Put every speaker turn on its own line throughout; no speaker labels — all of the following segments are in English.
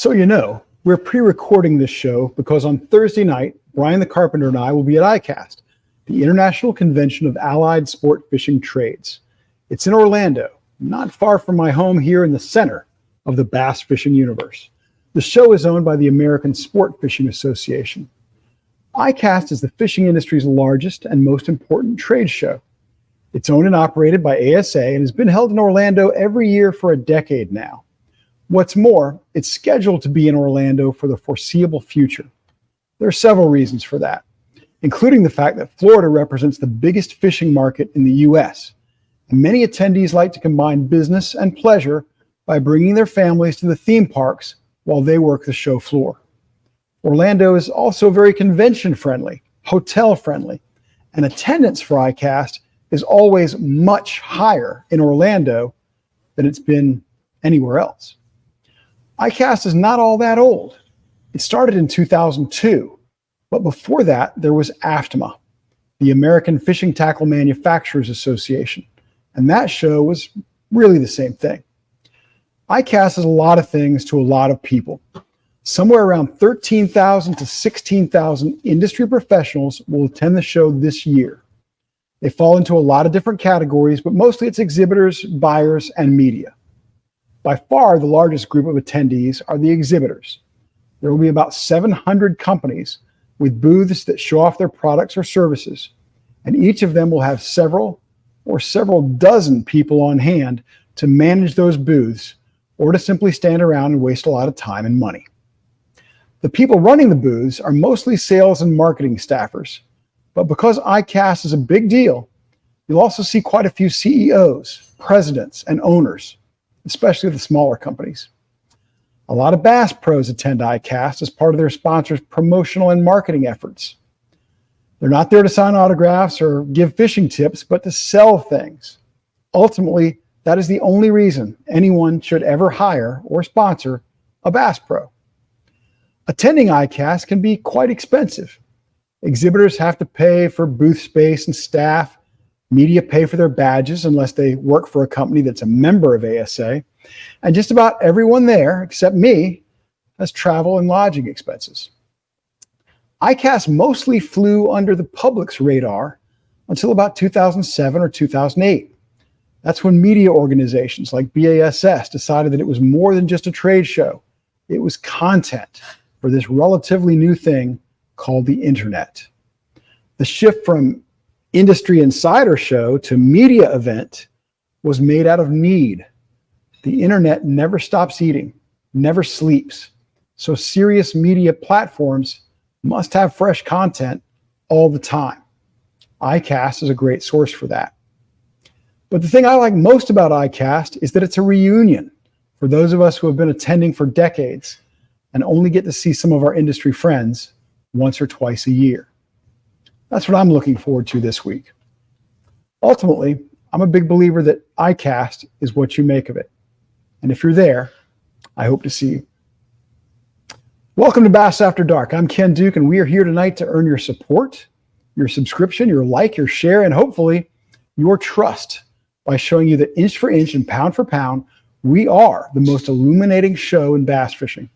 So we're pre-recording this show because on Thursday night, Brian the Carpenter and I will be at ICAST, the International Convention of Allied Sport Fishing Trades. It's in Orlando, not far from my home here in the center of the bass fishing universe. The show is owned by the American Sport Fishing Association. ICAST is the fishing industry's largest and most important trade show. It's owned and operated by ASA and has been held in Orlando every year for a decade now. What's more, it's scheduled to be in Orlando for the foreseeable future. There are several reasons for that, including the fact that Florida represents the biggest fishing market in the U.S., and many attendees like to combine business and pleasure by bringing their families to the theme parks while they work the show floor. Orlando is also very convention-friendly, hotel-friendly, and attendance for ICAST is always much higher in Orlando than it's been anywhere else. ICAST is not all that old. It started in 2002, but before that, there was AFTMA, the American Fishing Tackle Manufacturers Association, and that show was really the same thing. ICAST is a lot of things to a lot of people. Somewhere around 13,000 to 16,000 industry professionals will attend the show this year. They fall into a lot of different categories, but mostly it's exhibitors, buyers, and media. By far, the largest group of attendees are the exhibitors. There will be about 700 companies with booths that show off their products or services, and each of them will have several dozen people on hand to manage those booths or to simply stand around and waste a lot of time and money. The people running the booths are mostly sales and marketing staffers, but because ICAST is a big deal, you'll also see quite a few CEOs, presidents, and owners, especially the smaller companies. A lot of bass pros attend ICAST as part of their sponsors' promotional and marketing efforts. They're not there to sign autographs or give fishing tips, but to sell things. Ultimately, that is the only reason anyone should ever hire or sponsor a bass pro. Attending ICAST can be quite expensive. Exhibitors have to pay for booth space and staff. Media pay for their badges unless they work for a company that's a member of ASA. And just about everyone there, except me, has travel and lodging expenses. ICAST mostly flew under the public's radar until about 2007 or 2008. That's when media organizations like BASS decided that it was more than just a trade show. It was content for this relatively new thing called the internet. The shift from industry insider show to media event was made out of need. The internet never stops eating, never sleeps. So serious media platforms must have fresh content all the time. ICAST is a great source for that. But the thing I like most about ICAST is that it's a reunion for those of us who have been attending for decades and only get to see some of our industry friends once or twice a year. That's what I'm looking forward to this week. Ultimately, I'm a big believer that ICAST is what you make of it. And if you're there, I hope to see you. Welcome to Bass After Dark. I'm Ken Duke, and we are here tonight to earn your support, your subscription, your like, your share, and hopefully your trust by showing you that inch for inch and pound for pound, we are the most illuminating show in bass fishing.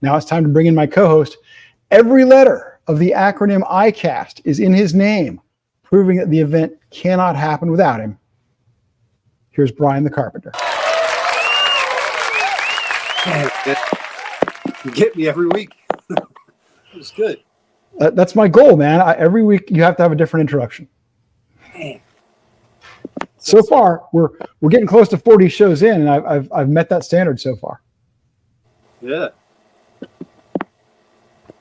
Now it's time to bring in my co-host. Every letter of the acronym ICAST is in his name, proving that the event cannot happen without him. Here's Brian the Carpenter.
You get me every week. It's good.
That's my goal, man. Every week you have to have a different introduction.
Man.
So far, we're getting close to 40 shows in, and I've met that standard so far.
Yeah.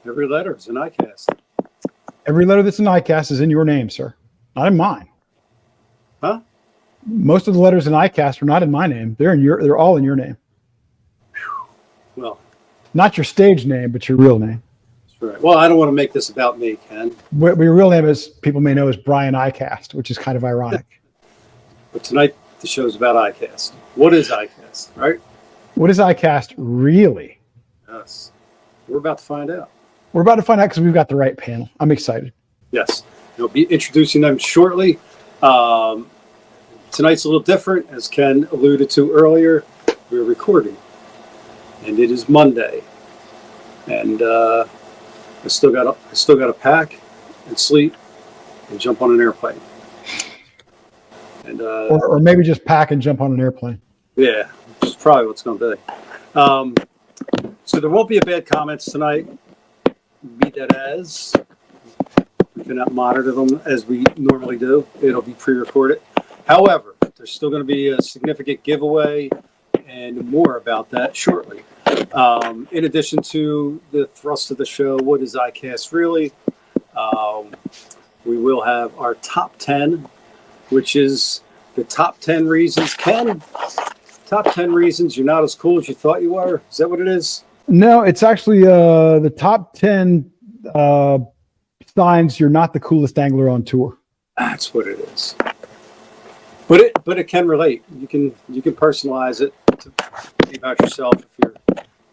Every letter is an ICAST.
Every letter that's an ICAST is in your name, sir. Not in mine.
Huh?
Most of the letters in ICAST are not in my name. They're all in your name.
Well,
not your stage name, but your real name.
That's right. Well, I don't want to make this about me, Ken.
But your real name is, people may know, is Brian ICAST, which is kind of ironic.
But tonight the show's about ICAST. What is ICAST, right?
What is ICAST really?
Yes. We're about to find out.
We're about to find out because we've got the right panel. I'm excited.
Yes. We'll be introducing them shortly. Tonight's a little different. As Ken alluded to earlier, we're recording. And it is Monday, And I still got to pack and sleep and jump on an airplane. And
or maybe just pack and jump on an airplane.
yeah, which is probably what's going to be. So there won't be a bad comments tonight. Be that as we cannot monitor them as we normally do. It'll be pre-recorded. However, there's still going to be a significant giveaway, and more about that shortly. In addition to the thrust of the show, what is ICAST really? We will have our top 10, which is the top 10 reasons. Top 10 reasons you're not as cool as you thought you were. Is that what it is?
No, it's actually the top 10 signs you're not the coolest angler on tour.
That's what it is. But it can relate. You can personalize it to be about yourself if you're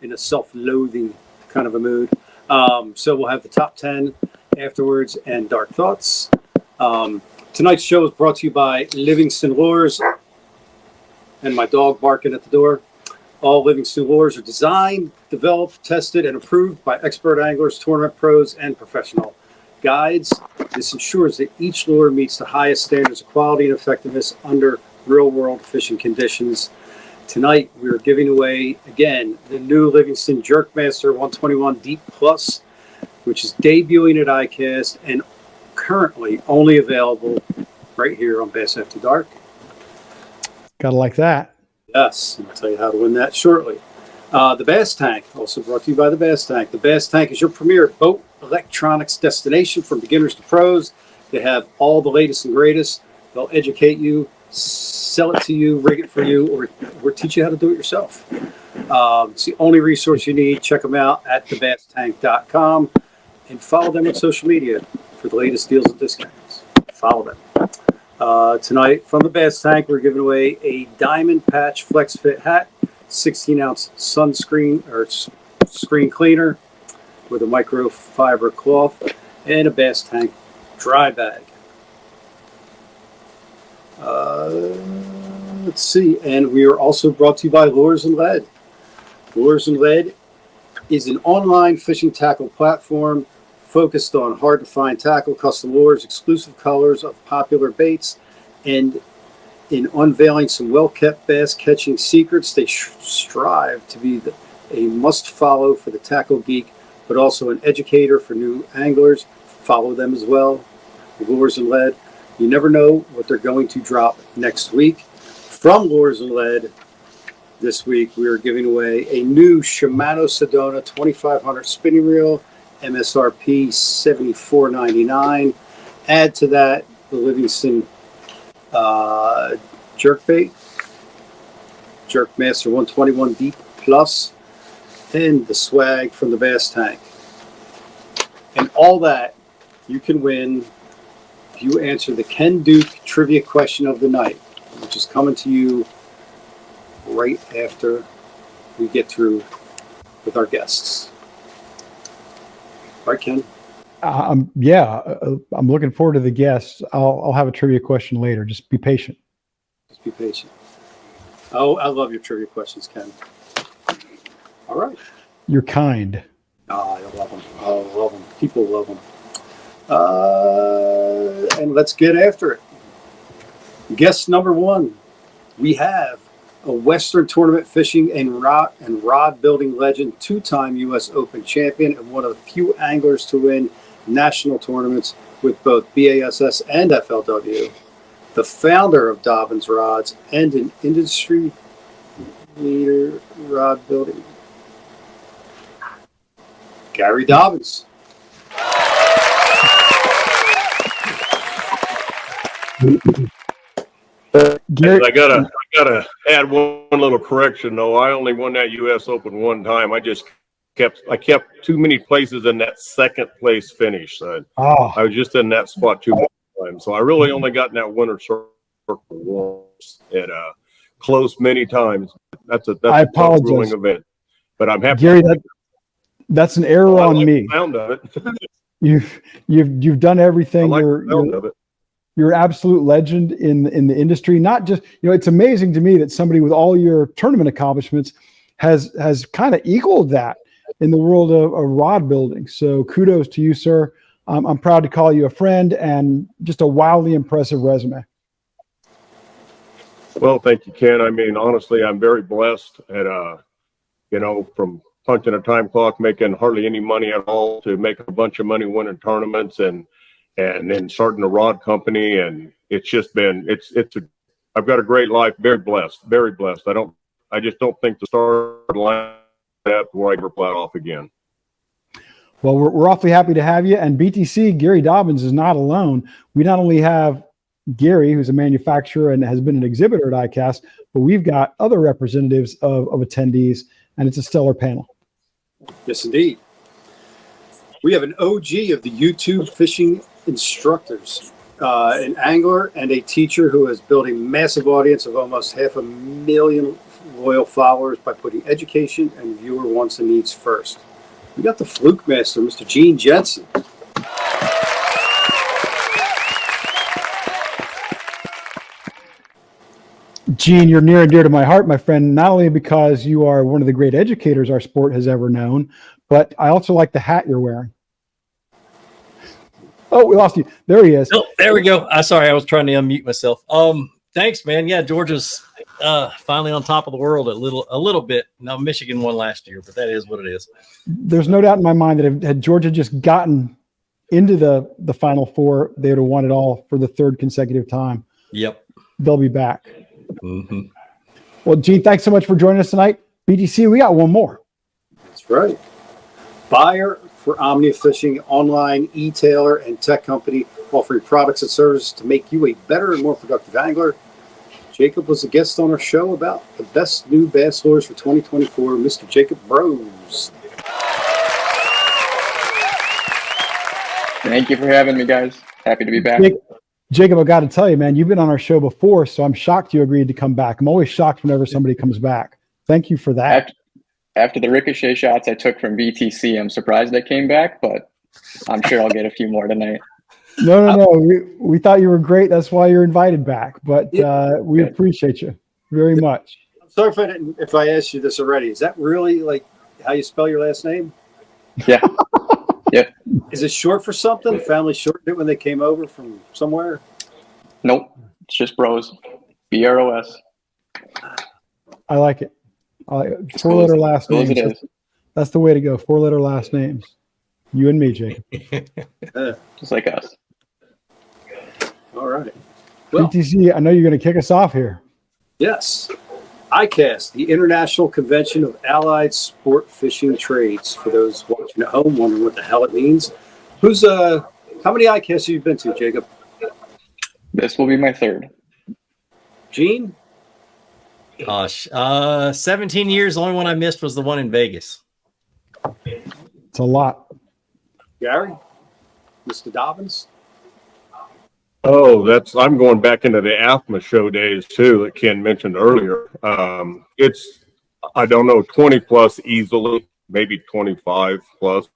in a self-loathing kind of a mood. So we'll have the top 10 afterwards and dark thoughts. Tonight's show is brought to you by Livingston Lures and my dog barking at the door. All Livingston lures are designed, developed, tested, and approved by expert anglers, tournament pros, and professional guides. This ensures that each lure meets the highest standards of quality and effectiveness under real-world fishing conditions. Tonight, we are giving away, again, the new Livingston Jerkmaster 121 Deep Plus, which is debuting at ICAST and currently only available right here on Bass After Dark.
Gotta like that.
Yes, I'll tell you how to win that shortly. The Bass Tank, also brought to you by the Bass Tank. The Bass Tank is your premier boat electronics destination from beginners to pros. They have all the latest and greatest. They'll educate you, sell it to you, rig it for you, or teach you how to do it yourself. It's the only resource you need. Check them out at thebasstank.com and follow them on social media for the latest deals and discounts. Follow them. Tonight from the Bass Tank, we're giving away a Diamond Patch Flex Fit hat, 16-ounce sunscreen or screen cleaner with a microfiber cloth, and a Bass Tank dry bag. Let's see, and we are also brought to you by Lures and Lead. Lures and Lead is an online fishing tackle platform focused on hard-to-find tackle, custom lures, exclusive colors of popular baits, and in unveiling some well-kept bass catching secrets. They strive to be a must-follow for the tackle geek, but also an educator for new anglers. Follow them as well. Lures and Lead. You never know what they're going to drop next week. From Lures and Lead, this week we are giving away a new Shimano Sedona 2500 spinning reel, MSRP $74.99. Add to that the Livingston jerkbait, Jerkmaster 121 Deep Plus, and the swag from the Bass Tank. And all that you can win if you answer the Ken Duke trivia question of the night, which is coming to you right after we get through with our guests. Right, Ken?
Yeah, I'm looking forward to the guests. I'll have a trivia question later. Just be patient.
Just be patient. Oh, I love your trivia questions, Ken. All right.
You're kind.
Oh, I love them. I love them. People love them. And let's get after it. Guest number one, we have a Western tournament fishing and rod building legend, two-time U.S. Open champion, and one of the few anglers to win national tournaments with both BASS and FLW, the founder of Dobbins Rods and an industry leader rod building, Gary Dobyns.
I gotta add one little correction though. I only won that U.S. Open one time. I kept too many places in that second place finish. So I was just in that spot too many times. So I really only got in that winner's circle once at close many times. That's a tough grueling event. But I'm happy.
Gary, that's an error on me.
The sound of it.
You've done everything.
I like the sound of it.
You're an absolute legend in the industry. Not just, it's amazing to me that somebody with all your tournament accomplishments has kind of equaled that. in the world of rod building. So kudos to you, sir. I'm proud to call you a friend and just a wildly impressive resume.
Well, thank you, Ken. I mean, honestly, I'm very blessed at, from punching a time clock, making hardly any money at all, to make a bunch of money winning tournaments and then starting a rod company. And it's just been, I've got a great life. Very blessed, very blessed. I just don't think the stars line up where I ever flat off again.
Well, we're awfully happy to have you. And BTC, Gary Dobyns is not alone. We not only have Gary, who's a manufacturer and has been an exhibitor at ICAST, but we've got other representatives of attendees, and it's a stellar panel.
Yes, indeed. We have an OG of the YouTube fishing instructors, an angler and a teacher who has built a massive audience of almost 500,000 loyal followers by putting education and viewer wants and needs first. We got the fluke master, Mr. Gene Jensen.
Gene, you're near and dear to my heart, my friend, not only because you are one of the great educators our sport has ever known, but I also like the hat you're wearing. Oh, we lost you. There he is.
Oh, there we go. Sorry, I was trying to unmute myself. Thanks, man. Yeah, Georgia's finally on top of the world a little bit. Now, Michigan won last year, but that is what it is.
There's no doubt in my mind that had Georgia just gotten into the Final Four, they would have won it all for the third consecutive time.
Yep.
They'll be back.
Mm-hmm.
Well, Gene, thanks so much for joining us tonight. BTC, we got one more.
That's right. Buyer for Omnia Fishing, online e-tailer and tech company offering products and services to make you a better and more productive angler. Jacob was a guest on our show about the best new bass lures for 2024, Mr. Jacob Rose.
Thank you for having me, guys. Happy to be back.
Jacob, I got to tell you, man, you've been on our show before, so I'm shocked you agreed to come back. I'm always shocked whenever somebody comes back. Thank you for that.
After the ricochet shots I took from BTC, I'm surprised I came back, but I'm sure I'll get a few more tonight.
No. We thought you were great. That's why you're invited back. But we appreciate you very much.
I'm sorry if I asked you this already. Is that really like how you spell your last name?
Yeah. Yep.
Is it short for something? Family shortened it when they came over from somewhere?
Nope. It's just Bros. BROS.
I like it. 4-letter last names.
It is.
That's the way to go. 4-letter last names. You and me, Jacob.
Just like us.
All right. Well,
BTC, I know you're going to kick us off here.
yes. ICAST, the International Convention of Allied Sport Fishing Trades. For those watching at home wondering what the hell it means. How many ICASTs have you been to, Jacob?
This will be my third.
Gene?
Gosh, 17 years. The only one I missed was the one in Vegas.
It's a lot.
Gary? Mr. Dobbins?
Oh, I'm going back into the AFMA show days too that Ken mentioned earlier. It's, I don't know, 20 plus easily, maybe 25 plus.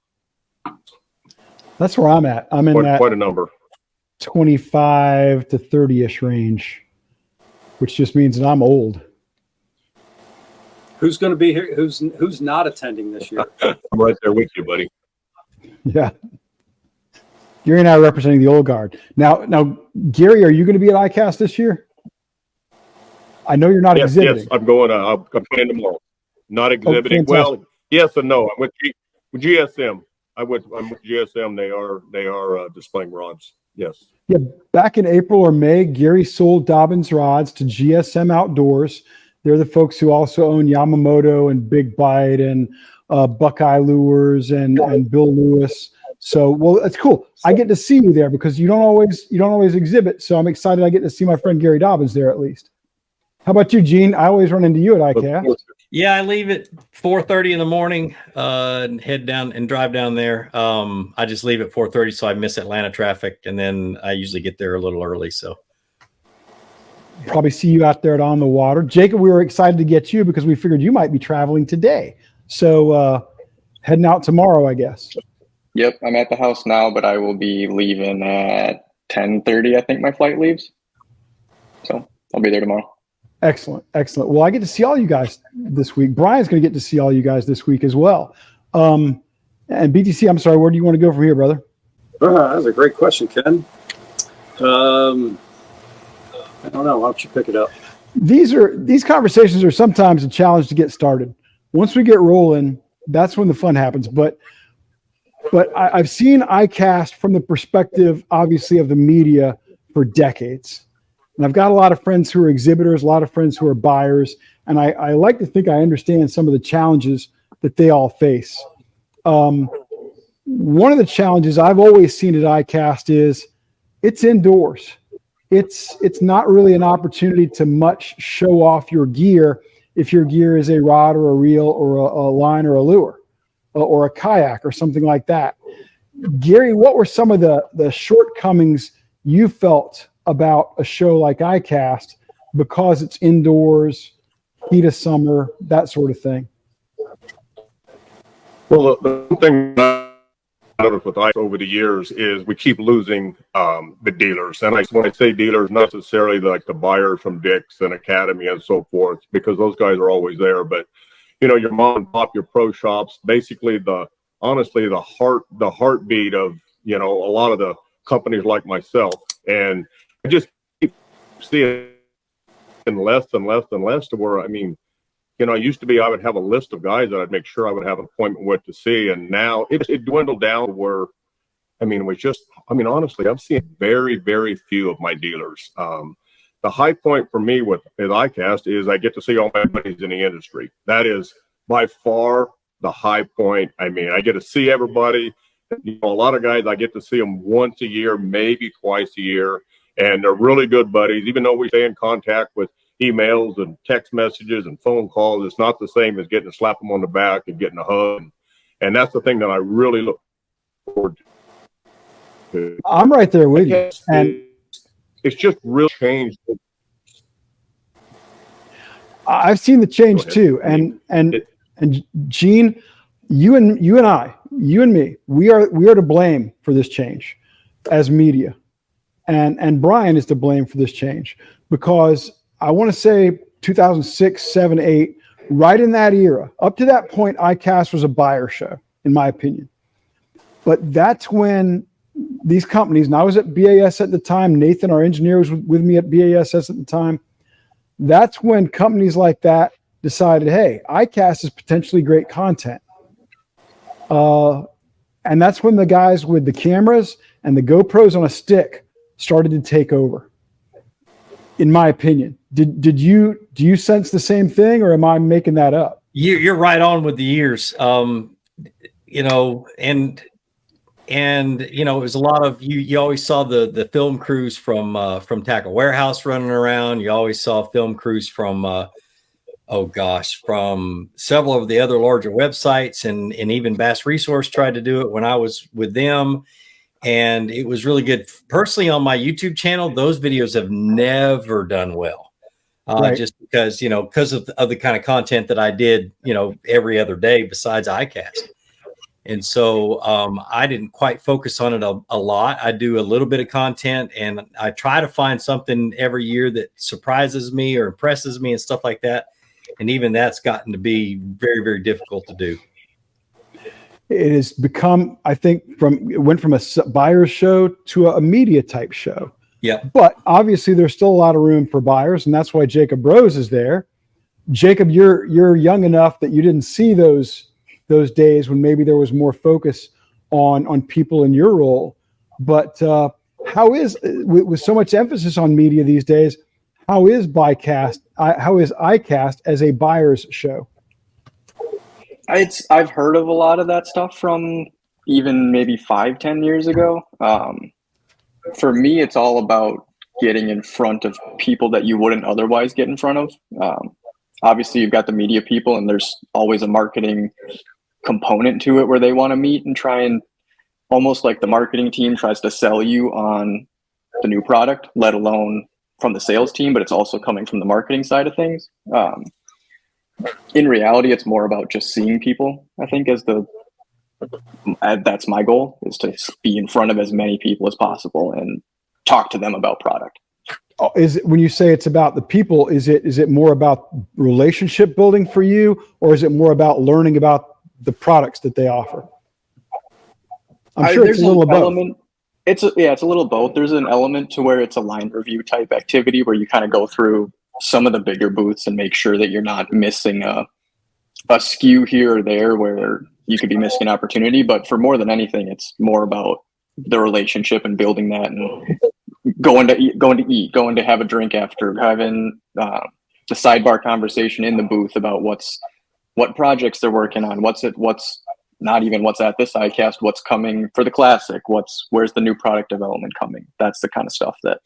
That's where I'm at. I'm in
Quite a number.
25 to 30-ish range, which just means that I'm old.
Who's going to be here? Who's not attending this year?
I'm right there with you, buddy.
Yeah. Gary and I are representing the old guard. Now, Gary, are you going to be at ICAST this year? I know you're not exhibiting.
Yes, I'm going. I'm playing tomorrow. Not exhibiting. Well, yes and no. I'm with GSM. I'm with GSM. They are displaying rods. Yes.
Yeah. Back in April or May, Gary sold Dobbins rods to GSM Outdoors. They're the folks who also own Yamamoto and Big Bite and Buckeye Lures and Bill Lewis. So, well, it's cool. I get to see you there because you don't always exhibit. So I'm excited I get to see my friend Gary Dobyns there at least. How about you, Gene? I always run into you at ICAST.
Yeah, I leave at 4:30 in the morning and head down and drive down there. I just leave at 4:30, so I miss Atlanta traffic, and then I usually get there a little early. So
probably see you out there at On the Water. Jacob, we were excited to get you because we figured you might be traveling today. So heading out tomorrow, I guess.
Yep, I'm at the house now, but I will be leaving at 10:30. I think my flight leaves. So I'll be there tomorrow.
Excellent. Well, I get to see all you guys this week. Brian's going to get to see all you guys this week as well. And BTC, I'm sorry, where do you want to go from here, brother?
That's a great question, Ken. I don't know. Why don't you pick it up?
These conversations are sometimes a challenge to get started. Once we get rolling, that's when the fun happens. But I've seen ICAST from the perspective, obviously, of the media for decades. And I've got a lot of friends who are exhibitors, a lot of friends who are buyers, and I like to think I understand some of the challenges that they all face. One of the challenges I've always seen at ICAST is it's indoors. It's not really an opportunity to much show off your gear if your gear is a rod or a reel or a line or a lure or a kayak or something like that. Gary, what were some of the shortcomings you felt about a show like ICAST because it's indoors, heat of summer, that sort of thing?
Well, the thing I noticed with ICE over the years is we keep losing the dealers. And when I say dealers, not necessarily like the buyers from Dick's and Academy and so forth, because those guys are always there. But, your mom and pop, your pro shops, basically honestly, the heartbeat of, a lot of the companies like myself. And I just keep seeing less and less and less to where, it used to be I would have a list of guys that I'd make sure I would have an appointment with to see. And now it dwindled down to where, honestly, I'm seeing very, very few of my dealers. The high point for me with ICAST is I get to see all my buddies in the industry. That is by far the high point. I get to see everybody. A lot of guys, I get to see them once a year, maybe twice a year. And they're really good buddies, even though we stay in contact with emails and text messages and phone calls. It's not the same as getting to slap them on the back and getting a hug. And that's the thing that I really look forward to.
I'm right there with you. And
it's just real change.
I've seen the change too. And Gene, you and me, we are to blame for this change as media. And Brian is to blame for this change because I want to say 2006, 7, 8, right in that era. Up to that point, ICAST was a buyer show, in my opinion. But that's when these companies, and I was at BAS at the time, Nathan, our engineer, was with me at BASS at the time. That's when companies like that decided, hey, ICAST is potentially great content. And that's when the guys with the cameras and the GoPros on a stick started to take over, in my opinion. Do you sense the same thing, or am I making that up?
You're right on with the years. And it was a lot of you always saw the film crews from Tackle Warehouse running around. You always saw film crews from from several of the other larger websites, and even Bass Resource tried to do it when I was with them. And it was really good. Personally, on my YouTube channel, those videos have never done well.
Right.
Just because of the kind of content that I did, every other day besides ICAST. And so I didn't quite focus on it a lot. I do a little bit of content, and I try to find something every year that surprises me or impresses me and stuff like that. And even that's gotten to be very, very difficult to do.
It has become, I think, it went from a buyer's show to a media type show.
Yeah.
But obviously there's still a lot of room for buyers, and that's why Jacob Rose is there. Jacob, you're young enough that you didn't see those days when maybe there was more focus on people in your role. But how is, with so much emphasis on media these days, how is ICAST as a buyer's show?
I've heard of a lot of that stuff from even maybe 5-10 years ago. For me, it's all about getting in front of people that you wouldn't otherwise get in front of. Obviously, you've got the media people, and there's always a marketing component to it where they want to meet and try and, almost like the marketing team tries to sell you on the new product, let alone from the sales team, but it's also coming from the marketing side of things. In reality, it's more about just seeing people, I think, that's my goal, is to be in front of as many people as possible and talk to them about product.
When you say it's about the people, is it more about relationship building for you, or is it more about learning about the products that they offer? I'm sure it's
there's
a little
an
of both.
element. It's a little both. There's an element to where it's a line review type activity where you kind of go through some of the bigger booths and make sure that you're not missing a SKU here or there where you could be missing an opportunity. But for more than anything, it's more about the relationship and building that, and going to have a drink after, having the sidebar conversation in the booth about what projects they're working on, what's not even what's at this ICAST, what's coming for the classic, where's the new product development coming. That's the kind of stuff that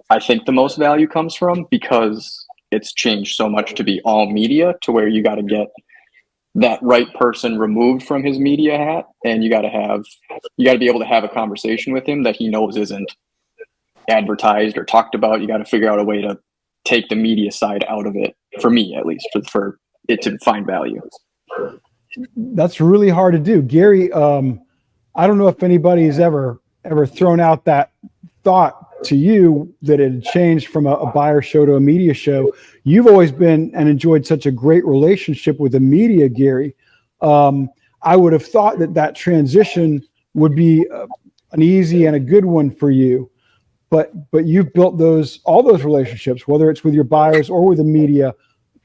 I think the most value comes from, because it's changed so much to be all media, to where you got to get that right person removed from his media hat, and you got to be able to have a conversation with him that he knows isn't advertised or talked about. You got to figure out a way to take the media side out of it, for me at least, for it to find value.
That's really hard to do, Gary. I don't know if anybody's ever thrown out that thought to you that it had changed from a buyer show to a media show. You've always been and enjoyed such a great relationship with the media, Gary. I would have thought that transition would be an easy and a good one for you, but you've built all those relationships, whether it's with your buyers or with the media,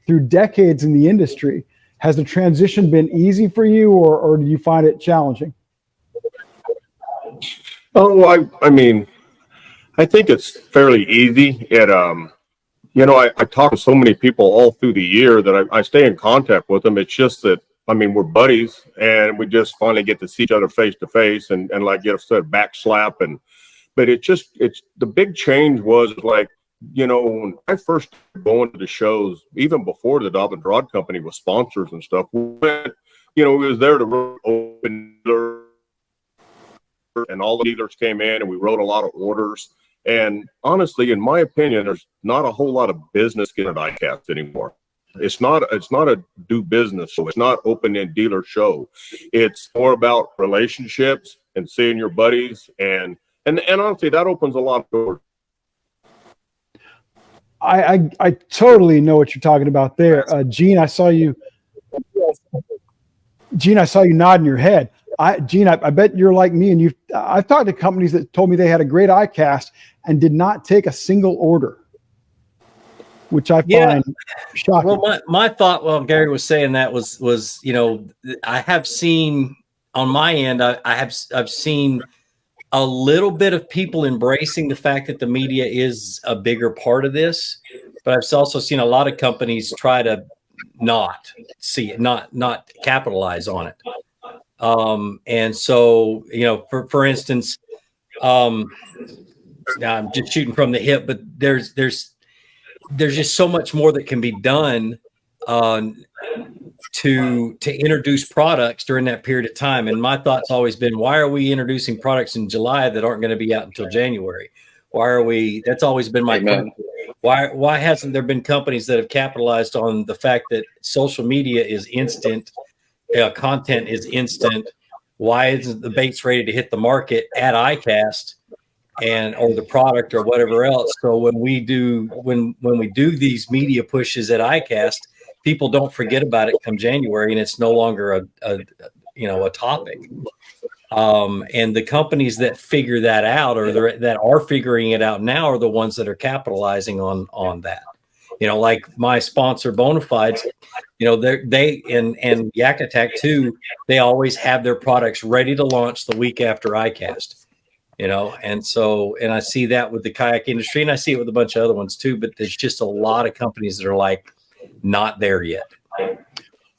through decades in the industry. Has the transition been easy for you, or do you find it challenging?
Oh, I mean, I think it's fairly easy. I talk to so many people all through the year that I stay in contact with them. It's just that, I mean, we're buddies, and we just finally get to see each other face to face, and like get a back slap. But it's the big change was like, when I first started going to the shows, even before the Dobbins Rod Company was sponsors and stuff, we was there to open, and all the dealers came in, and we wrote a lot of orders. And honestly, in my opinion, there's not a whole lot of business getting at ICAST anymore. It's not a do business show. It's not open-end dealer show. It's more about relationships and seeing your buddies, and honestly, that opens a lot of doors.
I totally know what you're talking about there. Gene, I saw you nodding your head. Gene, I bet you're like me, and I've talked to companies that told me they had a great ICAST and did not take a single order, which I find shocking.
Well, my thought while Gary was saying that was I have seen on my end, I've seen a little bit of people embracing the fact that the media is a bigger part of this, but I've also seen a lot of companies try to not see it, not capitalize on it. And so, for instance, now I'm just shooting from the hip, but there's just so much more that can be done to introduce products during that period of time. And my thought's always been, why are we introducing products in July that aren't going to be out until January? That's always been my question. Why hasn't there been companies that have capitalized on the fact that social media is instant, content is instant? Why isn't the bait's ready to hit the market at ICAST or the product or whatever else? So when we do these media pushes at ICAST, people don't forget about it come January, and it's no longer a topic. And the companies that figure that out, or that are figuring it out now, are the ones that are capitalizing on that. Like my sponsor Bonafides, they and Yak Attack too, they always have their products ready to launch the week after ICAST. And I see that with the kayak industry, and I see it with a bunch of other ones too, but there's just a lot of companies that are like not there yet.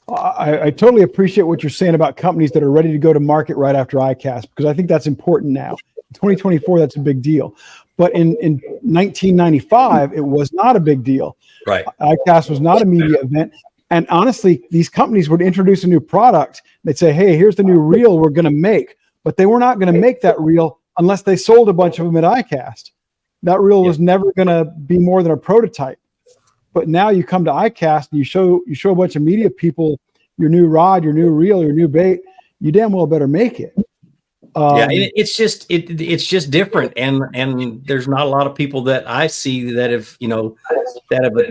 I totally appreciate what you're saying about companies that are ready to go to market right after ICAST, because I think that's important now. In 2024, that's a big deal. But in 1995, it was not a big deal.
Right.
ICAST was not a media event. And honestly, these companies would introduce a new product. They'd say, hey, here's the new reel we're going to make. But they were not going to make that reel unless they sold a bunch of them at ICAST. That reel was never going to be more than a prototype. But now you come to ICAST and you show a bunch of media people your new rod, your new reel, your new bait. You damn well better make it.
It's just different, and there's not a lot of people that I see that have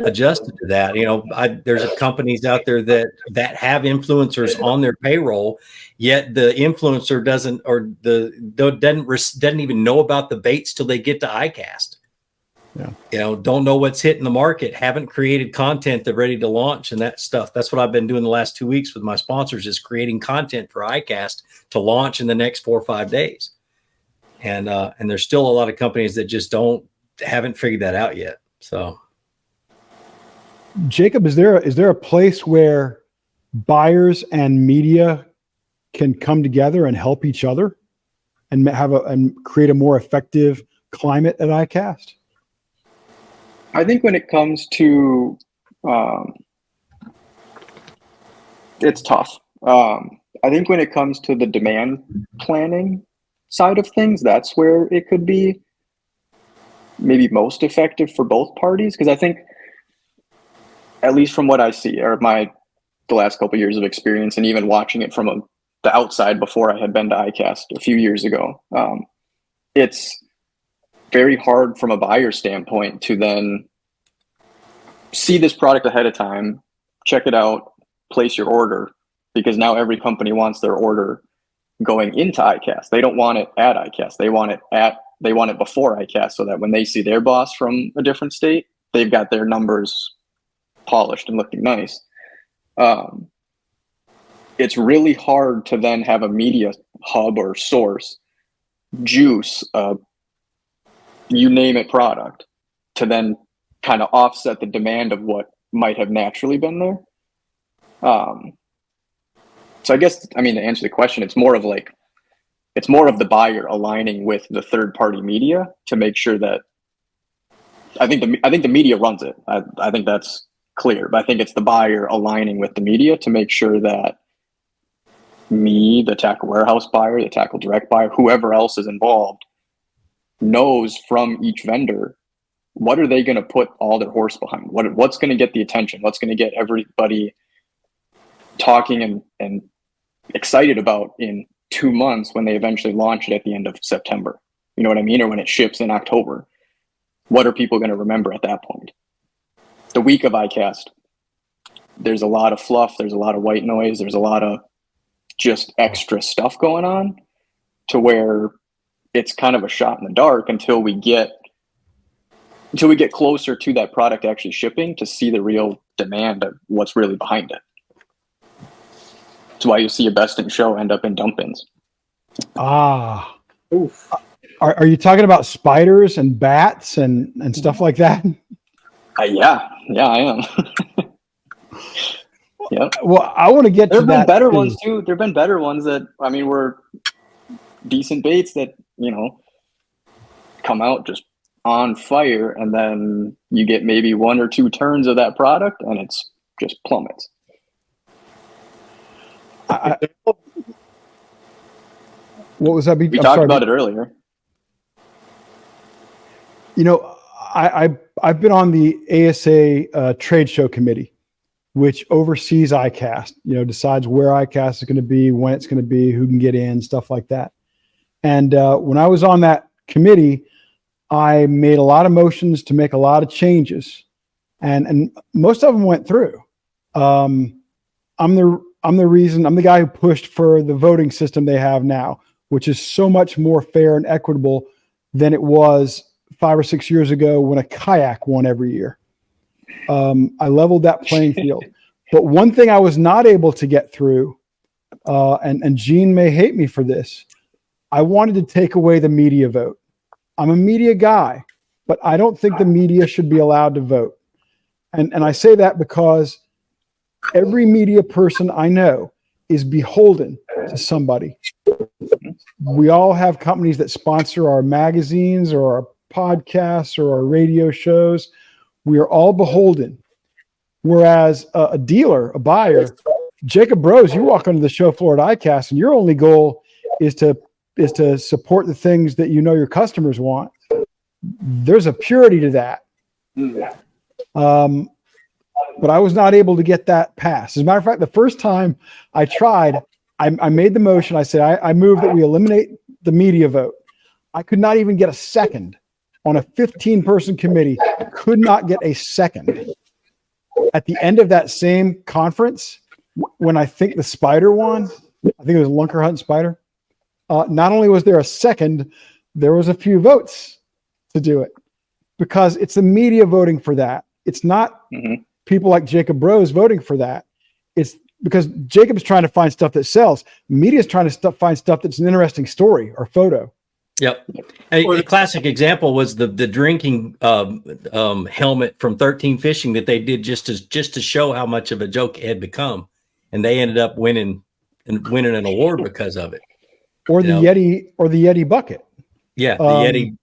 adjusted to that. There's companies out there that have influencers on their payroll, yet the influencer doesn't even know about the baits till they get to ICAST. Yeah. Don't know what's hitting the market, haven't created content, they're ready to launch and that stuff. That's what I've been doing the last 2 weeks with my sponsors, is creating content for ICAST to launch in the next 4 or 5 days. And there's still a lot of companies that just haven't figured that out yet. So,
Jacob, is there a place where buyers and media can come together and help each other and and create a more effective climate at ICAST?
I think when it comes to, it's tough. I think when it comes to the demand planning side of things, that's where it could be maybe most effective for both parties. Because I think, at least from what I see, or the last couple of years of experience, and even watching it from the outside before I had been to ICAST a few years ago, it's very hard from a buyer standpoint to then see this product ahead of time, check it out, place your order, because now every company wants their order going into ICAST. They don't want it at ICAST. They want it before ICAST, so that when they see their boss from a different state, they've got their numbers polished and looking nice. It's really hard to then have a media hub or source juice you name it product to then kind of offset the demand of what might have naturally been there. So I guess, to answer the question, it's more of the buyer aligning with the third party media to make sure that I think the media runs it. I think that's clear, but I think it's the buyer aligning with the media to make sure that me, the tackle warehouse buyer, the tackle direct buyer, whoever else is involved, knows from each vendor what are they going to put all their horse behind, what's going to get the attention, what's going to get everybody talking and excited about in 2 months when they eventually launch it at the end of September. You know what I mean? Or when it ships in October. What are people going to remember at that point? The week of ICAST, there's a lot of fluff, there's a lot of white noise, there's a lot of just extra stuff going on, to where it's kind of a shot in the dark until we get closer to that product actually shipping to see the real demand of what's really behind it. That's why you see a best in show end up in dump bins.
Oof. Are you talking about spiders and bats and stuff like that?
Yeah, I am. Yeah.
Well, I want to get to that.
There have been better ones too. There have been better ones that were decent baits that come out just on fire, and then you get maybe 1 or 2 turns of that product, and it's just plummets.
What was that?
We talked about it earlier.
I've been on the ASA trade show committee, which oversees ICAST, decides where ICAST is going to be, when it's going to be, who can get in, stuff like that. And when I was on that committee, I made a lot of motions to make a lot of changes, and most of them went through. I'm the guy who pushed for the voting system they have now, which is so much more fair and equitable than it was 5 or 6 years ago when a kayak won every year. I leveled that playing field. But one thing I was not able to get through, and Gene may hate me for this, I wanted to take away the media vote. I'm a media guy, but I don't think the media should be allowed to vote. And I say that because every media person I know is beholden to somebody. We all have companies that sponsor our magazines or our podcasts or our radio shows. We are all beholden. Whereas a dealer, a buyer, Jacob Bros, you walk onto the show floor at ICAST and your only goal is to support the things that your customers want. There's a purity to that. But I was not able to get that passed. As a matter of fact, the first time I tried, I made the motion. I said, I move that we eliminate the media vote. I could not even get a second on a 15-person committee. Could not get a second. At the end of that same conference, when I think the spider won, I think it was Lunker Hunt Spider. Not only was there a second, there was a few votes to do it, because it's the media voting for that. It's not people like Jacob Rose voting for that. It's because Jacob's trying to find stuff that sells. Media's trying to find stuff that's an interesting story or photo.
Yep. A classic example was the drinking helmet from 13 Fishing that they did just to show how much of a joke it had become, and they ended up winning an award because of it.
Or the Yeti bucket.
Yeah, the Yeti.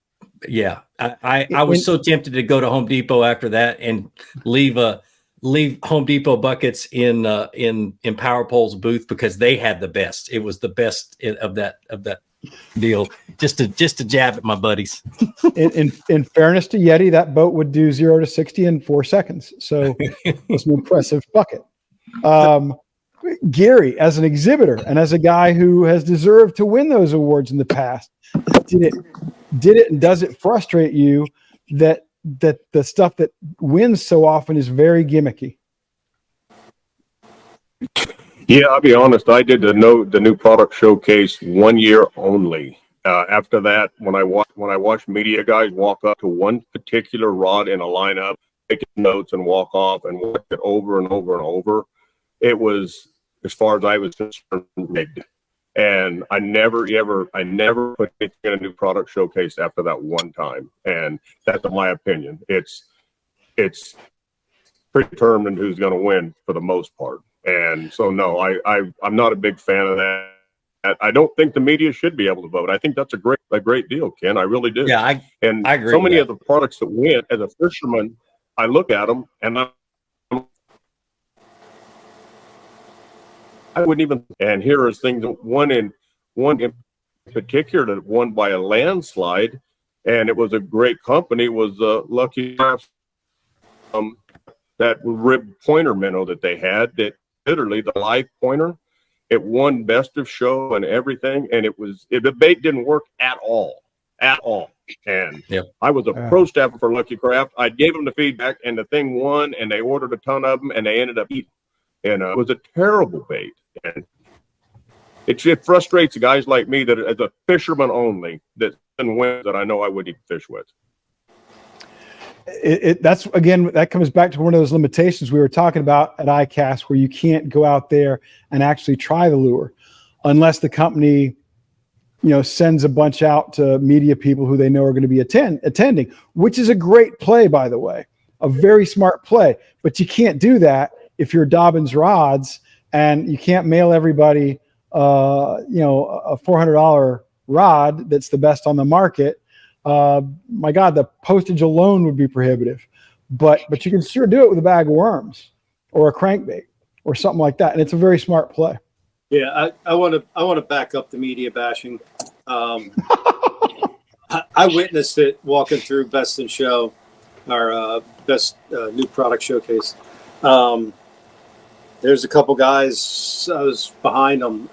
Yeah, I was so tempted to go to Home Depot after that and leave Home Depot buckets in Power Pole's booth, because they had the best. It was the best of that deal. Just to jab at my buddies.
In fairness to Yeti, that boat would do 0 to 60 in 4 seconds. So it was an impressive bucket. Gary, as an exhibitor and as a guy who has deserved to win those awards in the past, did it and does it frustrate you that the stuff that wins so often is very gimmicky?
Yeah, I'll be honest. I did the new product showcase 1 year only. After that, when I watched media guys walk up to one particular rod in a lineup, take notes and walk off and watch it over and over and over, it was, as far as I was concerned, rigged. And I never put anything in a new product showcase after that one time. And that's my opinion. It's predetermined who's going to win for the most part. And so, no, I'm not a big fan of that. I don't think the media should be able to vote. I think that's a great deal, Ken. I really do.
Yeah, I agree.
So many of the products that win, as a fisherman, I look at them and I wouldn't even. And here is things. One in particular that won by a landslide, and it was a great company. Was Lucky Crafts, that ribbed pointer minnow that they had. That literally the live pointer. It won best of show and everything, and the bait didn't work at all. And I was a pro staffer for Lucky Craft. I gave them the feedback, and the thing won, and they ordered a ton of them, and they ended up eating. And it was a terrible bait. And it frustrates guys like me that, as a fisherman only, that wins that I know I wouldn't even fish with.
That comes back to one of those limitations we were talking about at ICAST, where you can't go out there and actually try the lure unless the company, sends a bunch out to media people who they know are going to be attending, which is a great play, by the way, a very smart play. But you can't do that if you're Dobbins Rods, and you can't mail everybody, a $400 rod that's the best on the market. My God, the postage alone would be prohibitive, but you can sure do it with a bag of worms or a crankbait or something like that. And it's a very smart play.
Yeah. I want to back up the media bashing. I witnessed it walking through Best in Show, our best new product showcase. There's a couple guys, I was behind them,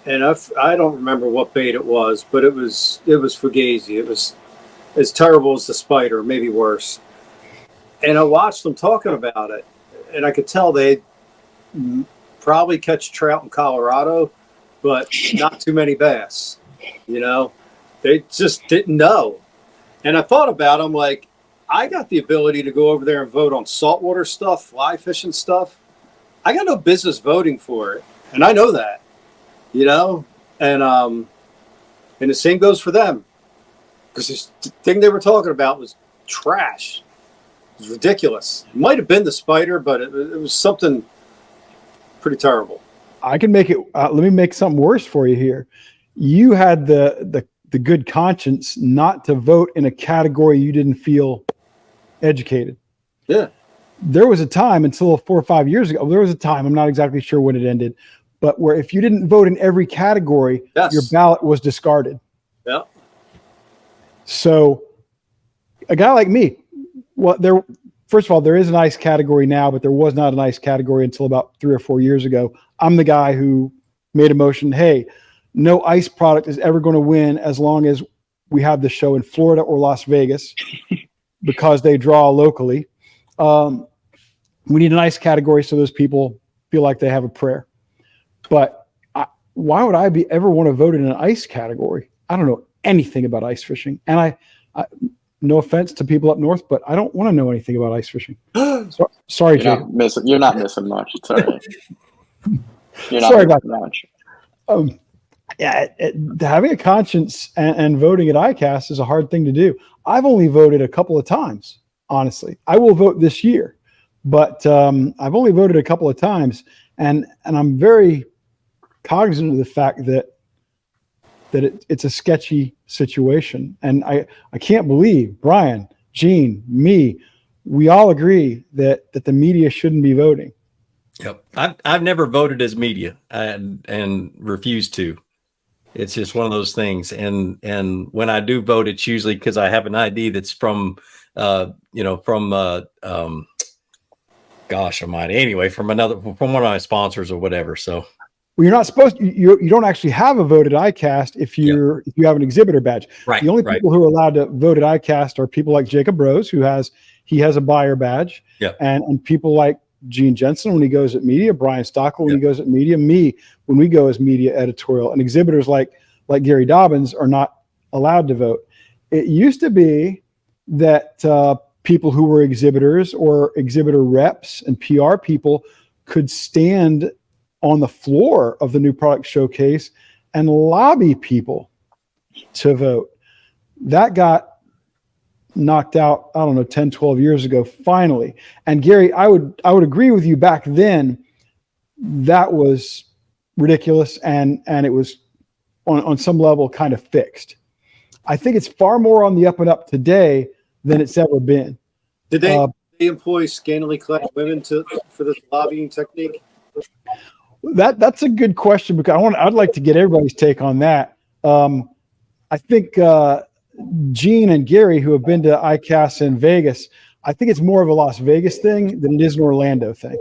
and I don't remember what bait it was, but it was fugazi. It was as terrible as the spider, maybe worse. And I watched them talking about it, and I could tell they'd probably catch trout in Colorado, but not too many bass. They just didn't know. And I thought about them like, I got the ability to go over there and vote on saltwater stuff, fly fishing stuff. I got no business voting for it, and I know that. And the same goes for them, because the thing they were talking about was trash. It was ridiculous. It might have been the spider, but it was something pretty terrible.
I can make it. Let me make something worse for you here. You had the good conscience not to vote in a category you didn't feel educated.
Yeah.
There was a time until 4 or 5 years ago. There was a time, I'm not exactly sure when it ended, but where if you didn't vote in every category, your ballot was discarded.
Yeah.
So a guy like me, first of all, there is an ice category now, but there was not an ice category until about 3 or 4 years ago. I'm the guy who made a motion, hey, no ice product is ever going to win as long as we have the show in Florida or Las Vegas because they draw locally. We need an ice category so those people feel like they have a prayer. But why would I ever want to vote in an ice category? I don't know anything about ice fishing. And I no offense to people up north, but I don't want to know anything about ice fishing. Sorry, Jay.
You're not missing much. It's all right. You're not
Sorry
missing
about
much.
Having a conscience and voting at ICAST is a hard thing to do. I've only voted a couple of times, honestly. I will vote this year, but I've only voted a couple of times, and I'm very cognizant of the fact that it's a sketchy situation. And I can't believe Brian, Gene, me, we all agree that the media shouldn't be voting.
Yep. I've never voted as media and refused to. It's just one of those things. And when I do vote, it's usually because I have an ID that's from gosh almighty. Anyway, from one of my sponsors or whatever. So.
Well, you're not supposed to, you don't actually have a vote at ICAST if you have an exhibitor badge.
Right.
The only people who are allowed to vote at ICAST are people like Jacob Rose, he has a buyer badge.
Yeah.
And people like Gene Jensen when he goes at media, Brian Stockel when he goes at media, me when we go as media editorial, and exhibitors like Gary Dobyns are not allowed to vote. It used to be that people who were exhibitors or exhibitor reps and PR people could stand on the floor of the new product showcase and lobby people to vote. That got knocked out, I don't know, 10, 12 years ago, finally. And Gary, I would agree with you back then. That was ridiculous. And it was on some level kind of fixed. I think it's far more on the up and up today than it's ever been.
Did they employ scantily clad women for this lobbying technique?
That's a good question because I'd like to get everybody's take on that. I think Gene and Gary, who have been to ICAST in Vegas, I think it's more of a Las Vegas thing than it is an Orlando thing.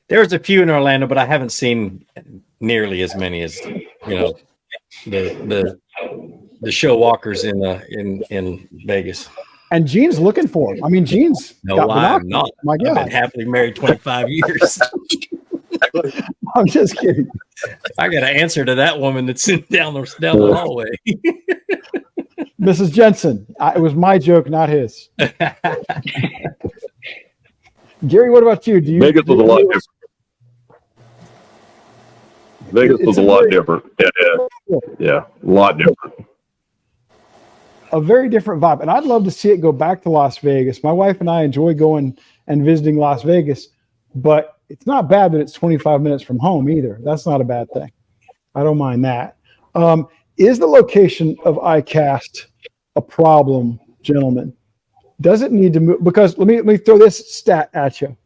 There's a few in Orlando, but I haven't seen nearly as many as the show walkers in Vegas.
And Gene's looking for him. I mean, Gene's
no, I'm not.
My God.
I've been happily married 25 years.
I'm just kidding.
I got an answer to that woman that's down the hallway.
Mrs. Jensen, it was my joke, not his. Gary, what about you?
Vegas was a lot different. Vegas was a lot different. Yeah, a lot different.
A very different vibe. And I'd love to see it go back to Las Vegas. My wife and I enjoy going and visiting Las Vegas, but it's not bad that it's 25 minutes from home either. That's not a bad thing. I don't mind that. Is the location of ICAST a problem, gentlemen? Does it need to move? Because let me throw this stat at you.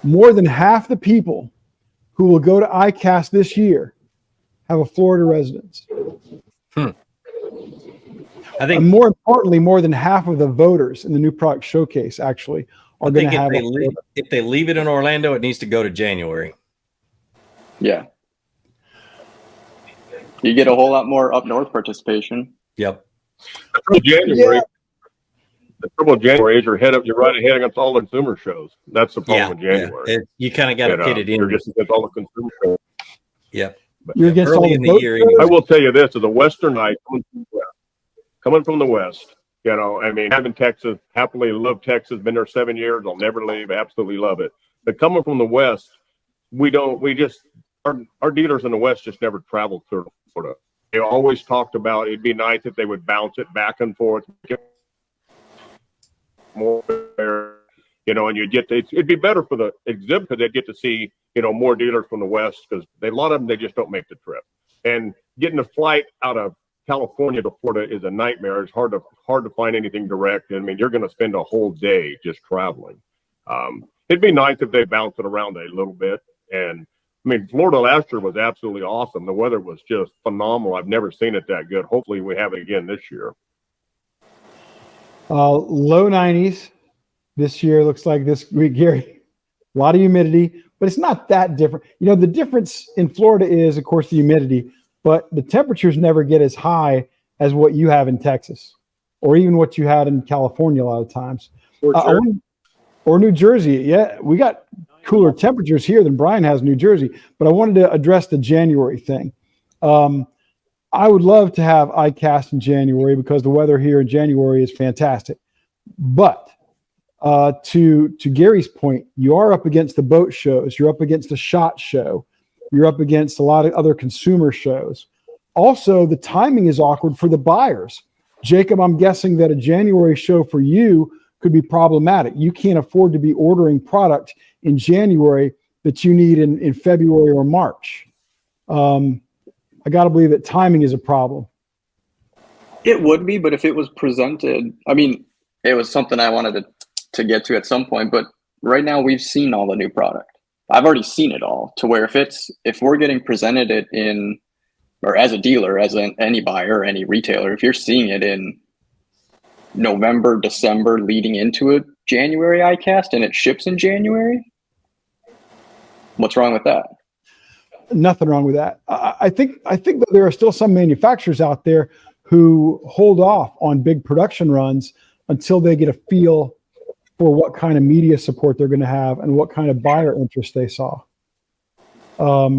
More than half the people who will go to ICAST this year have a Florida residence.
I think,
and more importantly, more than half of the voters in the new product showcase actually are going to have.
If they leave it in Orlando, it needs to go to January.
Yeah, you get a whole lot more up north participation.
Yep.
January. Yeah. The trouble with January is you're right ahead against all the consumer shows. That's the problem with January.
Yeah. You kind of got to fit it in.
You're just against all the consumer shows.
Yep.
But
you're against
early
all
in the year.
I will tell you this: as a Westernite coming from the West, I mean, having Texas, happily love Texas. Been there 7 years. I'll never leave. Absolutely love it. But coming from the West, our dealers in the West just never traveled through Florida. They always talked about it'd be nice if they would bounce it back and forth. More fair, and it'd be better for the exhibit because they'd get to see, more dealers from the West because a lot of them, they just don't make the trip. And getting a flight out of California to Florida is a nightmare. It's hard to find anything direct. I mean, you're going to spend a whole day just traveling. It'd be nice if they bounced it around a little bit. And I mean, Florida last year was absolutely awesome. The weather was just phenomenal. I've never seen it that good. Hopefully we have it again this year.
Low 90s this year looks like this week, Gary. a lot of humidity, but it's not that different. You know, the difference in Florida is, of course, the humidity, but the temperatures never get as high as what you have in Texas, or even what you had in California a lot of times. Or New Jersey. Yeah, we got cooler temperatures here than Brian has in New Jersey, but I wanted to address the January thing. I would love to have ICAST in January because the weather here in January is fantastic. But to Gary's point, you are up against the boat shows, you're up against the SHOT Show, you're up against a lot of other consumer shows. Also, the timing is awkward for the buyers. Jacob, I'm guessing that a January show for you could be problematic. You can't afford to be ordering product in January that you need in February or March. I got to believe that timing is a problem.
It would be, but if it was presented, I mean, it was something I wanted to get to at some point, but right now we've seen all the new product. I've already seen it all, to where if we're getting presented it in, or as a dealer, any buyer, any retailer, if you're seeing it in November, December, leading into a January ICAST and it ships in January, what's wrong with that?
Nothing wrong with that. I think that there are still some manufacturers out there who hold off on big production runs until they get a feel for what kind of media support they're going to have and what kind of buyer interest they saw. Let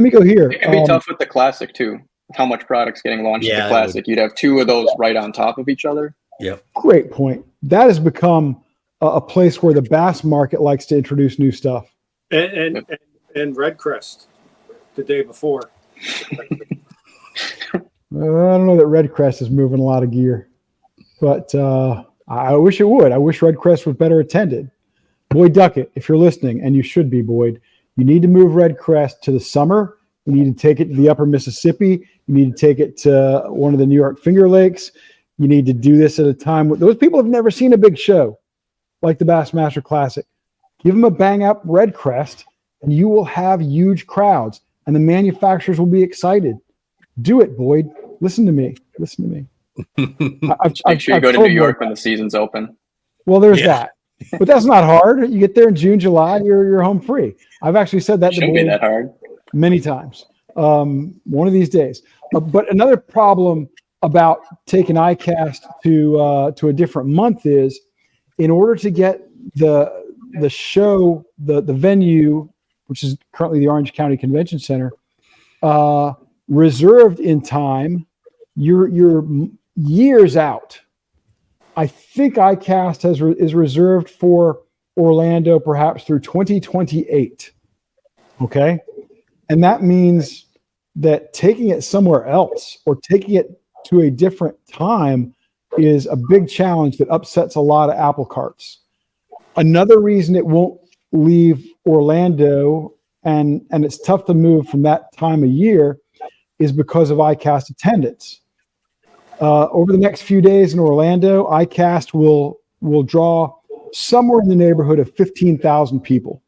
me go here.
It can be tough with the Classic too. How much product's getting launched in the Classic? You'd have two of those right on top of each other.
Yep.
Great point. That has become a place where the bass market likes to introduce new stuff.
And Red Crest the day before.
I don't know that Red Crest is moving a lot of gear, but I wish it would. I wish Red Crest was better attended. Boyd Duckett, if you're listening, and you should be, Boyd, you need to move Red Crest to the summer. You need to take it to the upper Mississippi. You need to take it to one of the New York Finger Lakes. You need to do this at a time when those people have never seen a big show like the Bassmaster Classic. Give them a bang up Red Crest, and you will have huge crowds, and the manufacturers will be excited. Do it, Boyd. Listen to me.
Make sure you go to New York when the season's open.
Well, there's that. But that's not hard. You get there in June, July, you're home free. I've actually said that
Shouldn't be that hard.
Many times. One of these days. But another problem about taking ICAST to a different month is, in order to get the show, the venue, which is currently the Orange County Convention Center, reserved in time, you're years out. I think ICAST is reserved for Orlando perhaps through 2028. Okay? And that means that taking it somewhere else or taking it to a different time is a big challenge that upsets a lot of apple carts. Another reason it won't leave Orlando and it's tough to move from that time of year is because of ICAST attendance. Over the next few days in Orlando, ICAST will draw somewhere in the neighborhood of 15,000 people.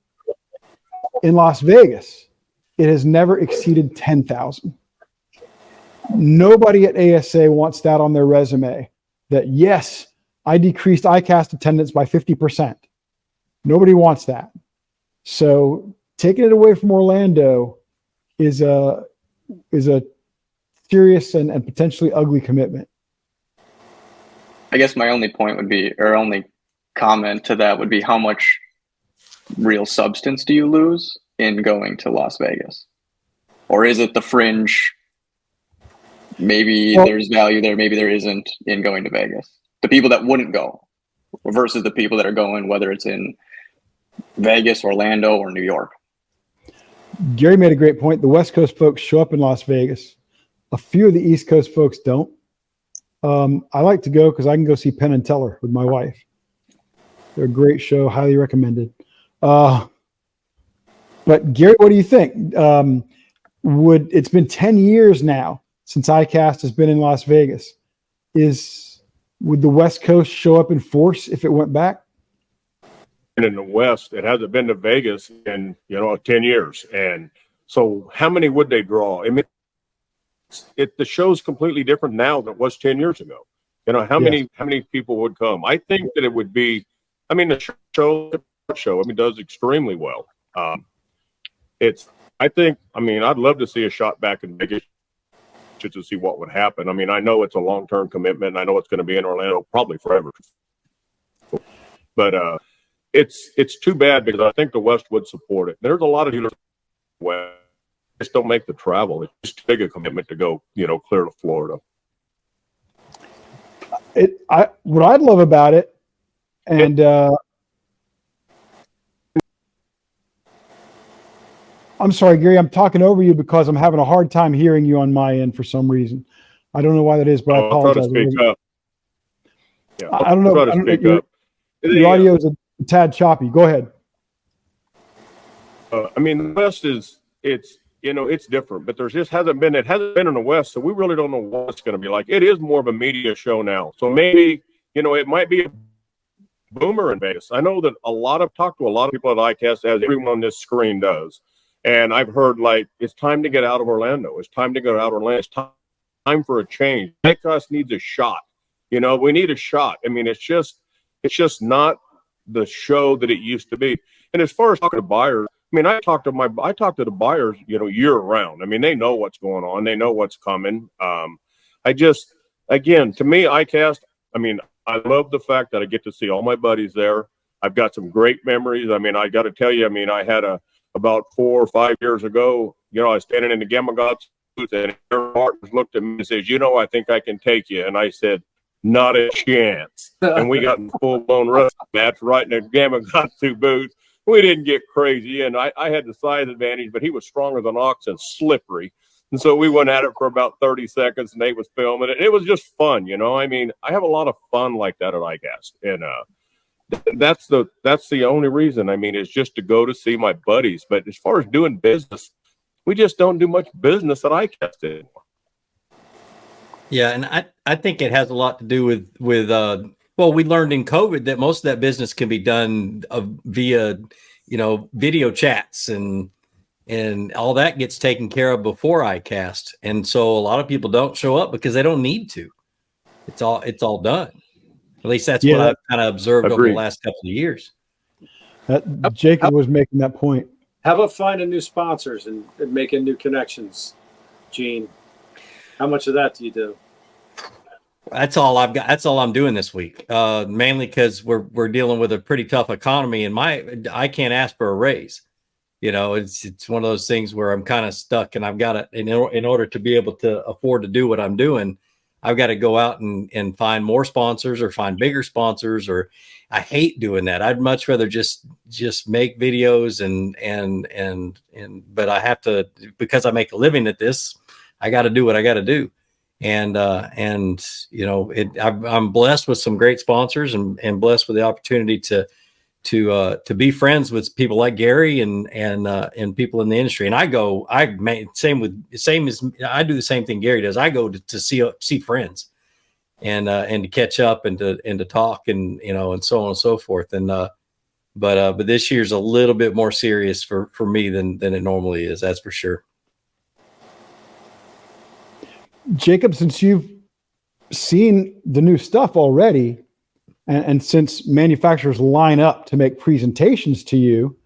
In Las Vegas, it has never exceeded 10,000. Nobody at ASA wants that on their resume, that yes, I decreased ICAST attendance by 50%. Nobody wants that. So taking it away from Orlando is a serious and potentially ugly commitment.
I guess my only point would be, or only comment to that would be, how much real substance do you lose in going to Las Vegas? Or is it the fringe? Maybe there's value there, maybe there isn't, in going to Vegas. The people that wouldn't go versus the people that are going, whether it's in Vegas, Orlando, or New York.
Gary made a great point. The West Coast folks show up in Las Vegas. A few of the East Coast folks don't. I like to go because I can go see Penn and Teller with my wife. They're a great show, highly recommended. But Gary, what do you think? It's been 10 years now since ICAST has been in Las Vegas. Would the West Coast show up in force if it went back?
And in the West, it hasn't been to Vegas in 10 years, and so how many would they draw? I mean, the show's completely different now than it was 10 years ago. How many people would come? I think that it would be. I mean, the show show. I mean, does extremely well. I'd love to see a shot back in Vegas just to see what would happen. I mean, I know it's a long-term commitment. And I know it's going to be in Orlando probably forever. But it's too bad because I think the West would support it. There's a lot of dealers in the West just don't make the travel. It's just too big a commitment to go, clear to Florida.
What I'd love about it, and I'm sorry, Gary, I'm talking over you because I'm having a hard time hearing you on my end for some reason. I don't know why that is, but I apologize.
I'll try to speak up. Yeah,
I don't know.
Try to speak up.
Your audio is a tad choppy. Go ahead.
The West it's different, but it hasn't been in the West, so we really don't know what it's going to be like. It is more of a media show now, so maybe it might be a boomer in Vegas. I know that talked to a lot of people at ICAST, as everyone on this screen does, and I've heard it's time to get out of Orlando. It's time to get out of Orlando. It's time for a change. ICAST needs a shot. We need a shot. I mean, it's just not the show that it used to be. And as far as talking to buyers, I talk to the buyers, year round. I mean, they know what's going on. They know what's coming. Again, to me, ICAST, I love the fact that I get to see all my buddies there. I've got some great memories. I got to tell you, I had about 4 or 5 years ago, I was standing in the Gamma Gods booth and Aaron Martin looked at me and says, I think I can take you. And I said, not a chance. And we got in full-blown wrestling match right in the Gamma Gods booth. We didn't get crazy, and I had the size advantage, but he was stronger than ox and slippery. And so we went at it for about 30 seconds, and Nate was filming it. It was just fun, I have a lot of fun like that at ICAST, and that's the only reason. It's just to go to see my buddies. But as far as doing business, we just don't do much business at ICAST anymore.
Yeah, and I think it has a lot to do with we learned in COVID that most of that business can be done via, video chats and all that gets taken care of before ICAST. And so a lot of people don't show up because they don't need to. It's all done. At least that's what I've kind of observed over the last couple of years.
Jacob was making that point.
How about finding new sponsors and making new connections, Gene? How much of that do you do?
That's all I've got. That's all I'm doing this week. Mainly because we're dealing with a pretty tough economy, and I can't ask for a raise. It's one of those things where I'm kind of stuck, and I've got to, in order to be able to afford to do what I'm doing, I've got to go out and find more sponsors or find bigger sponsors. Or I hate doing that. I'd much rather just make videos but I have to, because I make a living at this, I got to do what I got to do. And I'm blessed with some great sponsors and blessed with the opportunity to be friends with people like Gary and people in the industry. And I do the same thing Gary does. I go to see friends and to catch up and to talk and so on and so forth. And but this year's a little bit more serious for me than it normally is. That's for sure.
Jacob, since you've seen the new stuff already, and since manufacturers line up to make presentations to you,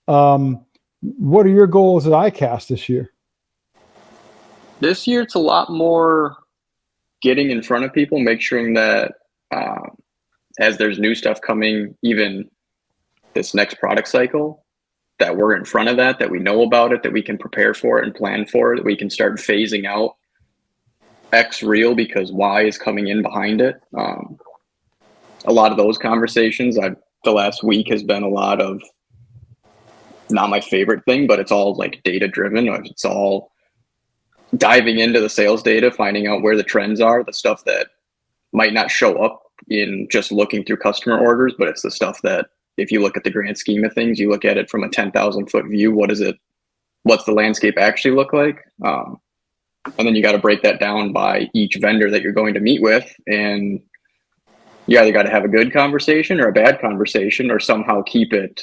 what are your goals at ICAST this year?
This year, it's a lot more getting in front of people, make sure that as there's new stuff coming, even this next product cycle, that we're in front of that we know about it, that we can prepare for it and plan for it, that we can start phasing out X real because Y is coming in behind it. A lot of those conversations the last week has been a lot of, not my favorite thing, but it's all like data driven. It's all diving into the sales data, finding out where the trends are, the stuff that might not show up in just looking through customer orders, but it's the stuff that if you look at the grand scheme of things, you look at it from a 10,000 foot view, what's the landscape actually look like? And then you got to break that down by each vendor that you're going to meet with. And you either got to have a good conversation or a bad conversation or somehow keep it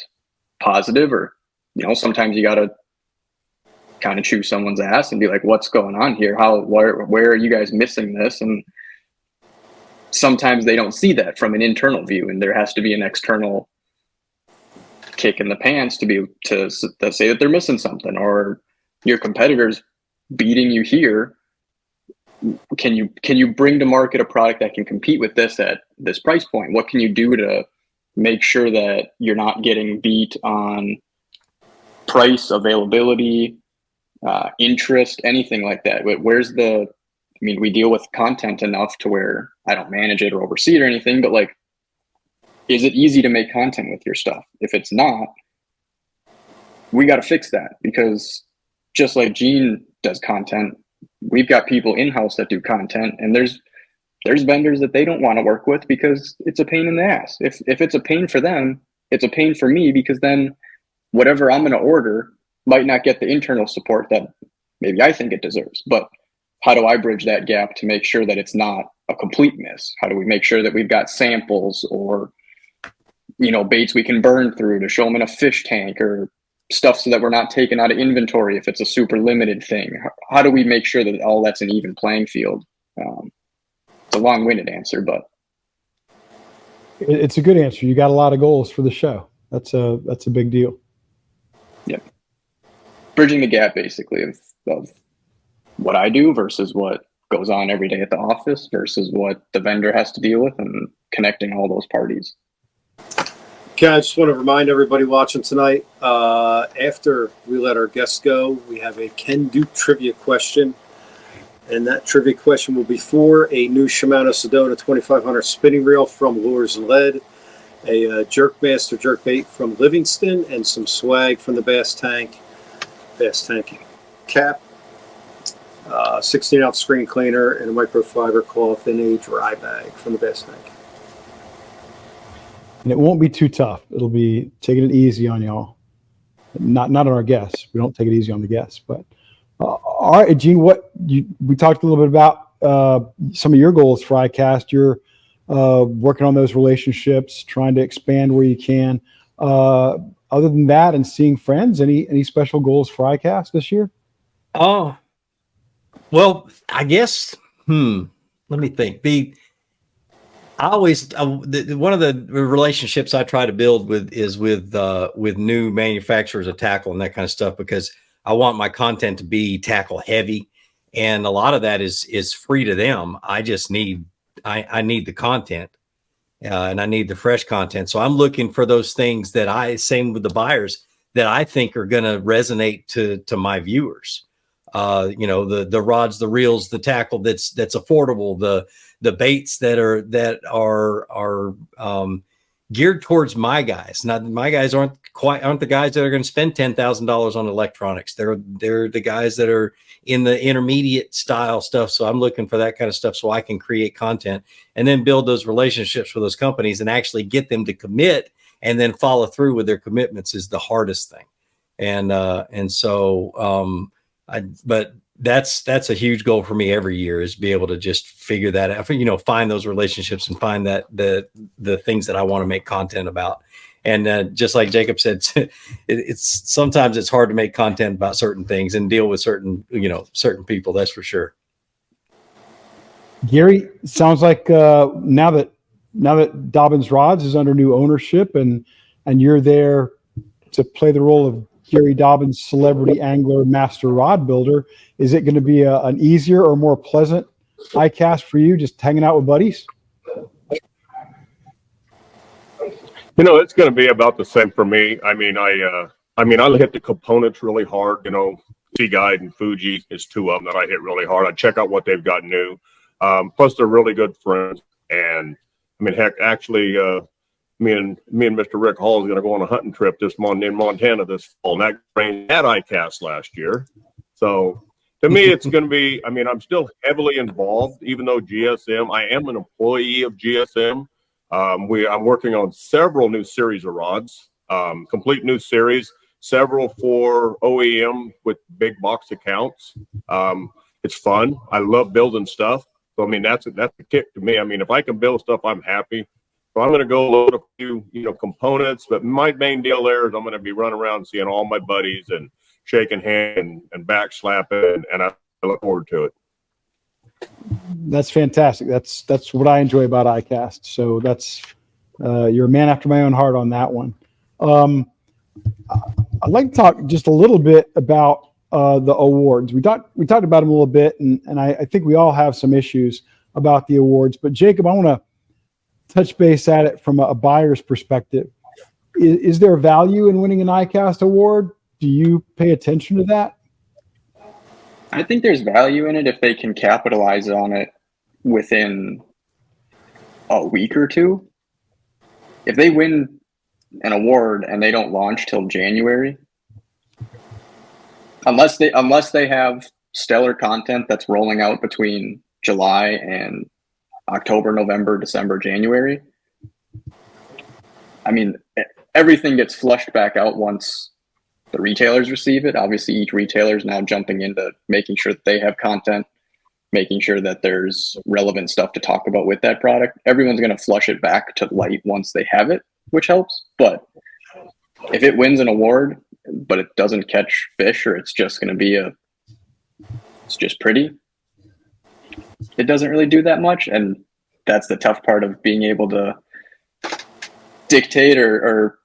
positive, or, sometimes you got to kind of chew someone's ass and be like, what's going on here? Where are you guys missing this? And sometimes they don't see that from an internal view, and there has to be an external kick in the pants to say that they're missing something, or your competitors beating you here. Can you bring to market a product that can compete with this at this price point? What can you do to make sure that you're not getting beat on price, availability, interest, anything like that? We deal with content enough to where I don't manage it or oversee it or anything, but like, is it easy to make content with your stuff? If it's not, we got to fix that, because just like Gene does content, we've got people in-house that do content, and there's vendors that they don't want to work with because it's a pain in the ass. If it's a pain for them, it's a pain for me, because then whatever I'm going to order might not get the internal support that maybe I think it deserves. But how do I bridge that gap to make sure that it's not a complete miss? How do we make sure that we've got samples or, baits we can burn through to show them in a fish tank or stuff, so that we're not taken out of inventory if it's a super limited thing? How do we make sure that all that's an even playing field? It's a long-winded answer, but
it's a good answer. You got a lot of goals for the show. That's a big deal.
Yeah, bridging the gap basically of what I do versus what goes on every day at the office versus what the vendor has to deal with, and connecting all those parties.
Okay, I just want to remind everybody watching tonight, after we let our guests go, we have a Ken Duke trivia question. And that trivia question will be for a new Shimano Sedona 2500 spinning reel from Lures and Lead, a Jerkmaster jerkbait from Livingston, and some swag from the Bass Tank cap, 16-ounce screen cleaner, and a microfiber cloth in a dry bag from the Bass Tank.
And it won't be too tough. It'll be taking it easy on y'all. Not on our guests. We don't take it easy on the guests. But all right, Gene, we talked a little bit about some of your goals for ICAST. You're working on those relationships, trying to expand where you can. Other than that, and seeing friends, any special goals for ICAST this year?
Oh, well, I guess. Let me think. One of the relationships I try to build with new manufacturers of tackle and that kind of stuff, because I want my content to be tackle heavy, and a lot of that is free to them. I just need the content, and I need the fresh content. So I'm looking for those things same with the buyers, that I think are going to resonate to my viewers. The rods, the reels, the tackle that's affordable, the baits that are geared towards my guys. Not my guys aren't the guys that are going to spend $10,000 on electronics. They're the guys that are in the intermediate style stuff. So I'm looking for that kind of stuff so I can create content and then build those relationships with those companies and actually get them to commit, and then follow through with their commitments is the hardest thing. But that's a huge goal for me every year, is be able to just figure that out, find those relationships and find that the things that I want to make content about. And just like Jacob said, it's sometimes it's hard to make content about certain things and deal with certain people. That's for sure.
Gary, sounds like now that Dobbins Rods is under new ownership and you're there to play the role of Gary Dobyns, celebrity angler, master rod builder, is it going to be an easier or more pleasant ICAST for you, just hanging out with buddies?
It's going to be about the same for me. I hit the components really hard. Seaguide and Fuji is two of them that I hit really hard. I check out what they've got new. Plus, they're really good friends. And heck, actually, me and Mr. Rick Hall is going to go on a hunting trip in Montana this fall. And that rained at ICAST last year. So to me, it's going to be, I'm still heavily involved, even though GSM, I am an employee of GSM. I'm working on several new series of rods, complete new series, several for OEM with big box accounts. It's fun. I love building stuff. So, that's a kick to me. If I can build stuff, I'm happy. So I'm going to go load a few, components, but my main deal there is I'm going to be running around seeing all my buddies and shaking hands and back slapping, and I look forward to it.
That's fantastic. That's what I enjoy about ICAST. So that's you're a man after my own heart on that one. I'd like to talk just a little bit about the awards. We talked about them a little bit, and I think we all have some issues about the awards. But Jacob, I want to touch base at it from a buyer's perspective. Is there value in winning an ICAST award? Do you pay attention to that?
I think there's value in it if they can capitalize on it within a week or two. If they win an award and they don't launch till January, unless they have stellar content that's rolling out between July and October, November, December, January, I mean, everything gets flushed back out once the retailers receive it. Obviously, each retailer is now jumping into making sure that they have content, making sure that there's relevant stuff to talk about with that product. Everyone's going to flush it back to light once they have it, which helps. But if it wins an award, but it doesn't catch fish, or it's just going to be it's just pretty, it doesn't really do that much. And that's the tough part of being able to dictate or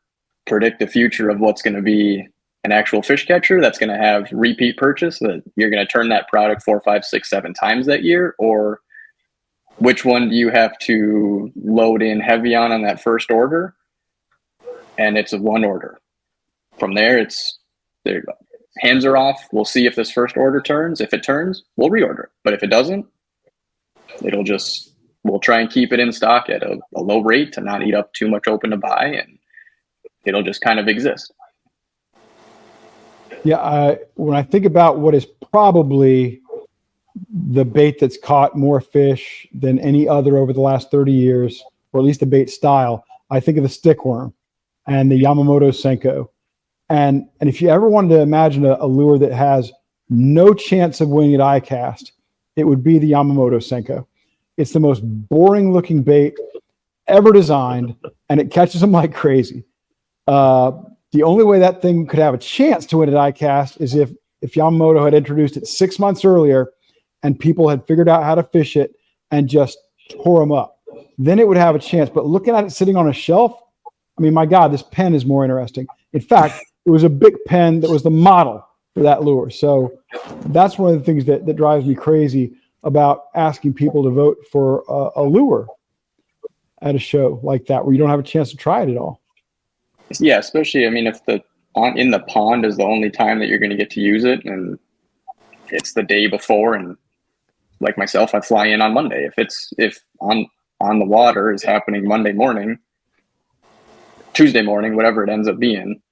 predict the future of what's going to be an actual fish catcher that's going to have repeat purchase, that you're going to turn that product 4, 5, 6, 7 times that year, or which one do you have to load in heavy on that first order, and it's a one order. From there, there you go. Hands are off. We'll see if this first order turns. If it turns, we'll reorder it. But if it doesn't, we'll try and keep it in stock at a low rate to not eat up too much open to buy, and it'll just kind of exist.
Yeah, when I think about what is probably the bait that's caught more fish than any other over the last 30 years, or at least a bait style, I think of the stickworm and the Yamamoto Senko. And if you ever wanted to imagine a lure that has no chance of winning at ICAST, it would be the Yamamoto Senko. It's the most boring looking bait ever designed, and it catches them like crazy. The only way that thing could have a chance to win at ICAST is if Yamamoto had introduced it 6 months earlier and people had figured out how to fish it and just tore them up. Then it would have a chance. But looking at it sitting on a shelf, I mean, my God, this pen is more interesting. In fact, it was a big pen that was the model for that lure. So that's one of the things that drives me crazy about asking people to vote for a lure at a show like that, where you don't have a chance to try it at all.
Yeah, especially, I mean, if in the pond is the only time that you're going to get to use it, and it's the day before, and like myself, I fly in on Monday. If on the water is happening Monday morning, Tuesday morning, whatever it ends up being,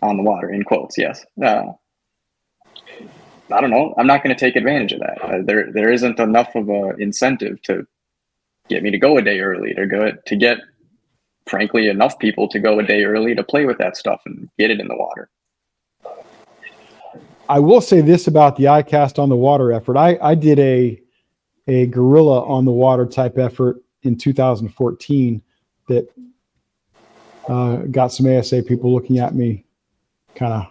on the water, in quotes, yes. I don't know. I'm not going to take advantage of that. There isn't enough of a incentive to get me to go a day early, to get, frankly, enough people to go a day early to play with that stuff and get it in the water.
I will say this about the ICAST on the water effort. I did a gorilla on the water type effort in 2014 that got some ASA people looking at me kind of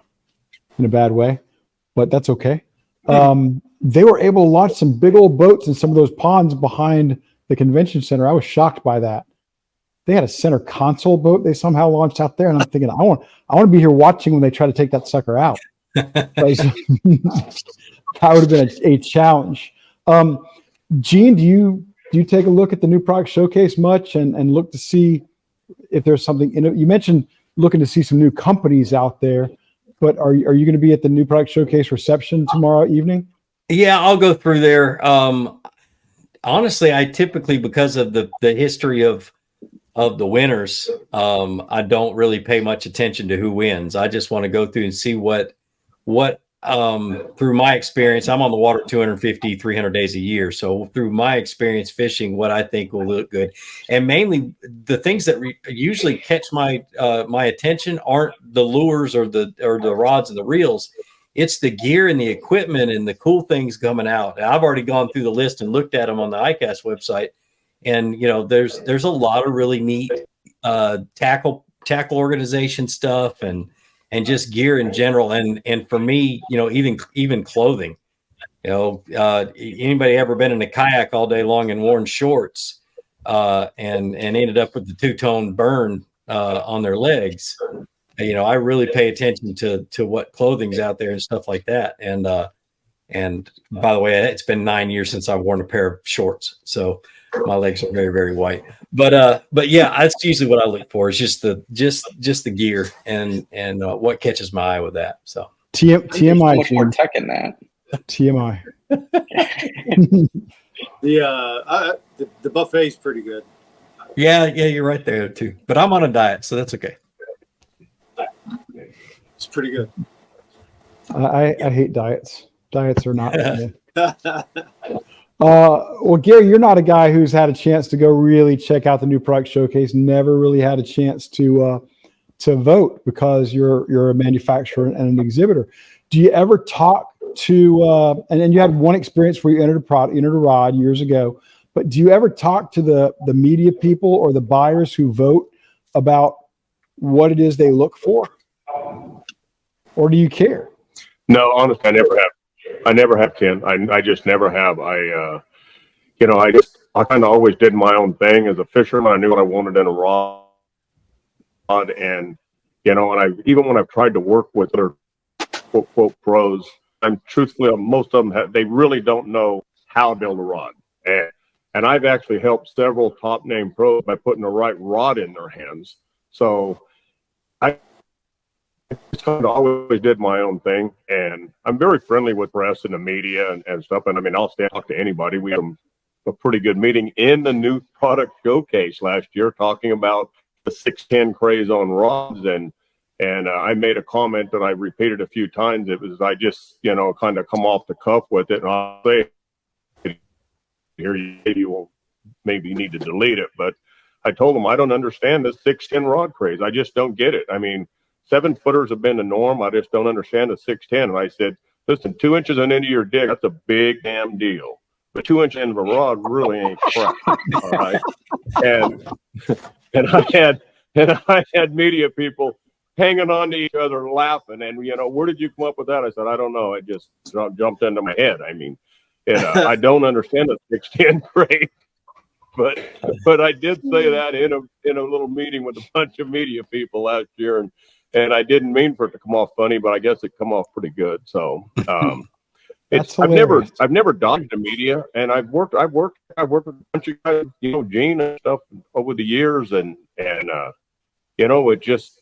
in a bad way, but that's okay. They were able to launch some big old boats in some of those ponds behind the convention center. I was shocked by that. They had a center console boat they somehow launched out there, and I'm thinking, I want to be here watching when they try to take that sucker out. That would have been a challenge. Gene, do you take a look at the new product showcase much and look to see if there's something in it? You mentioned looking to see some new companies out there, but are you going to be at the new product showcase reception tomorrow evening?
Yeah, I'll go through there. Honestly, I typically, because of the history of the winners, I don't really pay much attention to who wins. I just want to go through and see what through my experience, I'm on the water 250, 300 days a year. So through my experience fishing, what I think will look good, and mainly the things that usually catch my attention aren't the lures or the rods and the reels. It's the gear and the equipment and the cool things coming out. And I've already gone through the list and looked at them on the ICAST website. And, there's a lot of really neat tackle organization stuff and just gear in general. And for me, even clothing, anybody ever been in a kayak all day long and worn shorts and ended up with the two-tone burn on their legs? I really pay attention to what clothing's out there and stuff like that. And by the way, it's been 9 years since I've worn a pair of shorts, so my legs are very, very white. But yeah, that's usually what I look for, is just the gear and what catches my eye with that. So
TMI,
much more tech in that.
TMI.
The buffet's pretty good.
Yeah, you're right there too. But I'm on a diet, so that's okay.
It's pretty good.
I hate diets. Diets are not. Well, Gary, you're not a guy who's had a chance to go really check out the new product showcase. Never really had a chance to vote because you're a manufacturer and an exhibitor. Do you ever talk to? And then you had one experience where you entered a rod years ago. But do you ever talk to the media people or the buyers who vote about what it is they look for, or do you care?
No, honestly, I never have. I never have, Ken. I just never have. I kind of always did my own thing as a fisherman. I knew what I wanted in a rod, and even when I've tried to work with other quote pros, I'm truthfully, most of them they really don't know how to build a rod, and I've actually helped several top name pros by putting the right rod in their hands. So I just kind of always did my own thing, and I'm very friendly with press and the media and stuff. And I mean, I'll stand talk to anybody. We had a pretty good meeting in the new product showcase last year, talking about the 610 craze on rods, and I made a comment that I repeated a few times. It was I just kind of come off the cuff with it, and I'll say here you will maybe need to delete it, but I told them I don't understand this 610 rod craze. I just don't get it. I mean, 7-footers have been the norm. I just don't understand the 610. And I said, listen, 2 inches on into your dig, that's a big damn deal. But 2 inch end of a rod really ain't crap. All right. And I had media people hanging on to each other laughing. And where did you come up with that? I said, I don't know. It just jumped into my head. I mean, I don't understand the 610 craze. But I did say that in a little meeting with a bunch of media people last year, and I didn't mean for it to come off funny, but I guess it come off pretty good. So I've never dodged the media, and I've worked with a bunch of guys, Gene and stuff over the years, and it just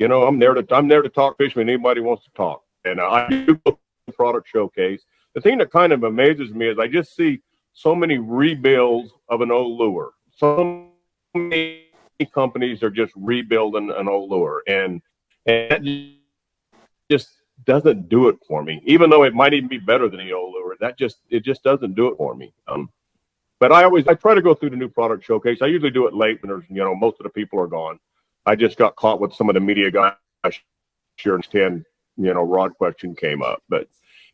I'm there to talk fish when anybody wants to talk, and I do the product showcase. The thing that kind of amazes me is I just see so many rebuilds of an old lure. So many companies are just rebuilding an old lure, and that just doesn't do it for me. Even though it might even be better than the old lure, it just doesn't do it for me. But I try to go through the new product showcase. I usually do it late when there's most of the people are gone. I just got caught with some of the media guys. Sure, 10 rod question came up, but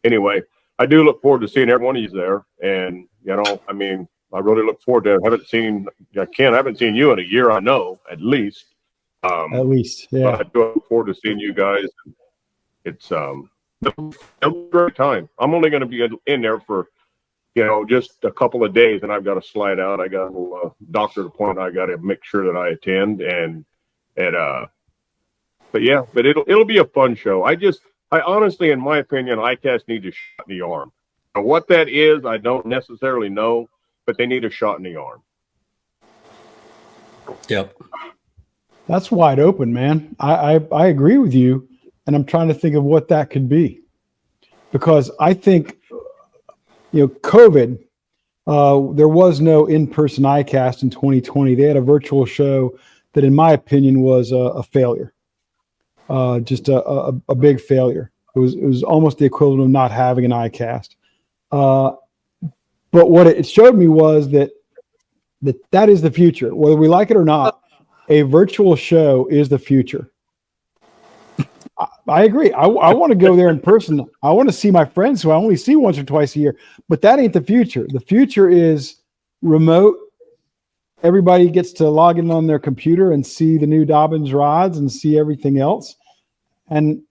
anyway. I do look forward to seeing every one of you there, and I mean, I really look forward to it. I haven't seen you in a year, I know, at least. Yeah. But I do look forward to seeing you guys. It's a great time. I'm only going to be in there for just a couple of days, and I've got to slide out. I got a little doctor's appointment I got to make sure that I attend, but it'll be a fun show. I honestly, in my opinion, ICAST needs a shot in the arm. Now, what that is, I don't necessarily know, but they need a shot in the arm.
Yep.
That's wide open, man. I agree with you, and I'm trying to think of what that could be. Because I think, COVID, there was no in-person ICAST in 2020. They had a virtual show that, in my opinion, was a failure. Just a big failure. It was almost the equivalent of not having an ICAST. But what it showed me was that is the future. Whether we like it or not, a virtual show is the future. I agree. I want to go there in person. I want to see my friends who I only see once or twice a year. But that ain't the future. The future is remote. Everybody gets to log in on their computer and see the new Dobbins rods and see everything else. And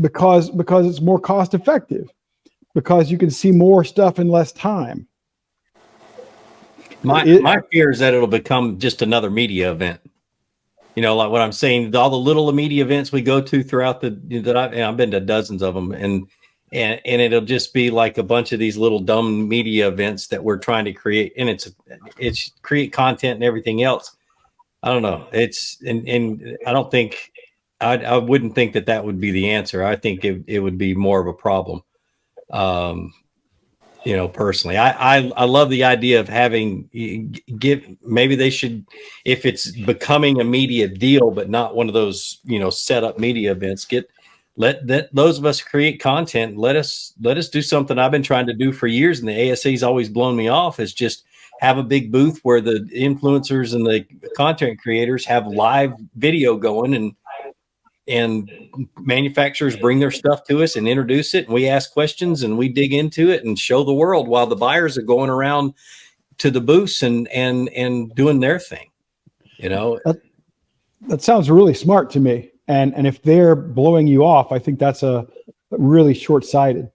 because it's more cost effective, because you can see more stuff in less time.
My fear is that it'll become just another media event. You know, like what I'm saying, all the little media events we go to throughout I've been to dozens of them, and it'll just be like a bunch of these little dumb media events that we're trying to create, and it's create content and everything else. I don't know. And I don't think I wouldn't think that would be the answer. I think it would be more of a problem. You know, personally, I love the idea of having maybe they should, if it's becoming a media deal, but not one of those, you know, set up media events, let those of us create content. Let us do something I've been trying to do for years. And the ASA's always blown me off, is just have a big booth where the influencers and the content creators have live video going, and manufacturers bring their stuff to us and introduce it, and we ask questions and we dig into it and show the world while the buyers are going around to the booths and doing their thing. You know,
that sounds really smart to me. And if they're blowing you off, I think that's a really short-sighted.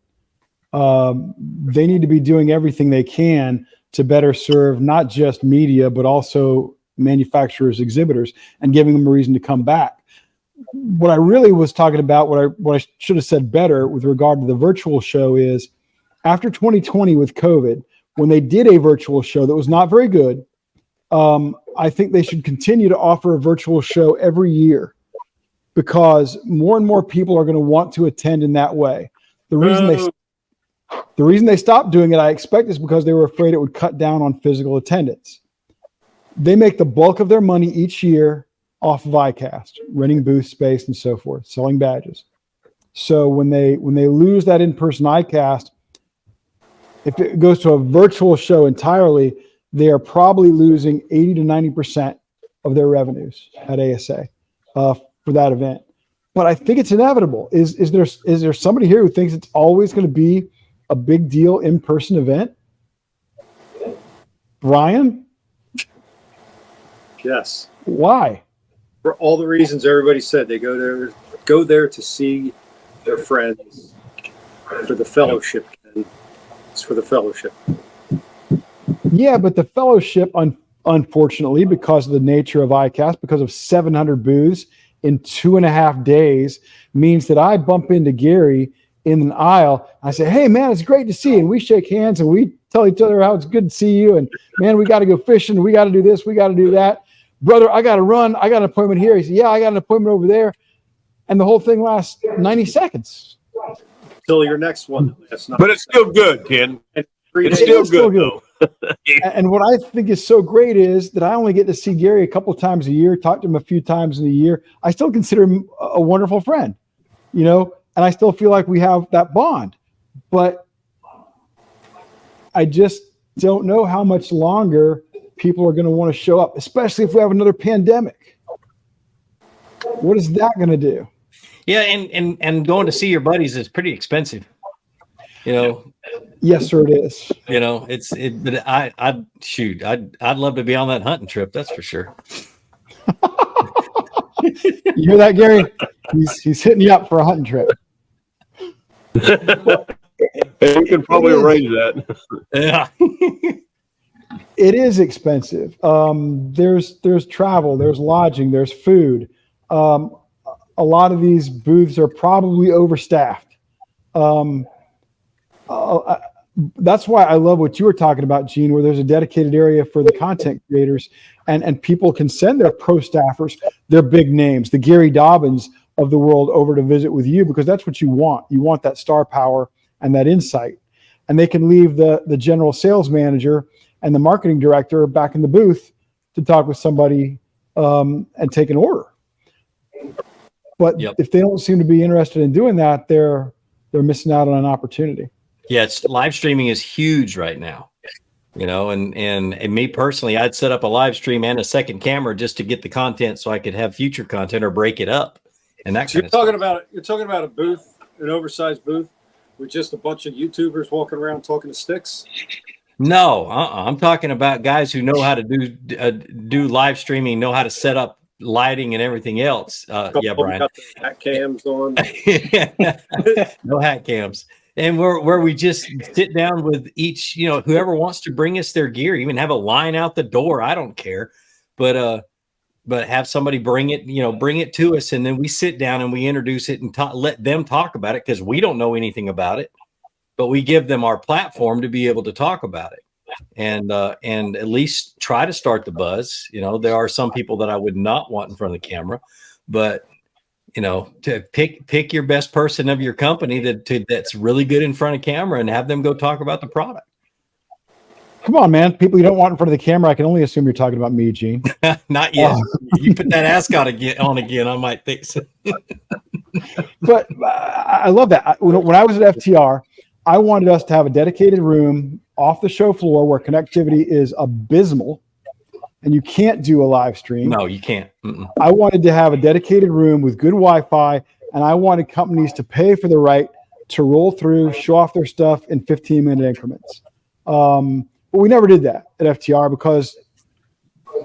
They need to be doing everything they can to better serve not just media, but also manufacturers, exhibitors, and giving them a reason to come back. What I really was talking about, what I should have said better with regard to the virtual show, is after 2020 with COVID, when they did a virtual show that was not very good, I think they should continue to offer a virtual show every year, because more and more people are going to want to attend in that way. The reason they stopped doing it, I expect, is because they were afraid it would cut down on physical attendance. They make the bulk of their money each year off of ICAST, renting booth space and so forth, selling badges. So when they lose that in-person ICAST, if it goes to a virtual show entirely, they are probably losing 80 to 90% of their revenues at ASA for that event. But I think it's inevitable. Is there somebody here who thinks it's always going to be a big deal in-person event? Brian?
Yes.
Why?
For all the reasons everybody said. They go there to see their friends, for the fellowship. And it's for the fellowship.
Yeah, but the fellowship, unfortunately, because of the nature of ICAST, because of 700 booths in 2.5 days, means that I bump into Gary in an aisle. I say, "Hey, man, it's great to see you." And we shake hands and we tell each other how it's good to see you. And, man, we got to go fishing. We got to do this. We got to do that. Brother, I got to run. I got an appointment here. He said, "Yeah, I got an appointment over there." And the whole thing lasts 90 seconds.
Till your next one.
But it's still good, Ken. It's still good, though.
And what I think is so great is that I only get to see Gary a couple of times a year, talk to him a few times in a year. I still consider him a wonderful friend, you know, and I still feel like we have that bond. But I just don't know how much longer people are going to want to show up, especially if we have another pandemic. What is that going to do?
Yeah, and going to see your buddies is pretty expensive. You know.
Yes, sir, it is.
You know, but I'd love to be on that hunting trip. That's for sure.
You hear that, Gary? He's hitting you up for a hunting trip.
We can probably arrange that.
Yeah.
It is expensive. There's travel, there's lodging, there's food. A lot of these booths are probably overstaffed. That's why I love what you were talking about, Gene, where there's a dedicated area for the content creators, and people can send their pro staffers, their big names, the Gary Dobyns of the world, over to visit with you, because that's what you want. You want that star power and that insight. And they can leave the general sales manager and the marketing director back in the booth to talk with somebody and take an order. But if they don't seem to be interested in doing that, they're missing out on an opportunity.
Yeah, live streaming is huge right now, you know, and me personally, I'd set up a live stream and a second camera just to get the content so I could have future content or break it up. And that
so you're talking about a booth, an oversized booth with just a bunch of YouTubers walking around talking to sticks?
No, I'm talking about guys who know how to do live streaming, know how to set up lighting and everything else. Yeah, Brian.
Got the hat cams on.
No hat cams. And where we just sit down with each, you know, whoever wants to bring us their gear, even have a line out the door. I don't care. But but have somebody bring it to us, and then we sit down and we introduce it and let them talk about it, because we don't know anything about it, but we give them our platform to be able to talk about it, and at least try to start the buzz. There are some people that I would not want in front of the camera, but to pick your best person of your company that's really good in front of camera and have them go talk about the product.
Come on, man. People you don't want in front of the camera. I can only assume you're talking about me, Gene.
Not yet. You put that ascot on again, I might think so.
But I love that. When I was at FTR, I wanted us to have a dedicated room off the show floor where connectivity is abysmal, and you can't do a live stream.
No, you can't. Mm-mm.
I wanted to have a dedicated room with good Wi-Fi, and I wanted companies to pay for the right to roll through, show off their stuff in 15-minute increments. But we never did that at FTR because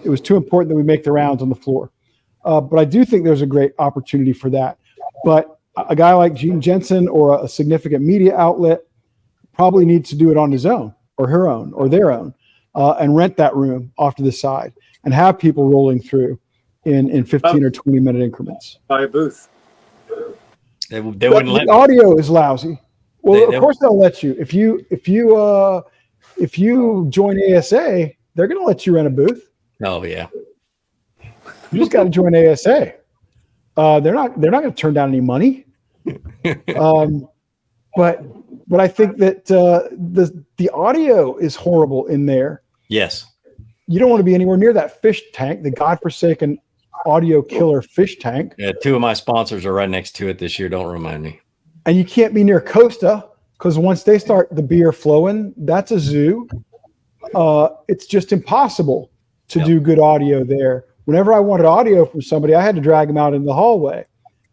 it was too important that we make the rounds on the floor. But I do think there's a great opportunity for that. But a guy like Gene Jensen or a significant media outlet probably needs to do it on his own or her own or their own, and rent that room off to the side and have people rolling through in 15 or 20-minute increments.
Buy a booth.
They wouldn't let
the audio is lousy. Well, of course they'll let you. If you join ASA, they're going to let you rent a booth.
Oh yeah.
You just got to join ASA. They're not going to turn down any money. But I think that the audio is horrible in there.
Yes.
You don't want to be anywhere near that fish tank, the godforsaken audio killer fish tank.
Yeah, 2 of my sponsors are right next to it this year. Don't remind me.
And you can't be near Costa, because once they start the beer flowing, that's a zoo. It's just impossible to do good audio there. Whenever I wanted audio from somebody, I had to drag them out in the hallway.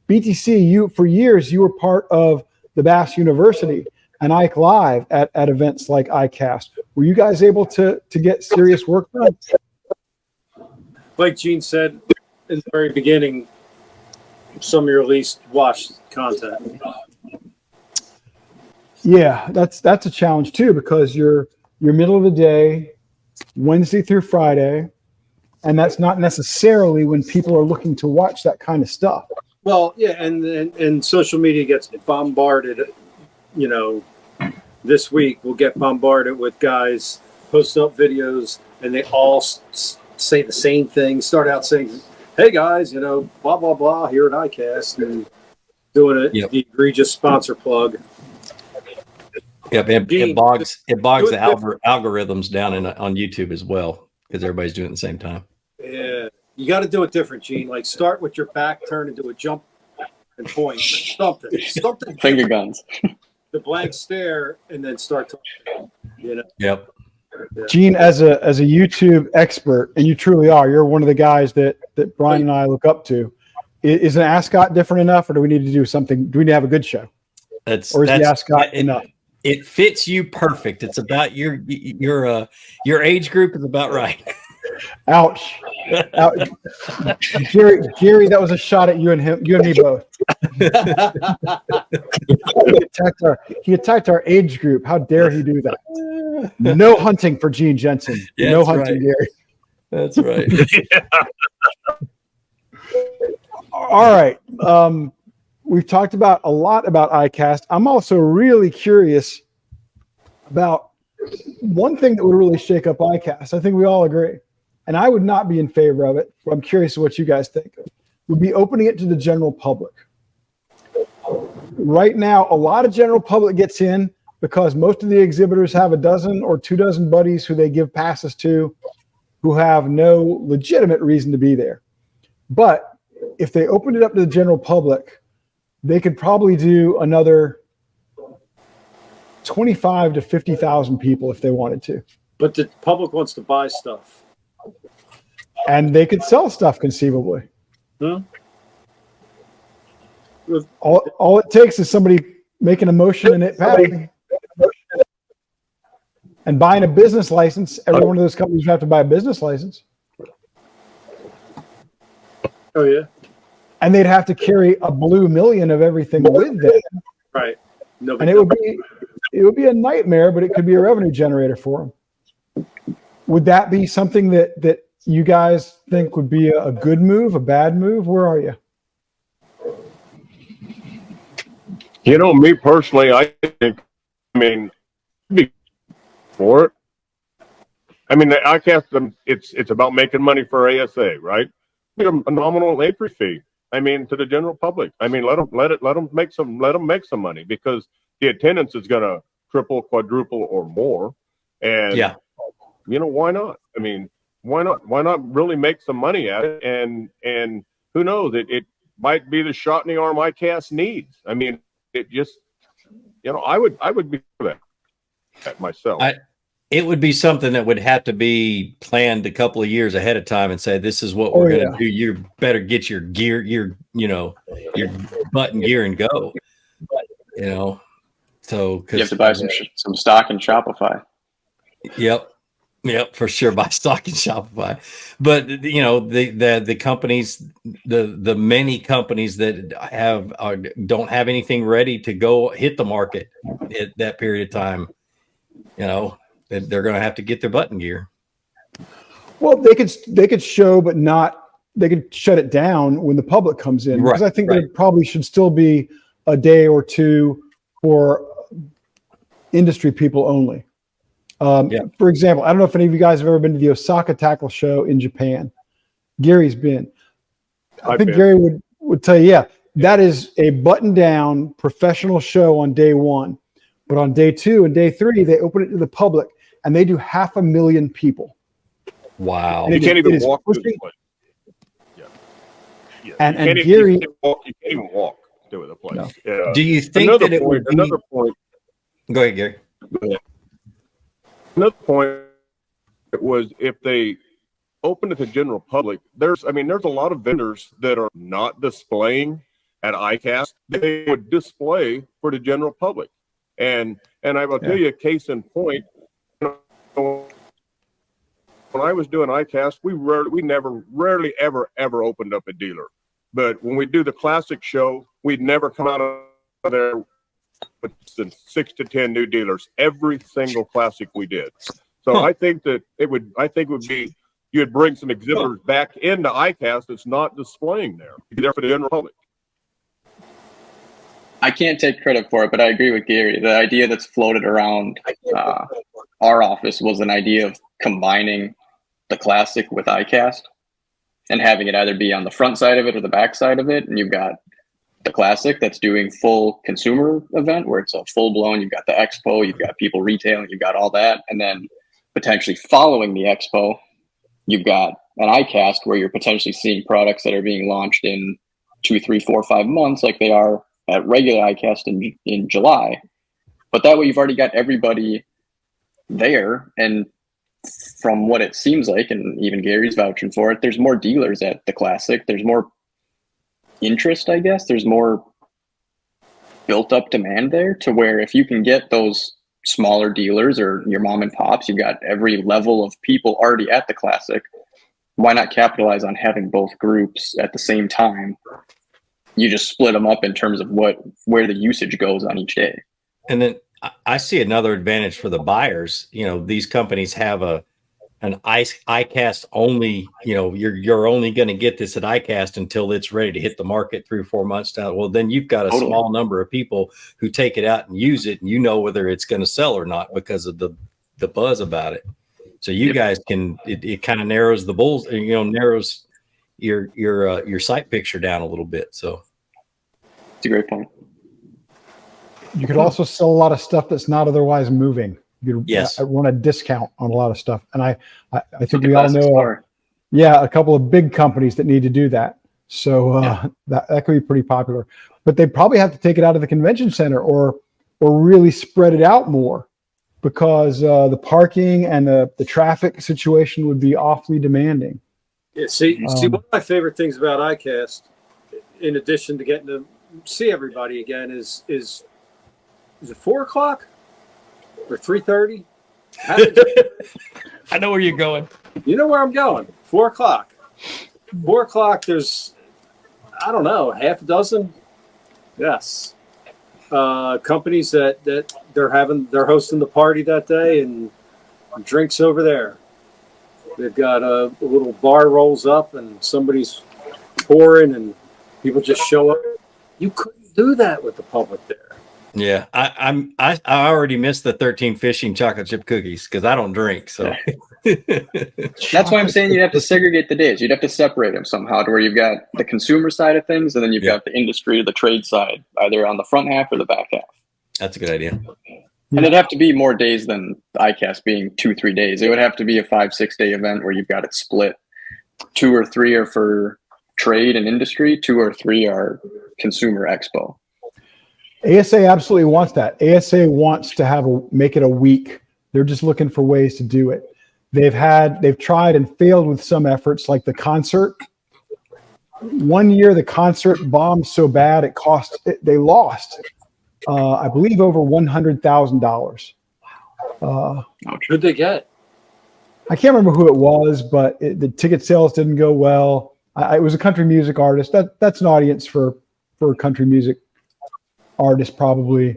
BTC, for years, you were part of the Bass University and Ike Live at events like ICAST. Were you guys able to get serious work done?
Like Gene said in the very beginning, some of your least watched content.
Yeah, that's a challenge too, because you're middle of the day, Wednesday through Friday, and that's not necessarily when people are looking to watch that kind of stuff.
Well, yeah, and social media gets bombarded. This week we'll get bombarded with guys posting up videos, and they all say the same thing. Start out saying, "Hey guys, blah blah blah here at ICAST," and doing the egregious sponsor plug.
Yep, it bogs the algorithms down on YouTube as well, because everybody's doing it at the same time.
Yeah, you got to do it different, Gene. Like start with your back, turn and do a jump and point, something.
Finger guns.
The blank stare, and then start talking.
Yep.
Yeah.
Gene, as a YouTube expert, and you truly are, you're one of the guys that Brian and I look up to. Is an ascot different enough, or do we need to do something? Do we need to have a good show? Or is the ascot enough?
It fits you perfect. It's about your age group is about right. Ouch.
Gary, that was a shot at you and me both. He attacked our age group. How dare he do that? No hunting for Gene Jensen.
Yeah,
no hunting, right. Gary.
That's right.
All right. We've talked about a lot about ICAST. I'm also really curious about one thing that would really shake up ICAST. I think we all agree, and I would not be in favor of it, but I'm curious what you guys think. Would be opening it to the general public. Right now, a lot of general public gets in because most of the exhibitors have a dozen or 24 buddies who they give passes to who have no legitimate reason to be there. But if they opened it up to the general public, they could probably do another 25 to 50,000 people if they wanted to.
But the public wants to buy stuff.
And they could sell stuff conceivably.
Hmm?
All it takes is somebody making a motion and it passing. And buying a business license. Every one of those companies would have to buy a business license.
Oh, yeah.
And they'd have to carry a blue million of everything with them.
Right.
And it would be a nightmare, but it could be a revenue generator for them. Would that be something that you guys think would be a good move, a bad move? Where are you?
You know, me personally, I think, I mean, be for it. I mean, the ICAST, it's about making money for ASA, right? Get a nominal entry fee. I mean, to the general public. I mean, let them make some money, because the attendance is going to triple, quadruple, or more. And
Yeah.
you know, why not? I mean, why not really make some money at it? And who knows? It might be the shot in the arm ICAST needs. I mean, it just, you know, I would be for that myself.
It would be something that would have to be planned a couple of years ahead of time and say, this is what we're going to do. You better get your gear, your button gear and go, you know? So
you have to buy some stock in Shopify.
Yep, for sure. Buy stock in Shopify. But, you know, the companies, the many companies that don't have anything ready to go hit the market at that period of time, you know, they're going to have to get their button gear.
Well, they could show, but not. They could shut it down when the public comes in, because I think there probably should still be a day or two for industry people only. For example, I don't know if any of you guys have ever been to the Osaka Tackle Show in Japan. Gary's been. I think Gary would tell you, that is a button-down professional show on day one. But on day 2 and day 3, they open it to the public, and they do 500,000 people.
Wow!
You can't even walk through the place. Yeah.
And Gary,
you can't even walk through the place. No.
Do you think that it would be?
Another point.
Go ahead, Gary.
Another point was, if they open it to the general public, there's a lot of vendors that are not displaying at ICAST. They would display for the general public. And I will tell you a case in point. When I was doing ICAST, we rarely ever opened up a dealer. But when we do the classic show, we'd never come out of there with 6 to 10 new dealers every single classic we did. So I think that it would be, you'd bring some exhibitors back into ICAST that's not displaying there. Be there for the general public.
I can't take credit for it, but I agree with Gary. The idea that's floated around our office was an idea of combining the classic with ICAST and having it either be on the front side of it or the back side of it. And you've got the classic that's doing full consumer event where it's a full blown, you've got the expo, you've got people retailing, you've got all that. And then potentially following the expo, you've got an ICAST where you're potentially seeing products that are being launched in 2, 3, 4, 5 months, like they are at regular ICAST in July. But that way you've already got everybody there. And from what it seems like, and even Gary's vouching for it, there's more dealers at the classic. There's more interest, I guess. There's more built up demand there, to where if you can get those smaller dealers or your mom and pops, you've got every level of people already at the classic. Why not capitalize on having both groups at the same time? You just split them up in terms of where the usage goes on each day.
And then I see another advantage for the buyers. You know, these companies have an ICAST only. You know, you're only going to get this at ICAST until it's ready to hit the market 3 or 4 months down. Well, then you've got a small number of people who take it out and use it, and you know whether it's going to sell or not because of the buzz about it. So you guys can it kind of narrows the bulls, narrows your site picture down a little bit. So
it's a great point.
You could also sell a lot of stuff that's not otherwise moving. You could run a discount on a lot of stuff. And I think we all know, a couple of big companies that need to do that. So that could be pretty popular. But they probably have to take it out of the convention center or really spread it out more, because the parking and the traffic situation would be awfully demanding.
Yeah, see, one of my favorite things about ICAST, in addition to getting to see everybody again, is it 4:00 or 3:30?
I know where you're going.
You know where I'm going. 4:00. 4:00. There's, I don't know, half a dozen. Yes. Companies that they're hosting the party that day, and drinks over there. They've got a little bar rolls up and somebody's pouring and people just show up. You couldn't do that with the public there.
Yeah, I already missed the 13 fishing chocolate chip cookies because I don't drink. So
That's why I'm saying you'd have to segregate the days. You'd have to separate them somehow to where you've got the consumer side of things and then you've got the industry, the trade side, either on the front half or the back half.
that's a good idea.
And it'd have to be more days than ICAST being 2-3 days. It would have to be a 5-6 day event where you've got it split. 2 or 3 are for trade and industry. 2 or 3 are consumer expo.
ASA absolutely wants that. ASA wants to make it a week. They're just looking for ways to do it. They've tried and failed with some efforts, like the concert. One year, the concert bombed so bad they lost, I believe, over $100,000.
Who'd they get?
I can't remember who it was, but the ticket sales didn't go well. It was a country music artist. That's an audience for a country music artist, probably.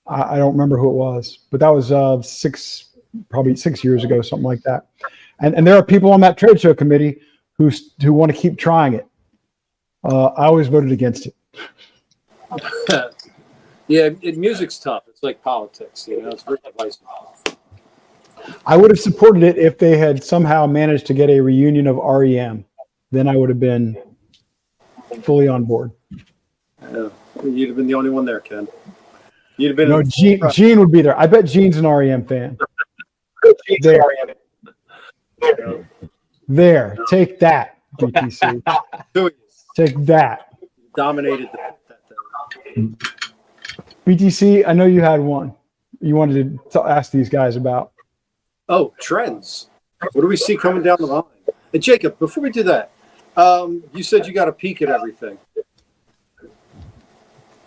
I don't remember who it was, but that was probably 6 years ago, something like that. And there are people on that trade show committee who want to keep trying it. I always voted against it.
Yeah, music's tough. It's like politics, it's very divisive.
I would have supported it if they had somehow managed to get a reunion of REM. Then I would have been fully on board.
Yeah, you'd have been the only one there, Ken. You'd have been.
No, Gene would be there. I bet Gene's an REM fan. There. Take that, BTC. Take that.
Dominated that thing.
BTC, I know you had one you wanted to ask these guys about.
Oh, trends. What do we see coming down the line? And Jacob, before we do that, you said you got a peek at everything.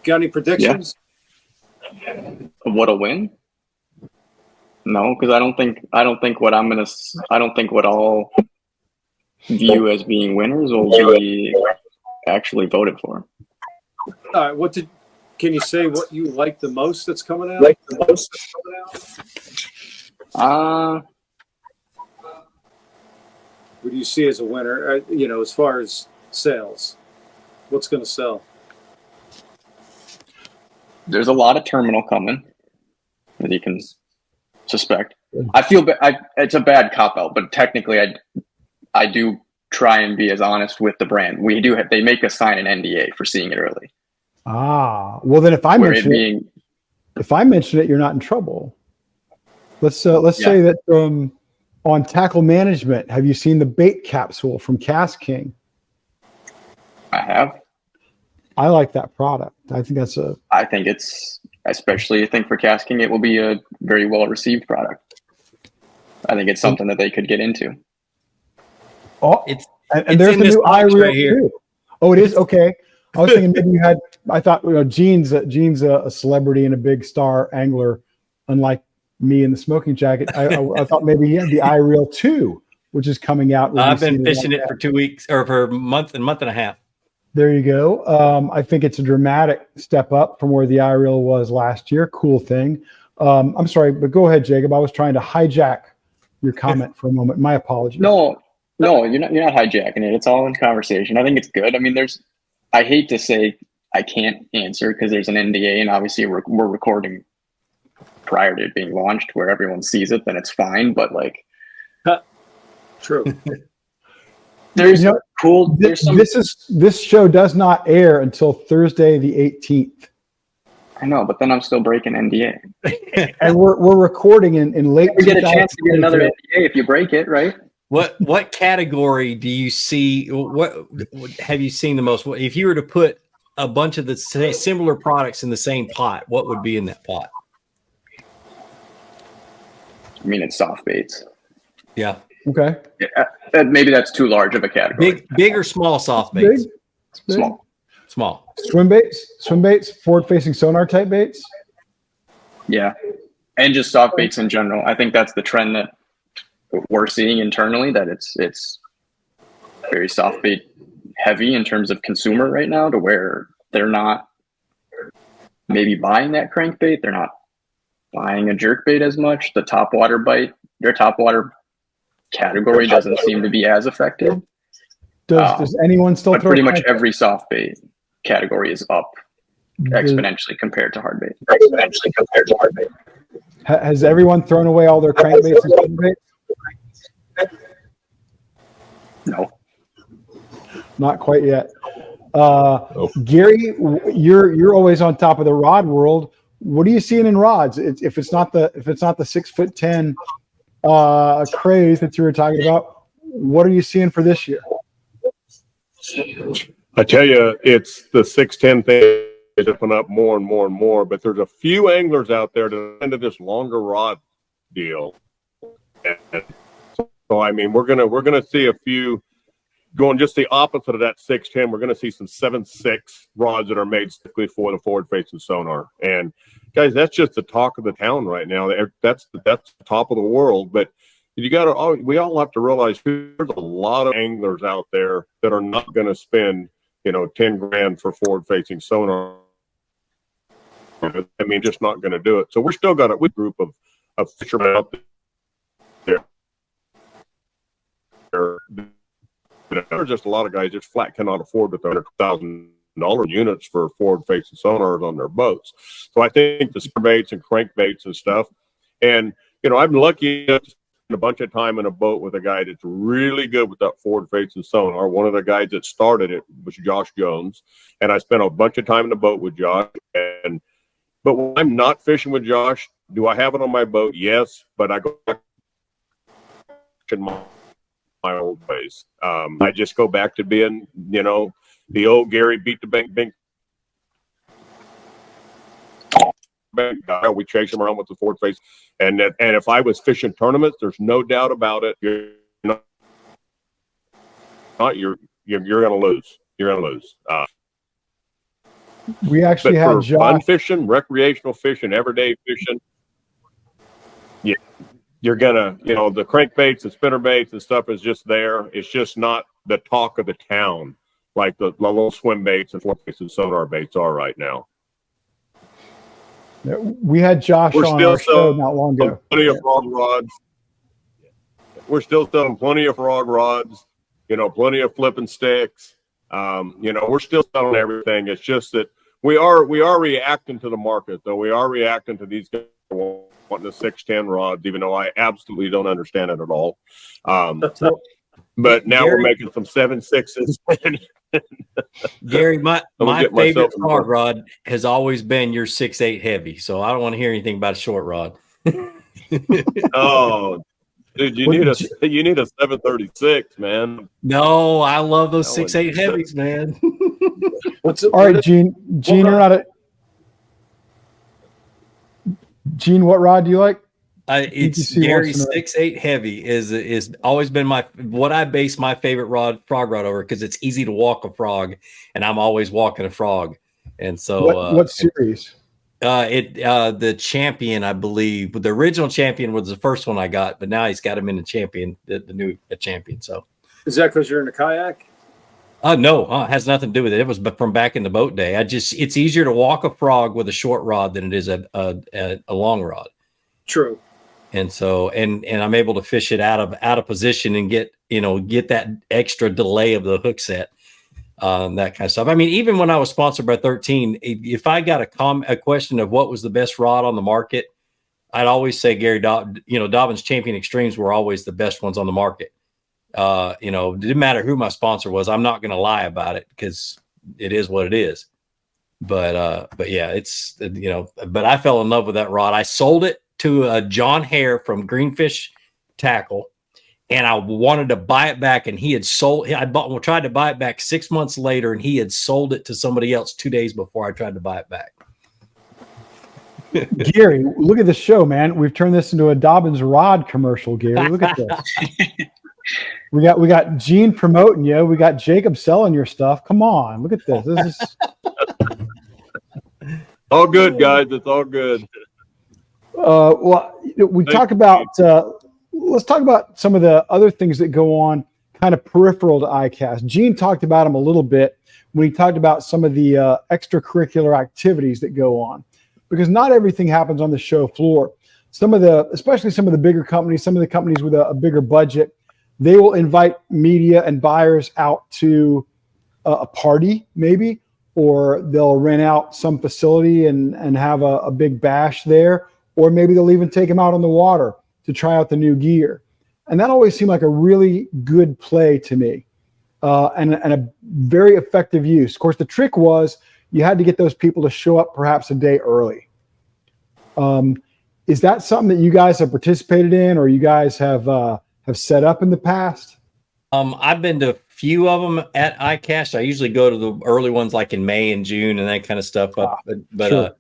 Got any predictions?
What a win? No, because I don't think what I'll view as being winners will be actually voted for.
All right. Can you say what you like the most that's coming out? What do you see as a winner? As far as sales, what's going to sell?
There's a lot of terminal coming, as you can suspect. I feel it's a bad cop out, but technically, I do try and be as honest with the brand. They make us sign an NDA for seeing it early.
Well then, if I mention it, you're not in trouble. Let's say that on tackle management, have you seen the bait capsule from Cast King?
I have.
I like that product. I think
it's especially for Cast King, it will be a very well received product. I think it's something that they could get into.
Oh,
it's
there's the new iReel
right here.
too. Oh, it is? Okay. I was thinking maybe I thought Gene's a celebrity and a big star angler, unlike me in the smoking jacket. I thought maybe he had the iReel 2, which is coming out.
I've been fishing it for 2 weeks or for a month and a half.
There you go. I think it's a dramatic step up from where the iReel was last year. Cool thing. I'm sorry, but go ahead, Jacob. I was trying to hijack your comment for a moment. My apologies.
No, you're not hijacking it. It's all in conversation. I think it's good. I mean, I hate to say I can't answer because there's an NDA, and obviously we're recording prior to it being launched, where everyone sees it. Then it's fine. But
True.
There's cool.
This show does not air until Thursday the 18th.
I know, but then I'm still breaking NDA.
And we're recording in late.
You get a chance to get another NDA if you break it, right?
What category do you see? What have you seen the most? If you were to put a bunch of the similar products in the same pot, what would be in that pot?
I mean, it's soft baits.
Yeah.
Okay.
Yeah, maybe that's too large of a category.
Big or small soft baits?
Big.
Small.
Swim baits, forward-facing sonar type baits.
Yeah, and just soft baits in general. I think that's the trend that we're seeing internally. That it's very soft bait heavy in terms of consumer right now, to where they're not maybe buying that crankbait. They're not buying a jerkbait as much. The top water bite your topwater category doesn't seem to be as affected.
Does anyone still
But
throw
pretty much
crankbait?
every soft bait category is up exponentially compared to hard bait.
Has everyone thrown away all their crankbaits and spinnerbaits?
No.
Not quite yet. Gary, you're always on top of the rod world. What are you seeing in rods? If it's not the 6'10" craze that you were talking about, what are you seeing for this year?
I tell you, it's the 6'10" thing is open up more and more and more. But there's a few anglers out there that are into this longer rod deal. And so I mean, we're gonna see a few going just the opposite of that 6'10". We're gonna see some 7.6 rods that are made strictly for the forward-facing sonar. And guys, that's just the talk of the town right now. That's the top of the world. But we all have to realize there's a lot of anglers out there that are not going to spend, $10,000 for forward-facing sonar. I mean, just not going to do it. So we're still got a group of fishermen out there. There's just a lot of guys just flat cannot afford to throw $1,000 units for forward-facing sonars on their boats. So I think the spinnerbaits and crankbaits and stuff. And I've been lucky enough to spend a bunch of time in a boat with a guy that's really good with that forward-facing sonar. One of the guys that started it was Josh Jones, and I spent a bunch of time in the boat with Josh. But when I'm not fishing with Josh, do I have it on my boat? Yes, but I go back in my old ways. I just go back to being, the old Gary beat the bank. We chase them around with the forward face, and if I was fishing tournaments, there's no doubt about it. You're gonna lose. You're gonna lose.
We actually had Josh
fun fishing, recreational fishing, everyday fishing. Yeah, you're gonna, the crankbaits and spinnerbaits and stuff is just there. It's just not the talk of the town like the little swim baits and forward-facing sonar baits are right now.
We had Josh on our show not long ago.
Plenty of frog rods. We're still selling plenty of frog rods. Plenty of flipping sticks. We're still selling everything. It's just that we are reacting to the market, though. We are reacting to these guys wanting a 6'10" rods, even though I absolutely don't understand it at all. But now we're making some 7.6s.
Gary, my favorite frog rod has always been your 6'8" heavy, so I don't want to hear anything about a short rod.
Oh, dude, you need a 736, man.
No, I love those 6'8" heavies, man.
All right, Gene, you're not a Gene. What rod do you like?
It's Gary's 6'8" heavy is always been what I base my favorite frog rod over, because it's easy to walk a frog, and I'm always walking a frog. And so
what series?
The Champion, I believe. The original Champion was the first one I got, but now he's got him in the Champion, the new Champion. So
is that because you're in a kayak?
No, it has nothing to do with it. It was from back in the boat day. It's easier to walk a frog with a short rod than it is a long rod.
True.
And so, and I'm able to fish it out of position and get that extra delay of the hook set, that kind of stuff. I mean, even when I was sponsored by 13, if I got a question of what was the best rod on the market, I'd always say Gary Dobbins Champion Extremes were always the best ones on the market. It didn't matter who my sponsor was. I'm not going to lie about it, because it is what it is. But yeah, but I fell in love with that rod. I sold it to John Hare from Greenfish Tackle, and I wanted to buy it back, and he had tried to buy it back 6 months later, and he had sold it to somebody else 2 days before I tried to buy it back.
Gary, look at the show, man. We've turned this into a Dobbins rod commercial, Gary. Look at this. We got Gene promoting you. We got Jacob selling your stuff. Come on, look at this. This is
all good, guys. It's all good.
Well, let's talk about some of the other things that go on kind of peripheral to ICAST. Gene talked about them a little bit when he talked about some of the extracurricular activities that go on, because not everything happens on the show floor. especially some of the bigger companies, some of the companies with a bigger budget, they will invite media and buyers out to a party maybe, or they'll rent out some facility and have a big bash there, or maybe they'll even take them out on the water to try out the new gear. And that always seemed like a really good play to me, and a very effective use. Of course, the trick was you had to get those people to show up perhaps a day early. Is that something that you guys have participated in, or you guys have set up in the past?
I've been to a few of them at ICAST. I usually go to the early ones like in May and June and that kind of stuff. But
Sure.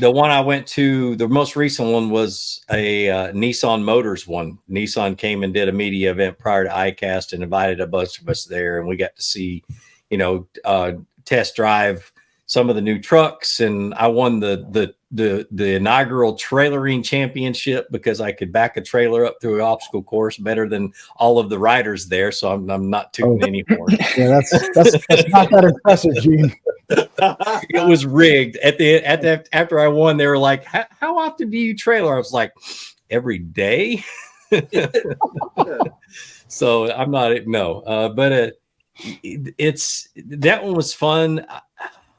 The one I went to, the most recent one was a Nissan Motors one. Nissan came and did a media event prior to ICAST and invited a bunch of us there, and we got to see, test drive some of the new trucks, and I won the inaugural trailering championship because I could back a trailer up through an obstacle course better than all of the riders there. So I'm not tooting any horn.
Yeah, that's not that impressive, Gene.
It was rigged after I won. They were like, "How often do you trailer?" I was like, "Every day." So I'm not but it's that one was fun.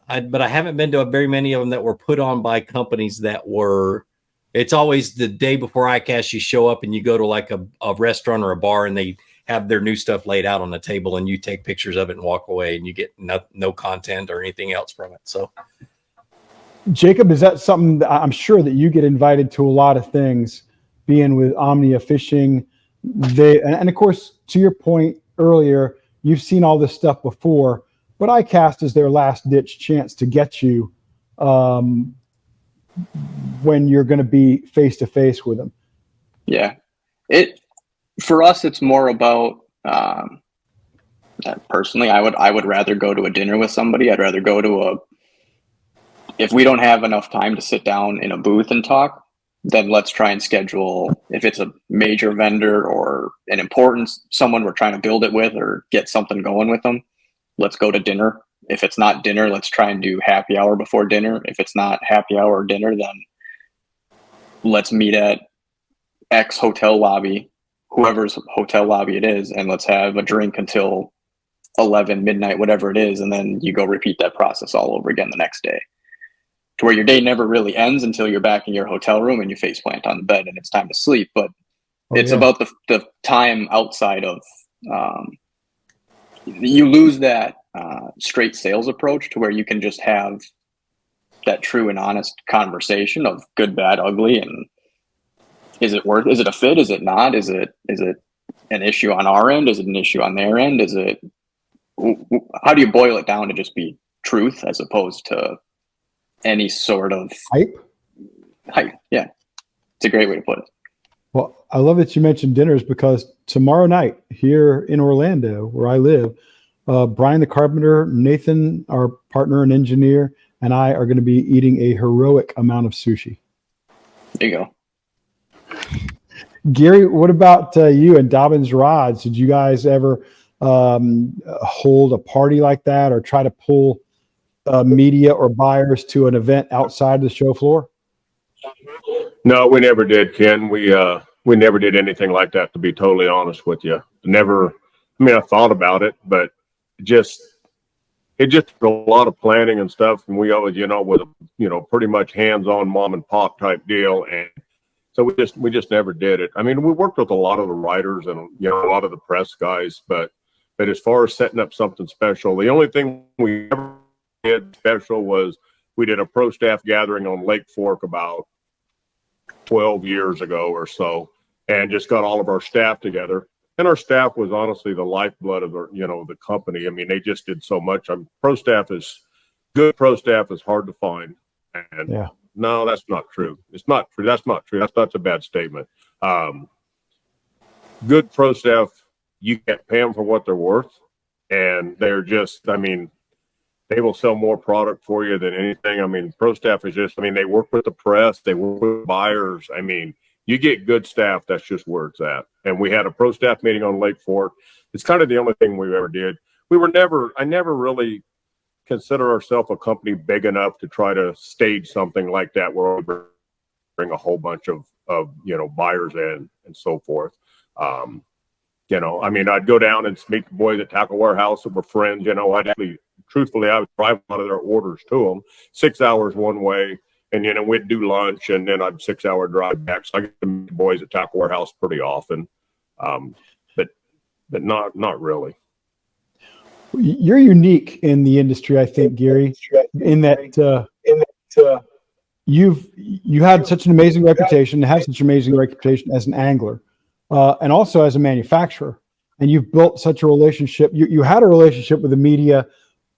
But I haven't been to very many of them that were put on by companies that were. It's always the day before ICAST. You show up and you go to like a restaurant or a bar, and they have their new stuff laid out on the table, and you take pictures of it and walk away, and you get no content or anything else from it. So,
Jacob, is that something that I'm sure that you get invited to a lot of things, being with Omnia Fishing? And of course, to your point earlier, you've seen all this stuff before. But ICAST is their last ditch chance to get you when you're going to be face to face with them.
Yeah, for us, it's more about personally. I would rather go to a dinner with somebody. I'd rather go to if we don't have enough time to sit down in a booth and talk, then let's try and schedule, if it's a major vendor or an important someone we're trying to build it with or get something going with them. Let's go to dinner. If it's not dinner, let's try and do happy hour before dinner. If it's not happy hour or dinner, then let's meet at X hotel lobby, whoever's hotel lobby it is, and let's have a drink until 11, midnight, whatever it is. And then you go repeat that process all over again the next day, to where your day never really ends until you're back in your hotel room and you face plant on the bed and it's time to sleep. But it's about the time outside of, you lose that straight sales approach to where you can just have that true and honest conversation of good, bad, ugly, and is it a fit? Is it not? Is it an issue on our end? Is it an issue on their end? How do you boil it down to just be truth as opposed to any sort of
hype?
Yeah, it's a great way to put it.
Well, I love that you mentioned dinners, because tomorrow night here in Orlando, where I live, Brian the Carpenter, Nathan, our partner and engineer, and I are going to be eating a heroic amount of sushi.
There you go.
Gary, what about you and Dobbins Rods? Did you guys ever hold a party like that, or try to pull media or buyers to an event outside the show floor?
No, we never did, Ken. We never did anything like that, to be totally honest with you. Never. I mean, I thought about it, but it just took a lot of planning and stuff. And we always, with pretty much hands-on mom and pop type deal. And so we just never did it. I mean, we worked with a lot of the writers and, a lot of the press guys, but as far as setting up something special, the only thing we ever did special was we did a pro staff gathering on Lake Fork about 12 years ago or so, and just got all of our staff together. And our staff was honestly the lifeblood of the company. I mean, they just did so much. Good pro staff is hard to find. And
yeah.
No, that's not true. It's not true. That's not true. That's a bad statement. Good pro staff, you can't pay them for what they're worth. And they're just, they will sell more product for you than anything. I mean, pro staff is just, they work with the press, they work with buyers. You get good staff, that's just where it's at. And we had a pro staff meeting on Lake Fork. It's kind of the only thing we ever did. I never really consider ourselves a company big enough to try to stage something like that where we bring a whole bunch of buyers and so forth. I'd go down and meet the boys at Tackle Warehouse that were friends. I would drive a lot of their orders to them, 6 hours one way. And, we'd do lunch and then I'd 6 hour drive back. So I get to meet the boys at Tackle Warehouse pretty often. But not really.
You're unique in the industry, I think, Gary, in that you had such an amazing reputation, have such an amazing reputation as an angler, and also as a manufacturer. And you've built such a relationship. You had a relationship with the media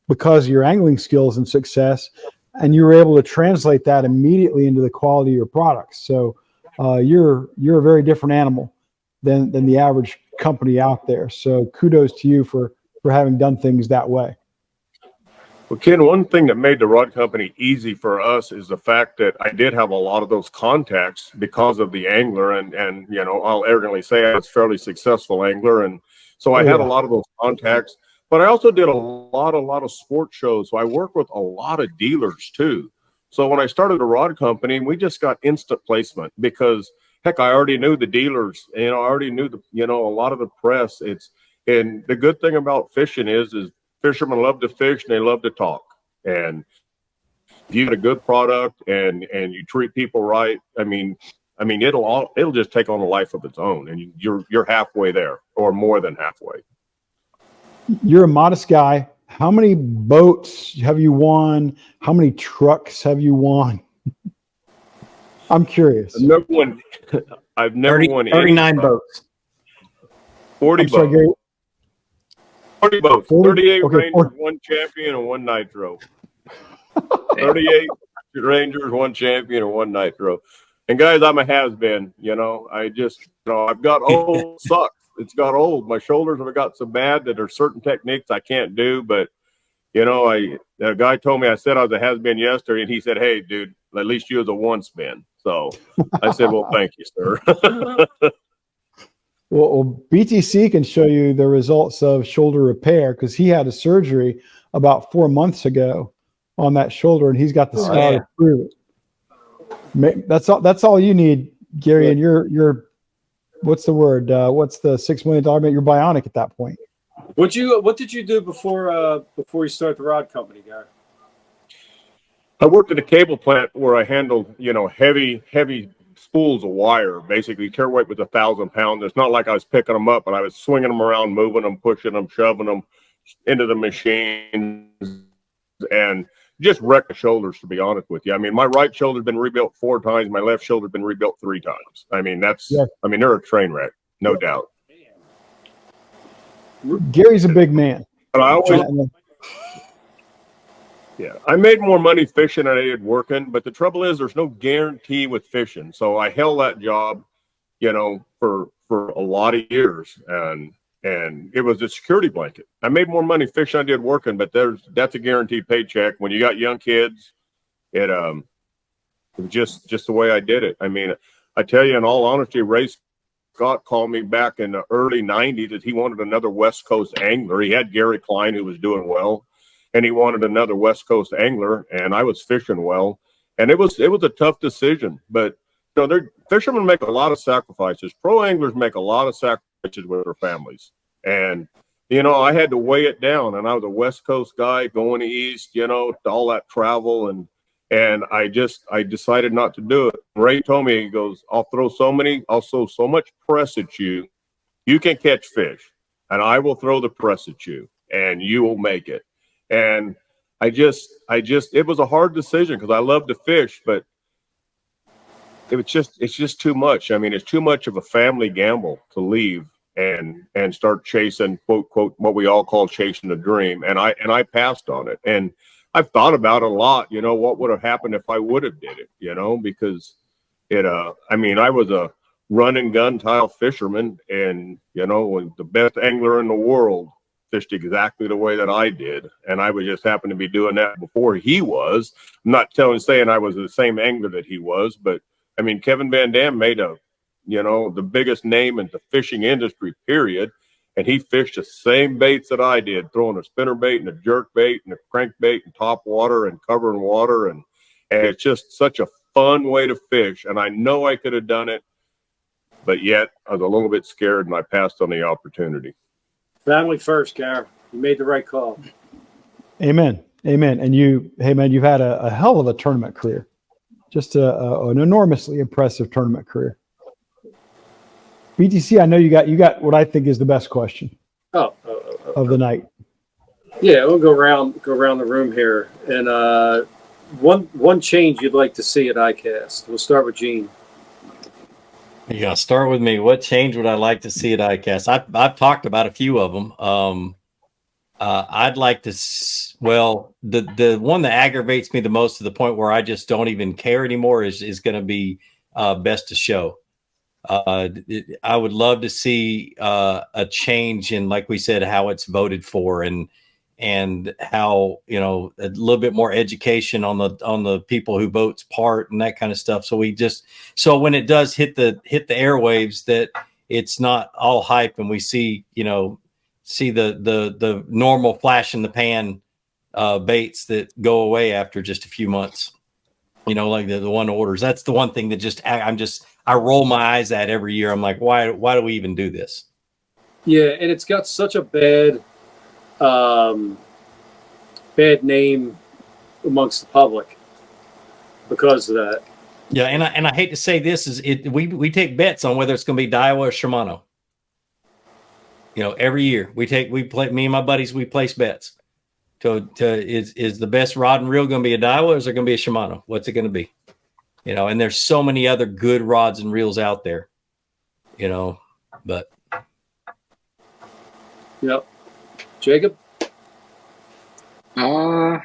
because of your angling skills and success, and you were able to translate that immediately into the quality of your products. So you're a very different animal than the average company out there. So kudos to you for having done things that way.
Well, Ken, one thing that made the rod company easy for us is the fact that I did have a lot of those contacts because of the angler, and I'll arrogantly say I was a fairly successful angler, and so I had a lot of those contacts. But I also did a lot of sports shows, so I worked with a lot of dealers too. So when I started a rod company, we just got instant placement because heck, I already knew the dealers, I already knew a lot of the press. And the good thing about fishing is fishermen love to fish and they love to talk. And if you get a good product and you treat people right, I mean, it'll just take on a life of its own, and you're halfway there or more than halfway.
You're a modest guy. How many boats have you won? How many trucks have you won? I'm curious.
I've never won
39 boats.
40 boats.
Sorry, Gary.
40 boats, 38
okay,
Rangers, 1 champion, and 1 nitro. 38 Rangers, 1 champion, and 1 nitro. And guys, I'm a has-been. I've got old sucks. It's got old. My shoulders have got so bad that there's certain techniques I can't do. But a guy told me, I said I was a has-been yesterday, and he said, "Hey, dude, at least you was a 1 spin." So I said, "Well, thank you, sir."
Well, BTC can show you the results of shoulder repair because he had a surgery about 4 months ago on that shoulder, and he's got the scar to prove it. That's all you need, Gary. And you're what's the word? What's the $6 million man? You're bionic at that point.
What did you do before you started the rod company, Gary?
I worked at a cable plant where I handled heavy spools of wire. Basically, tear weight was 1,000 pounds. It's not like I was picking them up, but I was swinging them around, moving them, pushing them, shoving them into the machines, and just wrecked the shoulders, to be honest with you. I mean, my right shoulder's been rebuilt 4 times. My left shoulder's been rebuilt 3 times. I mean, they're a train wreck, no doubt.
Gary's a big man.
But I made more money fishing than I did working, but the trouble is there's no guarantee with fishing. So I held that job, for a lot of years, and it was a security blanket. I made more money fishing than I did working, but that's a guaranteed paycheck. When you got young kids, it was just the way I did it. I mean, I tell you, in all honesty, Ray Scott called me back in the early 90s that he wanted another West Coast angler. He had Gary Klein, who was doing well, and he wanted another West Coast angler, and I was fishing well. And it was a tough decision, but fishermen make a lot of sacrifices. Pro anglers make a lot of sacrifices with their families. And, I had to weigh it down, and I was a West Coast guy going east, all that travel. And I decided not to do it. Ray told me, he goes, I'll throw so much press at you. You can catch fish, and I will throw the press at you, and you will make it. And it was a hard decision because I love to fish, but it's just too much. I mean, it's too much of a family gamble to leave and start chasing, quote, what we all call chasing the dream. And I passed on it. And I've thought about it a lot, what would have happened if I would have did it, because I was a run and gun tile fisherman, and, the best angler in the world fished exactly the way that I did. And I would just happen to be doing that before he was. I'm not saying I was the same angler that he was, but I mean, Kevin Van Dam made the biggest name in the fishing industry, period. And he fished the same baits that I did, throwing a spinner bait and a jerk bait and a crank bait and top water and covering water. And it's just such a fun way to fish, and I know I could have done it, but yet I was a little bit scared, and I passed on the opportunity.
Family first, Gary. You made the right call.
Amen. Amen. And hey man, you've had a hell of a tournament career. Just an enormously impressive tournament career. BTC, I know you got what I think is the best question of the night.
Yeah, we'll go around the room here, and one change you'd like to see at ICAST. We'll start with Gene.
Yeah, start with me. What change would I like to see at ICAST? I've talked about a few of them. I'd like to, the one that aggravates me the most to the point where I just don't even care anymore is going to be best of show. I would love to see a change in, like we said, how it's voted for, and how, a little bit more education on the people who votes part and that kind of stuff. So when it does hit the airwaves, that it's not all hype and we see the normal flash in the pan baits that go away after just a few months, like the one orders. That's the one thing that I roll my eyes at every year. I'm like, why do we even do this?
Yeah, and it's got such a bad name amongst the public because of that.
Yeah, and I hate to say this, we take bets on whether it's going to be Daiwa or Shimano. Every year me and my buddies, we place bets. Is the best rod and reel going to be a Daiwa, or is it going to be a Shimano? What's it going to be? And there's so many other good rods and reels out there, but.
Yep. Jacob?
Tag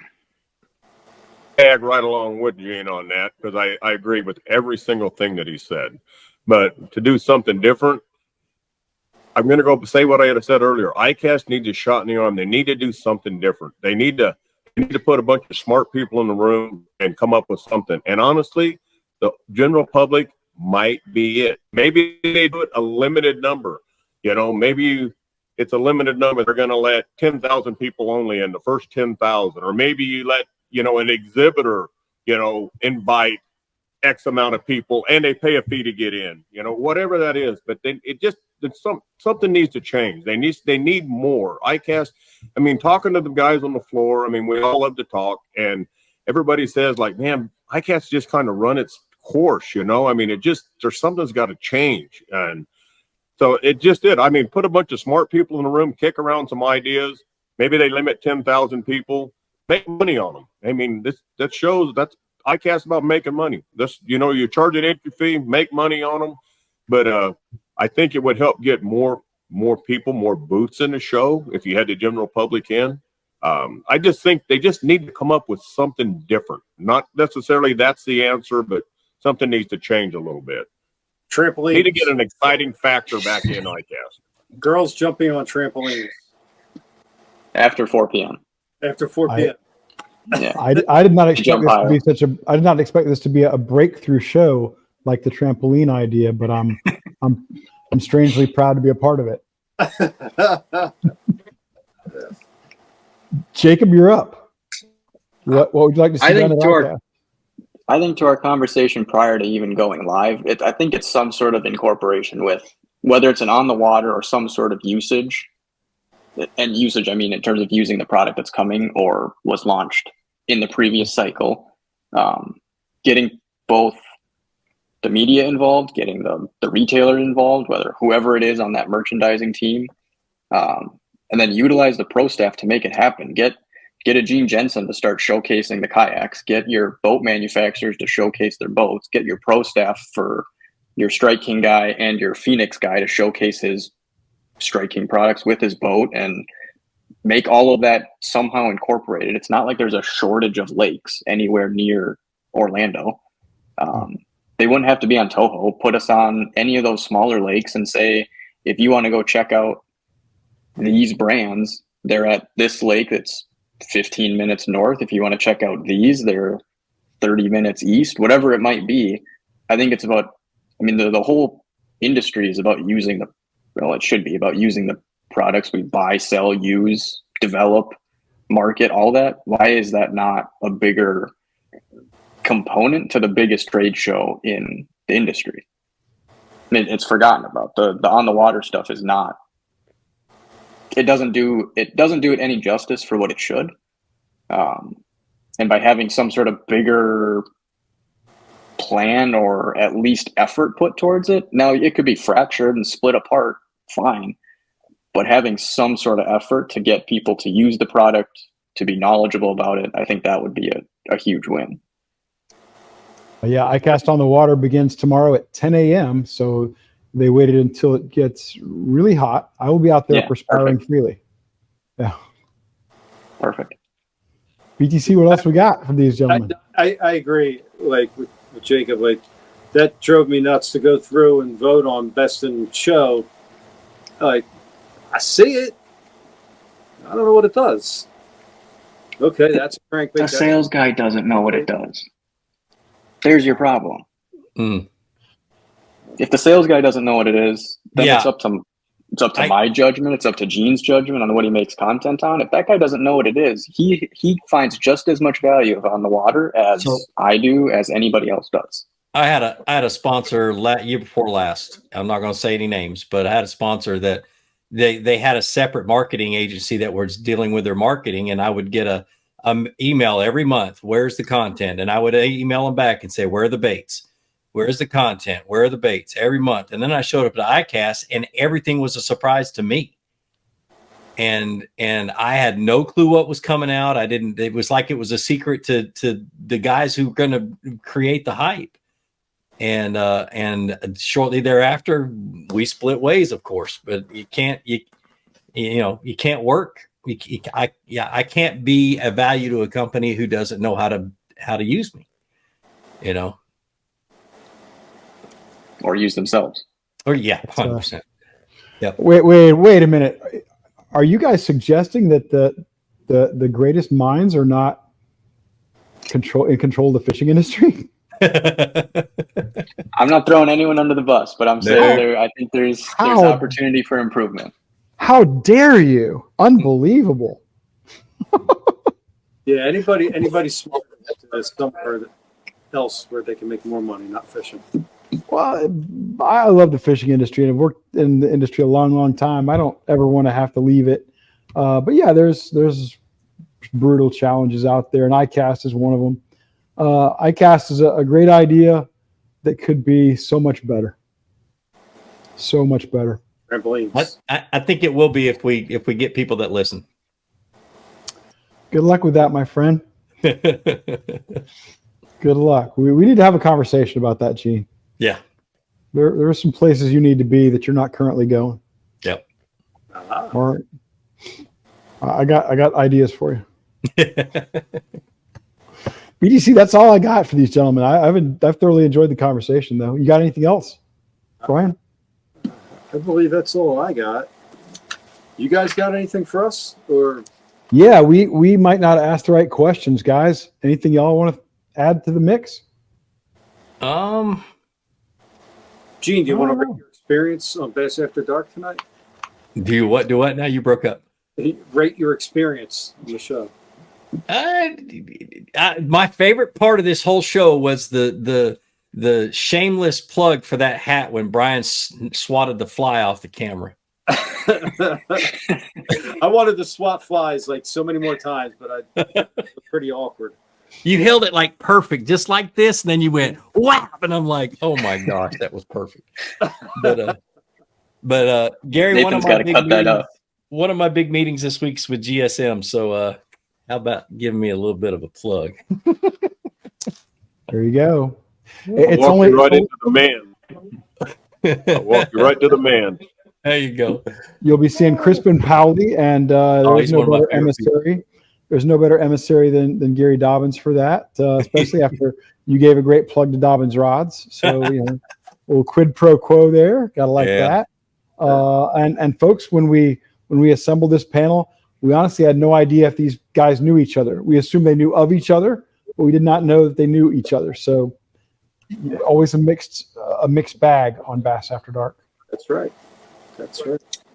right along with Gene on that, because I agree with every single thing that he said. But to do something different, I'm going to go say what I had said earlier. ICAST needs a shot in the arm. They need to do something different. They need to put a bunch of smart people in the room and come up with something. And honestly, the general public might be it. Maybe they do it a limited number. Maybe it's a limited number. They're going to let 10,000 people only in, the first 10,000. Or maybe you let, an exhibitor, invite X amount of people and they pay a fee to get in, whatever that is. But then something needs to change. They need more. ICAST, talking to the guys on the floor, we all love to talk, and everybody says, like, man, ICAST just kind of run its course, there's something's got to change. And so it just did. Put a bunch of smart people in the room, kick around some ideas. Maybe they limit 10,000 people, make money on them. That shows that's ICAST about making money. This, you charge an entry fee, make money on them. But I think it would help get more people, more booths in the show if you had the general public in. I just think they just need to come up with something different. Not necessarily that's the answer, but something needs to change a little bit.
Trampolines.
Need to get an exciting factor back in ICAST.
Girls jumping on trampolines.
After 4 p.m.
After 4 p.m.
Yeah.
I did not expect this to be I did not expect this to be a breakthrough show like the trampoline idea, but I'm strangely proud to be a part of it. Jacob, you're up. What would you like to see done at ICAST?
I think to our conversation prior to even going live, I think it's some sort of incorporation with, whether it's an on the water or some sort of usage. And usage, in terms of using the product that's coming or was launched in the previous cycle. Getting both the media involved, getting the retailer involved, whoever it is on that merchandising team, and then utilize the pro staff to make it happen. Get a Gene Jensen to start showcasing the kayaks. Get your boat manufacturers to showcase their boats. Get your pro staff for your Strike King guy and your Phoenix guy to showcase his Strike King products with his boat, and make all of that somehow incorporated. It's not like there's a shortage of lakes anywhere near Orlando. They wouldn't have to be on Toho. Put us on any of those smaller lakes and say, if you want to go check out these brands, they're at this lake that's 15 minutes north. If you want to check out these, they're 30 minutes east, whatever it might be. I think it's about, the whole industry is about it should be about using the products we buy, sell, use, develop, market, all that. Why is that not a bigger component to the biggest trade show in the industry. It's forgotten about. The on the water stuff is not. It doesn't do it any justice for what it should. And by having some sort of bigger plan or at least effort put towards it, now it could be fractured and split apart, fine. But having some sort of effort to get people to use the product, to be knowledgeable about it, I think that would be a huge win.
Yeah, ICAST on the Water begins tomorrow at 10 a.m. So they waited until it gets really hot. I will be out there perspiring freely. Yeah.
Perfect.
BTC, what else we got from these gentlemen?
I agree, like with Jacob, like that drove me nuts to go through and vote on best in show. Like, I see it. I don't know what it does. Okay, that's a crankbait.
The sales guy doesn't know what it does. There's your problem. If the sales guy doesn't know what it is, then it's up to my judgment. It's up to Gene's judgment on what he makes content on. If that guy doesn't know what it is, he finds just as much value on the water as I do, as anybody else does.
I had a sponsor year before last. I'm not going to say any names, but I had a sponsor that they had a separate marketing agency that was dealing with their marketing, and I would get a email every month. Where's the content? And I would email them back and say, where are the baits? Where's the content? Where are the baits? Every month. And then I showed up at ICAST and everything was a surprise to me. And I had no clue what was coming out. It was like it was a secret to the guys who were going to create the hype. And shortly thereafter, we split ways, of course, but you can't work. I can't be a value to a company who doesn't know how to use me,
or use themselves.
Or 100%. Yeah.
Wait a minute. Are you guys suggesting that the greatest minds are not in control of the fishing industry?
I'm not throwing anyone under the bus, but I'm saying I think there's opportunity for improvement.
How dare you? Unbelievable.
Yeah, anybody smart somewhere else where they can make more money, not fishing.
Well, I love the fishing industry and I've worked in the industry a long, long time. I don't ever want to have to leave it. But yeah, there's brutal challenges out there, and ICAST is one of them. ICAST is a great idea that could be so much better. So much better.
I think it will be if we get people that listen.
Good luck with that, my friend. Good luck. We need to have a conversation about that, Gene.
Yeah.
There are some places you need to be that you're not currently going.
Yep.
All right. I got ideas for you. BDC, that's all I got for these gentlemen. I've thoroughly enjoyed the conversation, though. You got anything else, Brian?
I believe that's all I got. You guys got anything for us? Or
yeah, we might not ask the right questions, guys. Anything y'all want to add to the mix?
Gene, do you want to rate your experience on Bass After Dark tonight?
Do what now? You broke up.
Rate your experience on the show.
My favorite part of this whole show was the shameless plug for that hat when Brian swatted the fly off the camera.
I wanted to swat flies like so many more times, but it was pretty awkward.
You held it like perfect, just like this, and then you went whap, and I'm like, oh my gosh, that was perfect. But Gary,
Nathan's got to cut that up.
One of my big meetings this week's with GSM, so how about giving me a little bit of a plug?
There you go.
It's only right into the man. I'll walk you right to the man.
There you go.
You'll be seeing Crispin Powley, and there's no better emissary. There's no better emissary than Gary Dobyns for that, especially after you gave a great plug to Dobbins rods. So, a little quid pro quo there. Gotta like that. And folks, when we assembled this panel, we honestly had no idea if these guys knew each other. We assumed they knew of each other, but we did not know that they knew each other. So always a mixed bag on Bass After Dark.
That's right.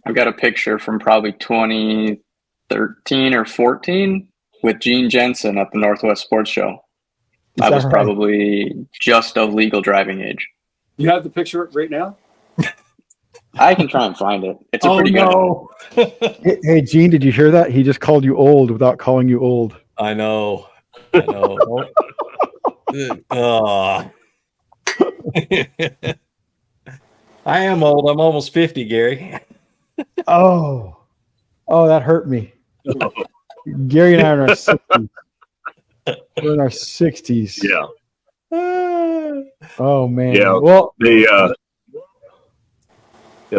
I've got a picture from probably 2013 or 14 with Gene Jensen at the Northwest Sports Show. I was probably just of legal driving age.
You have the picture right now?
I can try and find it. It's a pretty good.
Hey, Gene, did you hear that? He just called you old without calling you old.
I know. I am old. I'm almost 50, Gary.
Oh, that hurt me. Gary and I are in our 60s. We're in our 60s.
Yeah.
Oh man.
Yeah.
Well,
the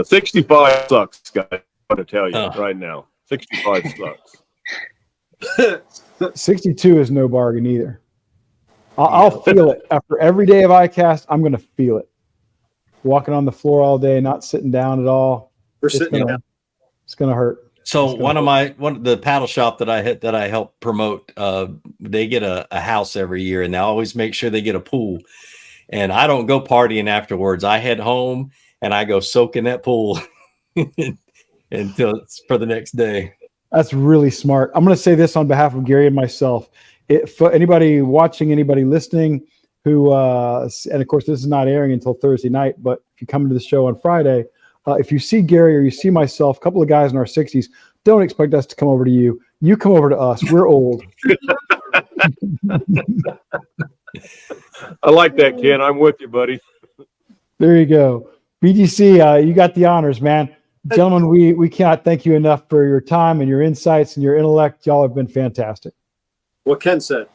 65 sucks, guys. I'm going to tell you right now. 65 sucks.
62 is no bargain either. I'll feel it after every day of ICAST. I'm going to feel it. Walking on the floor all day, not sitting down at all. It's going to hurt.
So one of the paddle shop that I help promote, they get a house every year, and they always make sure they get a pool. And I don't go partying afterwards. I head home and I go soak in that pool until it's for the next day.
That's really smart. I'm going to say this on behalf of Gary and myself. For anybody watching, anybody listening who, and of course, this is not airing until Thursday night, but if you come into the show on Friday, if you see Gary or you see myself, a couple of guys in our 60s, don't expect us to come over to you. You come over to us. We're old.
I like that, Ken. I'm with you, buddy.
There you go. BGC, you got the honors, man. Gentlemen, we cannot thank you enough for your time and your insights and your intellect. Y'all have been fantastic.
What Ken said.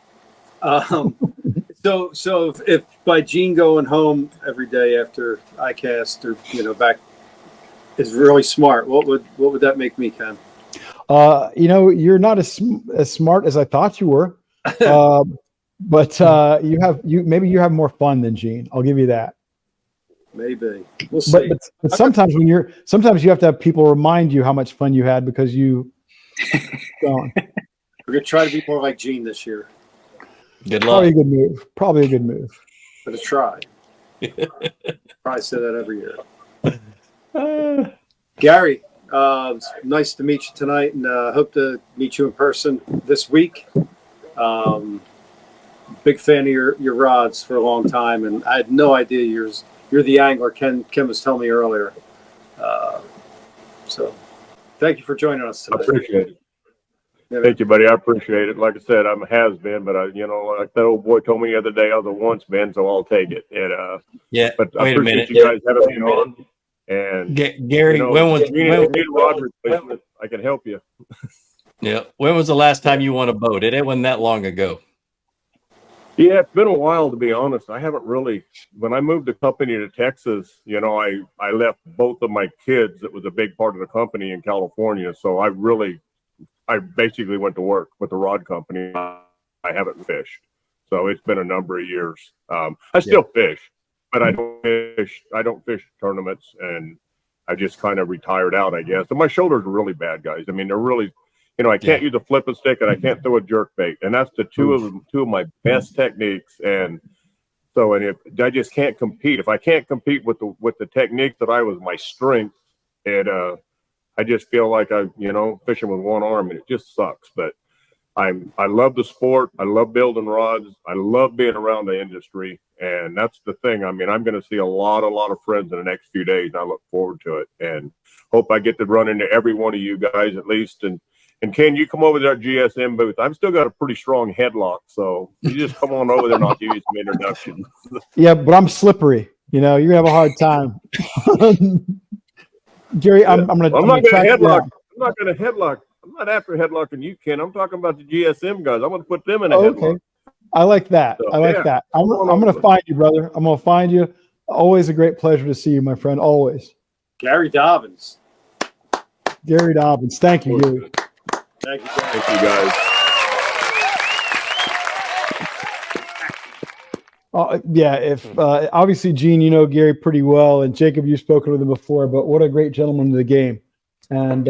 So if by Gene going home every day after ICAST or back is really smart, what would that make me, Ken?
You're not as smart as I thought you were, but maybe you have more fun than Gene. I'll give you that.
Maybe we'll see.
But sometimes sometimes you have to have people remind you how much fun you had because you don't.
We're gonna try to be more like Gene this year.
Good luck.
Probably a good move.
But a try. Probably say that every year. Gary, it's nice to meet you tonight, and hope to meet you in person this week. Big fan of your rods for a long time, and I had no idea you're the angler Ken was telling me earlier. So thank you for joining us tonight.
I appreciate it. Yeah, thank you, buddy. I appreciate it. Like I said, I'm a has-been, but like that old boy told me the other day, I was a once-been, so I'll take it. And but I appreciate you guys having me on. And
Gary, when was
rod replacement? I can help you.
Yeah. When was the last time you won a boat? It wasn't that long ago.
Yeah, it's been a while, to be honest. I haven't really. When I moved the company to Texas, I left both of my kids. That was a big part of the company in California. So I basically went to work with the rod company. I haven't fished, so it's been a number of years. I still fish, but I don't fish tournaments, and I just kind of retired out, I guess. And my shoulders are really bad, guys. I mean, they're really, I can't use a flipping stick and I can't throw a jerk bait, and that's the two of my best techniques. And so, if I just can't compete, if I can't compete with the technique that was my strength, and I just feel like fishing with one arm, and it just sucks. But I love the sport. I love building rods. I love being around the industry, and that's the thing. I mean, I'm going to see a lot of friends in the next few days, and I look forward to it. And hope I get to run into every one of you guys at least. And Ken, you come over to our GSM booth. I've still got a pretty strong headlock, so you just come on over there, and I'll give you some introductions.
Yeah, but I'm slippery. You're gonna have a hard time. Gary, I'm not going to headlock.
I'm not going to headlock. I'm not after headlocking you, Ken. I'm talking about the GSM guys. I'm going to put them in a headlock. Okay.
I like that. So, I like that. I'm going to find you, brother. I'm going to find you. Always a great pleasure to see you, my friend. Always.
Gary Dobyns.
Gary Dobyns. Thank you, Gary.
Thank you, guys.
Thank you, guys.
Obviously, Gene, you know Gary pretty well, and Jacob, you've spoken with him before, but what a great gentleman to the game. And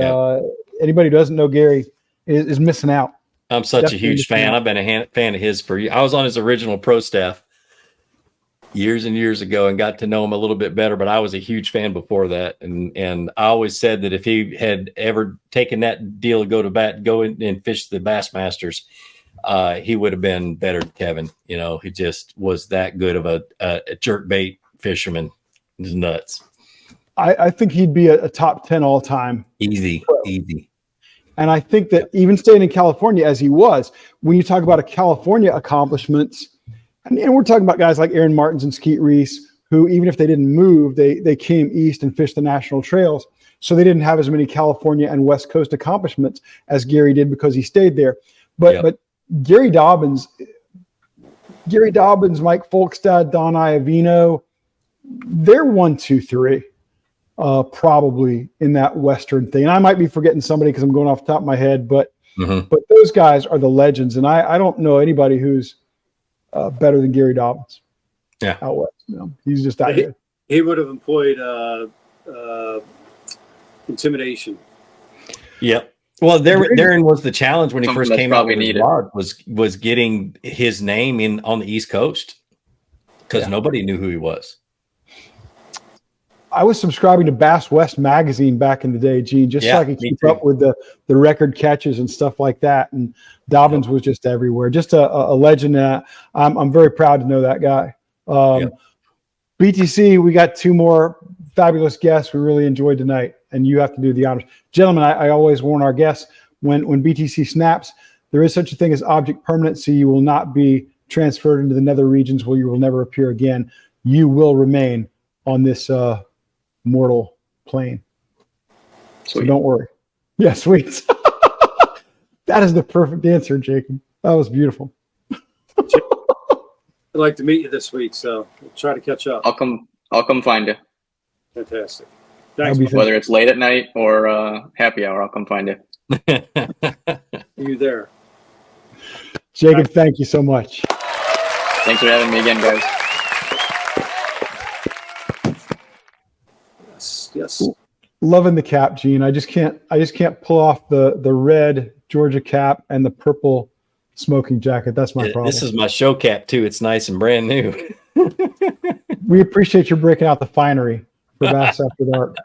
anybody who doesn't know Gary is missing out.
I'm such a huge fan. I've been a fan of his for years. I was on his original pro staff years and years ago and got to know him a little bit better, but I was a huge fan before that. And I always said that if he had ever taken that deal to go and fish the Bassmasters, he would have been better than Kevin. You know, he just was that good of a jerkbait fisherman. It's nuts.
I think he'd be a top 10 all time.
Easy.
And I think that even staying in California as he was, when you talk about a California accomplishments, and we're talking about guys like Aaron Martins and Skeet Reese, who even if they didn't move, they came east and fished the national trails. So they didn't have as many California and West Coast accomplishments as Gary did because he stayed there. But Gary Dobyns, Mike Folkstad, Don Iovino, they're 1, 2, 3. Probably in that Western thing. And I might be forgetting somebody because I'm going off the top of my head, but those guys are the legends. And I don't know anybody who's better than Gary Dobyns.
Yeah.
Out west. You know, he's just that good.
He would have employed intimidation.
Yep. Well, therein was the challenge when he first came out with his
needed.
rod was getting his name on the East Coast because nobody knew who he was.
I was subscribing to Bass West magazine back in the day, Gene, just so I could keep up with the record catches and stuff like that. And Dobbins was just everywhere, just a legend. I'm very proud to know that guy. BTC, we got 2 more fabulous guests we really enjoyed tonight, and you have to do the honors. Gentlemen, I always warn our guests, when BTC snaps, there is such a thing as object permanency. You will not be transferred into the nether regions where you will never appear again. You will remain on this mortal plane. So don't worry. Yeah, sweet. That is the perfect answer, Jacob. That was beautiful.
I'd like to meet you this week, so we'll try to catch up.
I'll come find you.
Fantastic. Thanks.
Whether it's late at night or happy hour, I'll come find you.
You there.
Jacob, thank you so much.
Thanks for having me again, guys.
Yes.
Loving the cap, Gene. I just can't pull off the red Georgia cap and the purple smoking jacket. That's my problem.
This is my show cap too. It's nice and brand new.
We appreciate you breaking out the finery for Bass After Dark.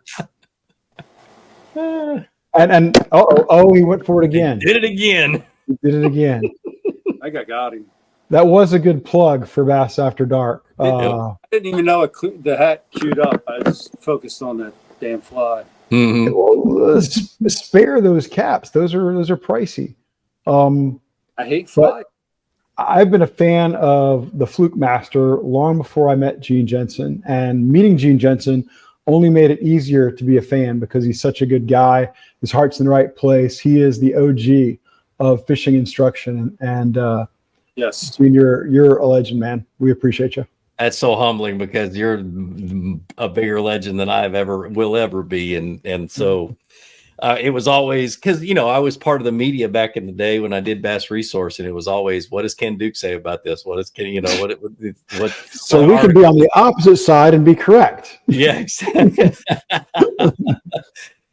And he went for it again.
Did it again.
He did it again.
I got him.
That was a good plug for Bass After Dark.
I didn't even know the hat queued up. I was focused on that damn fly.
Well, spare those caps. Those are pricey.
I hate fly.
I've been a fan of the Fluke Master long before I met Gene Jensen, and meeting Gene Jensen only made it easier to be a fan because he's such a good guy. His heart's in the right place. He is the OG of fishing instruction, and
yes,
Gene, you're a legend, man. We appreciate you.
That's so humbling because you're a bigger legend than I will ever be, and so it was always because I was part of the media back in the day when I did Bass Resource, and it was always, what does Ken Duke say about this? What is Ken? What?
So we can be on the opposite side and be correct.
Yeah, exactly.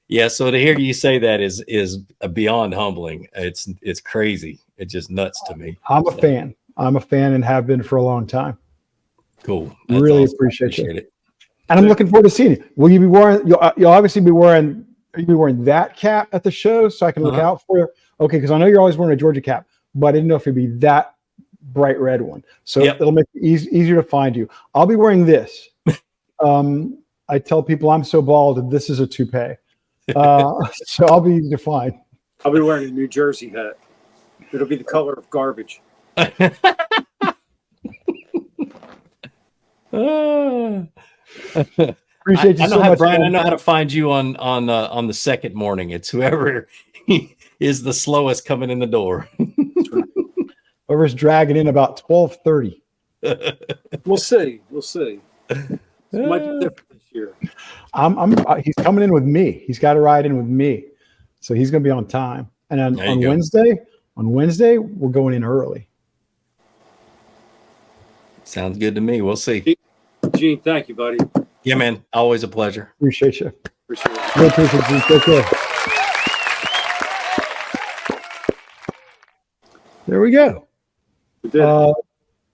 Yeah. So to hear you say that is beyond humbling. It's crazy. It's just nuts to me.
I'm a fan. I'm a fan and have been for a long time.
Cool.
Really
awesome.
appreciate
it.
And I'm looking forward to seeing you. Will you be wearing? You'll obviously be wearing. Are you be wearing that cap at the show so I can look out for you? Okay, because I know you're always wearing a Georgia cap, but I didn't know if it'd be that bright red one. So it'll make it easier to find you. I'll be wearing this. I tell people I'm so bald that this is a toupee. So I'll be easy to find.
I'll be wearing a New Jersey hat. It'll be the color of garbage.
Appreciate you so much,
Brian. I know how to find you on the second morning. It's whoever is the slowest coming in the door.
Whoever's dragging in about 12:30.
We'll see. It might be different this year.
He's coming in with me. He's got to ride in with me, so he's going to be on time. And on Wednesday, we're going in early.
Sounds good to me. We'll see.
Gene, thank you, buddy.
Yeah, man. Always a pleasure.
Appreciate you.
Appreciate it.
Really appreciate you. Take care. There we go.
We did.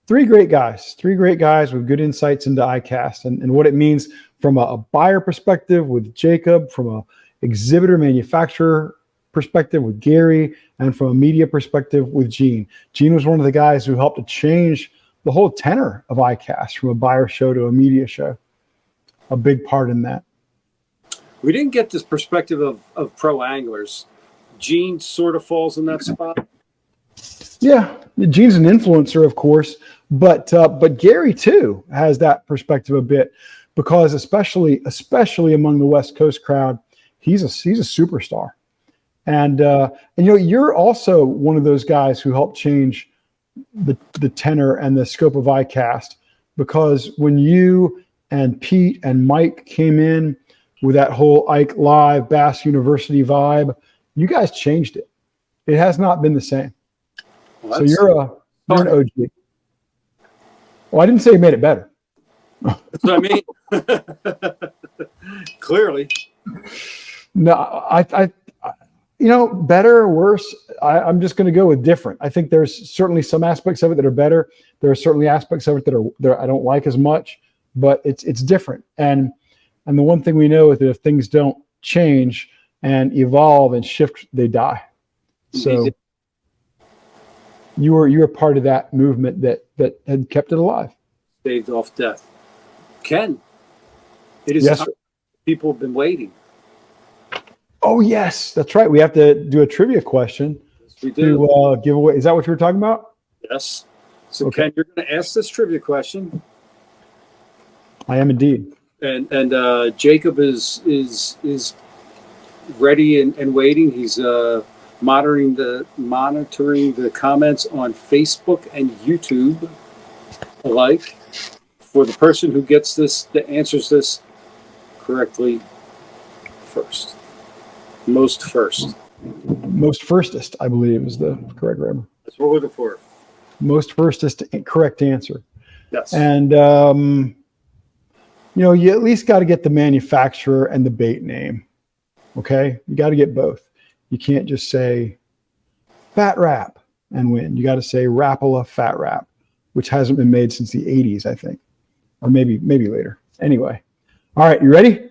Three great guys with good insights into ICAST and what it means from a buyer perspective with Jacob, from a exhibitor manufacturer perspective with Gary and from a media perspective with Gene. Gene was one of the guys who helped to change the whole tenor of ICAST from a buyer show to a media show. A big part in that.
We didn't get this perspective of pro anglers. Gene sort of falls in that spot.
Yeah, Gene's an influencer, of course, but Gary too has that perspective a bit, because especially among the West Coast crowd, he's a superstar, and you're also one of those guys who helped change the tenor and the scope of ICAST, because when you and Pete and Mike came in with that whole Ike Live Bass University vibe, you guys changed it. It has not been the same.
Well,
So you're an OG. Well, I didn't say you made it better.
That's what I mean. Clearly.
No, I better or worse, I'm just going to go with different. I think there's certainly some aspects of it that are better. There are certainly aspects of it that I don't like as much, but it's different. And the one thing we know is that if things don't change and evolve and shift, they die. So you were part of that movement that had kept it alive.
Staved off death. Ken, it is
Yes,
time.
sir.
People have been waiting.
Oh yes, that's right. We have to do a trivia question
Yes, we do.
to give away. Is that what you were talking about?
Yes. So
Okay.
Ken, you're going to ask this trivia question,
I am indeed.
and Jacob is ready and waiting. He's monitoring the comments on Facebook and YouTube alike. For the person who gets this, that answers this correctly first. Most first.
Most firstest, I believe, is the correct grammar.
That's what we're looking for.
Most firstest correct answer.
Yes.
And you at least got to get the manufacturer and the bait name. Okay, you got to get both. You can't just say Fat Wrap and win. You got to say Rapala Fat Wrap, which hasn't been made since the 80s, I think, or maybe later. Anyway, all right, you ready?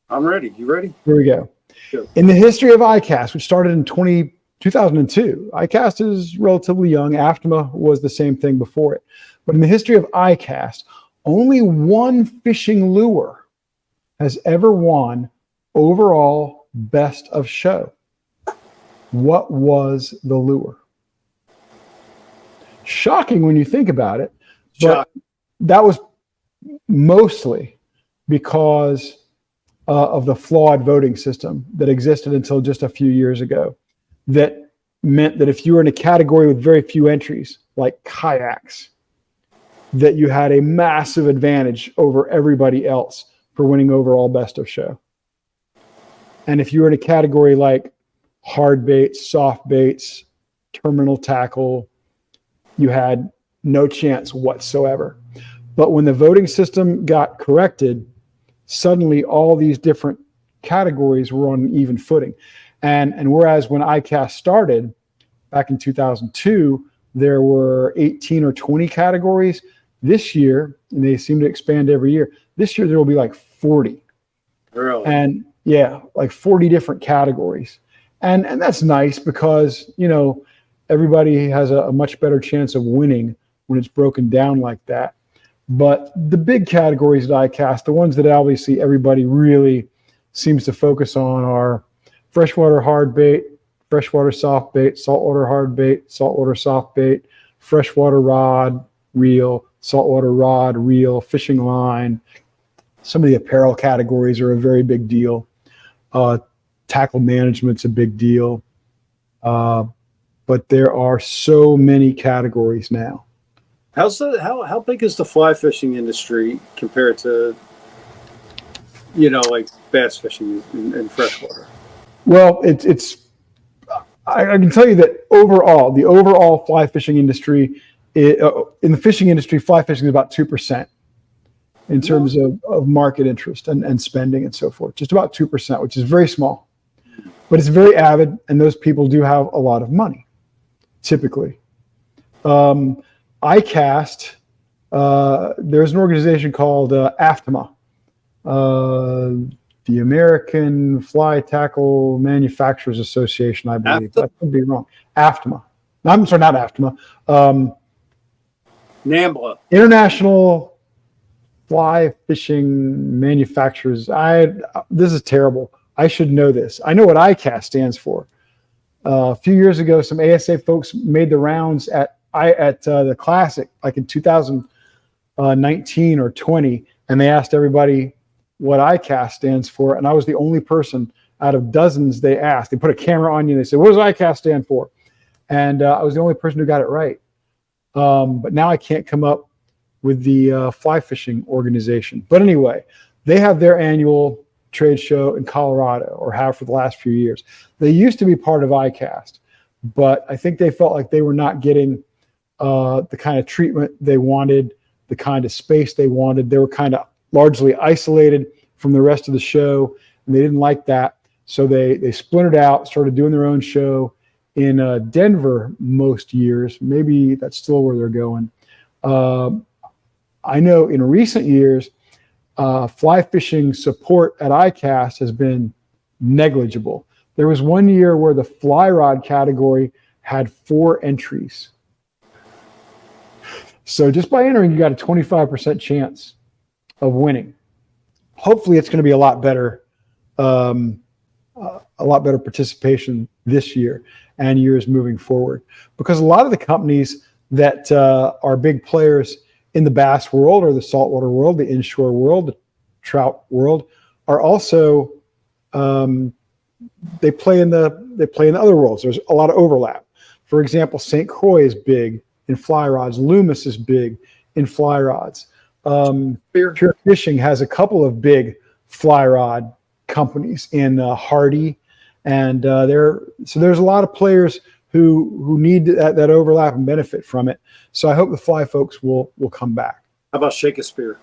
I'm ready. You ready?
Here we go.
Sure.
In the history of ICAST, which started in 2002, ICAST is relatively young. AFTMA was the same thing before it. But in the history of ICAST, only one fishing lure has ever won overall best of show. What was the lure? Shocking when you think about it, but that was mostly because of the flawed voting system that existed until just a few years ago. That meant that if you were in a category with very few entries, like kayaks, that you had a massive advantage over everybody else for winning overall best of show. And if you were in a category like hard baits, soft baits, terminal tackle, you had no chance whatsoever. But when the voting system got corrected, suddenly all these different categories were on an even footing. And whereas when ICAST started back in 2002, there were 18 or 20 categories. This year, and they seem to expand every year, this year there will be like 40.
Really?
And yeah, like 40 different categories. And that's nice because, everybody has a much better chance of winning when it's broken down like that. But the big categories at ICAST, the ones that obviously everybody really seems to focus on, are freshwater hard bait, freshwater soft bait, saltwater hard bait, saltwater soft bait, freshwater rod, reel, saltwater rod, reel, fishing line. Some of the apparel categories are a very big deal. Tackle management's a big deal. But there are so many categories now.
How big is the fly fishing industry compared to, like bass fishing and freshwater?
Well, I can tell you that the overall fly fishing industry, in the fishing industry, fly fishing is about 2% in terms of market interest and spending and so forth. Just about 2%, which is very small. But it's very avid, and those people do have a lot of money, typically. ICAST, there's an organization called AFTMA. the American Fly Tackle Manufacturers Association, I believe.
AFTA?
I could be wrong. AFTMA. I'm sorry, not AFTMA.
NAMBLA.
International Fly Fishing Manufacturers. This is terrible. I should know this. I know what ICAST stands for. A few years ago, some ASA folks made the rounds at the Classic, like in 2019 or 20, and they asked everybody what ICAST stands for, and I was the only person out of dozens they asked. They put a camera on you, and they said, what does ICAST stand for? And I was the only person who got it right. But now I can't come up with the fly fishing organization. But anyway, they have their annual trade show in Colorado, or have for the last few years. They used to be part of ICAST, but I think they felt like they were not getting the kind of treatment they wanted, the kind of space they wanted. They were kind of largely isolated from the rest of the show, and they didn't like that. So they splintered out, started doing their own show in Denver most years. Maybe that's still where they're going. I know in recent years, fly fishing support at ICAST has been negligible. There was one year where the fly rod category had 4 entries. So just by entering, you got a 25% chance of winning. Hopefully it's going to be a lot better participation this year and years moving forward, because a lot of the companies that are big players in the bass world or the saltwater world, the inshore world, the trout world, are also they play in the other worlds. There's a lot of overlap. For example, St. Croix is big in fly rods. Loomis is big in fly rods. Pure Fishing has a couple of big fly rod companies in Hardy, and so there's a lot of players who need that overlap and benefit from it. So I hope the fly folks will come back.
How about Shakespeare?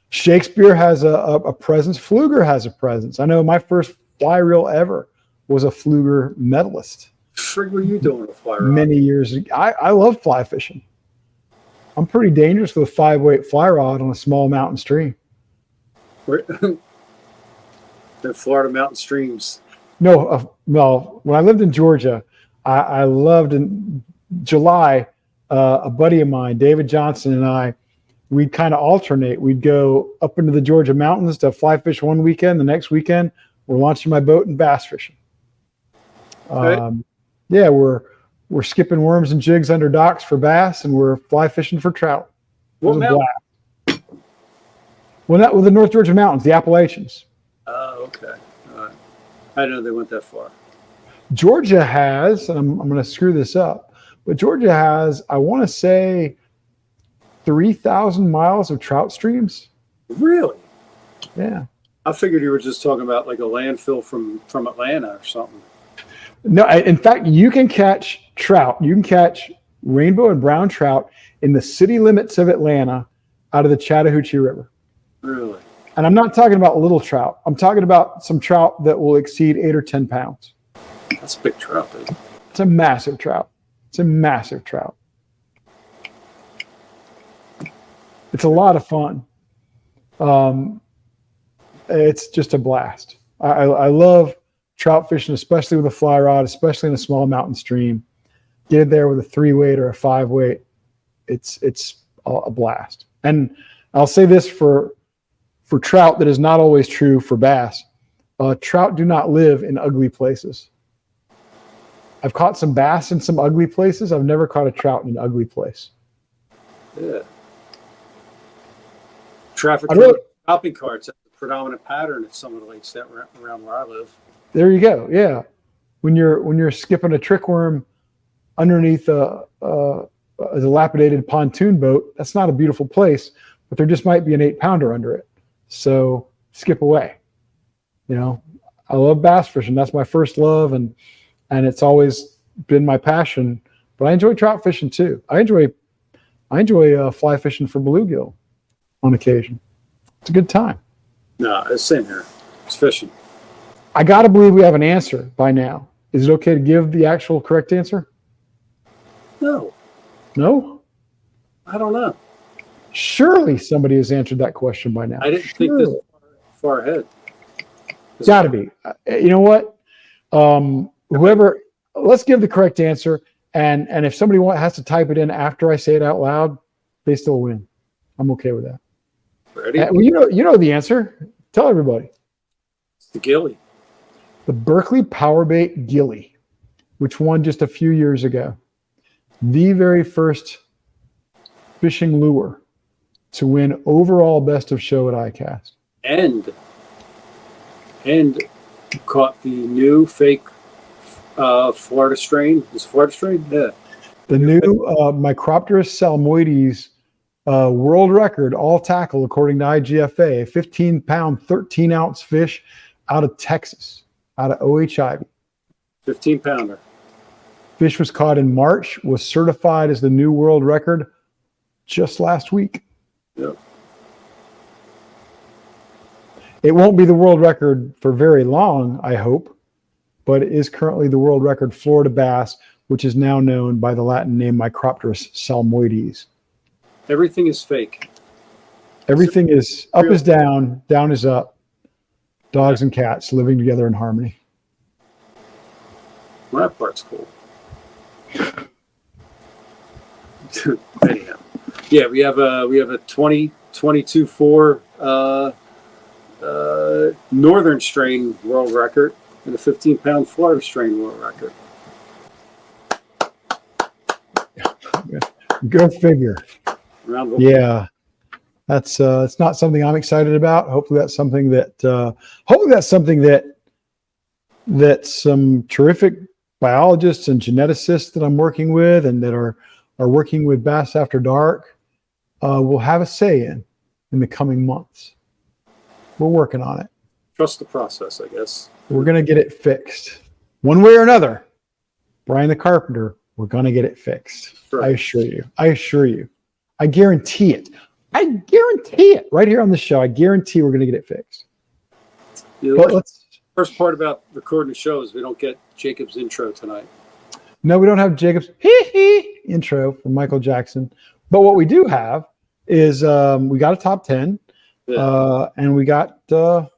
Shakespeare has a presence. Pfluger has a presence. I know my first fly reel ever was a Pfluger medalist.
What were you doing with fly rod?
Many years ago. I love fly fishing. I'm pretty dangerous with a 5-weight fly rod on a small mountain stream.
The Florida mountain streams.
No, well, when I lived in Georgia, I loved in July, a buddy of mine, David Johnson, and I, we'd kind of alternate. We'd go up into the Georgia mountains to fly fish one weekend. The next weekend, we're launching my boat and bass fishing. Yeah, we're skipping worms and jigs under docks for bass, and we're fly fishing for trout.
What mountain?
Well, not with the North Georgia mountains, the Appalachians.
Oh, okay. All right. I didn't know they went that far.
Georgia has, and I'm going to screw this up, but Georgia has, I want to say, 3,000 miles of trout streams.
Really?
Yeah.
I figured you were just talking about like a landfill from Atlanta or something.
No, in fact, you can catch trout. You can catch rainbow and brown trout in the city limits of Atlanta out of the Chattahoochee River.
Really?
And I'm not talking about little trout. I'm talking about some trout that will exceed 8 or 10 pounds.
That's a big trout, dude.
It's a massive trout. It's a massive trout. It's a lot of fun. It's just a blast. I love trout fishing, especially with a fly rod, especially in a small mountain stream. Get it there with a 3-weight or a 5-weight. It's a blast. And I'll say this for trout that is not always true for bass. Trout do not live in ugly places. I've caught some bass in some ugly places. I've never caught a trout in an ugly place.
Yeah. Traffic shopping carts are the predominant pattern at some of the lakes around where I live.
There you go. Yeah. When you're skipping a trick worm underneath a dilapidated pontoon boat, that's not a beautiful place, but there just might be an 8-pounder under it. So skip away. You know, I love bass fishing. That's my first love, and it's always been my passion. But I enjoy trout fishing too. I enjoy fly fishing for bluegill on occasion. It's a good time.
No, it's same here. It's fishing.
I got to believe we have an answer by now. Is it okay to give the actual correct answer?
No,
No?
I don't know.
Surely somebody has answered that question by now.
I didn't think this far ahead.
It's got to be. You know what? Whoever, let's give the correct answer. And if somebody has to type it in after I say it out loud, they still win. I'm okay with that.
Ready?
Well, you know the answer. Tell everybody.
It's the Gilly.
The Berkeley Powerbait Gilly, which won just a few years ago. The very first fishing lure to win overall best of show at ICAST. And caught the new fake Florida strain. Is Florida strain? Yeah. The new Micropterus salmoides world record all tackle, according to IGFA, a 15-pound, 13-ounce fish out of Texas, out of OH-Ivy.
15-pounder.
Fish was caught in March, was certified as the new world record just last week.
Yep.
It won't be the world record for very long, I hope, but it is currently the world record Florida bass, which is now known by the Latin name Micropterus salmoides.
Everything is fake.
Everything is up is down, down is up. Dogs and cats living together in harmony.
Well, that part's cool. Anyhow, yeah, we have a 2022-4 northern strain world record and a 15-pound Florida strain world record.
Go figure. Yeah, that's it's not something I'm excited about. Hopefully, that's something that that some terrific biologists and geneticists that I'm working with and that are working with Bass After Dark will have a say in the coming months. We're working on it.
Trust the process, I guess.
We're going to get it fixed. One way or another, Brian the Carpenter, we're going to get it fixed. Right. I assure you. I assure you. I guarantee it. I guarantee it. Right here on the show, I guarantee we're going to get it fixed.
First part about recording the show is we don't get Jacob's intro tonight.
No, we don't have Jacob's intro from Michael Jackson. But what we do have is we got a top 10, and we got Dark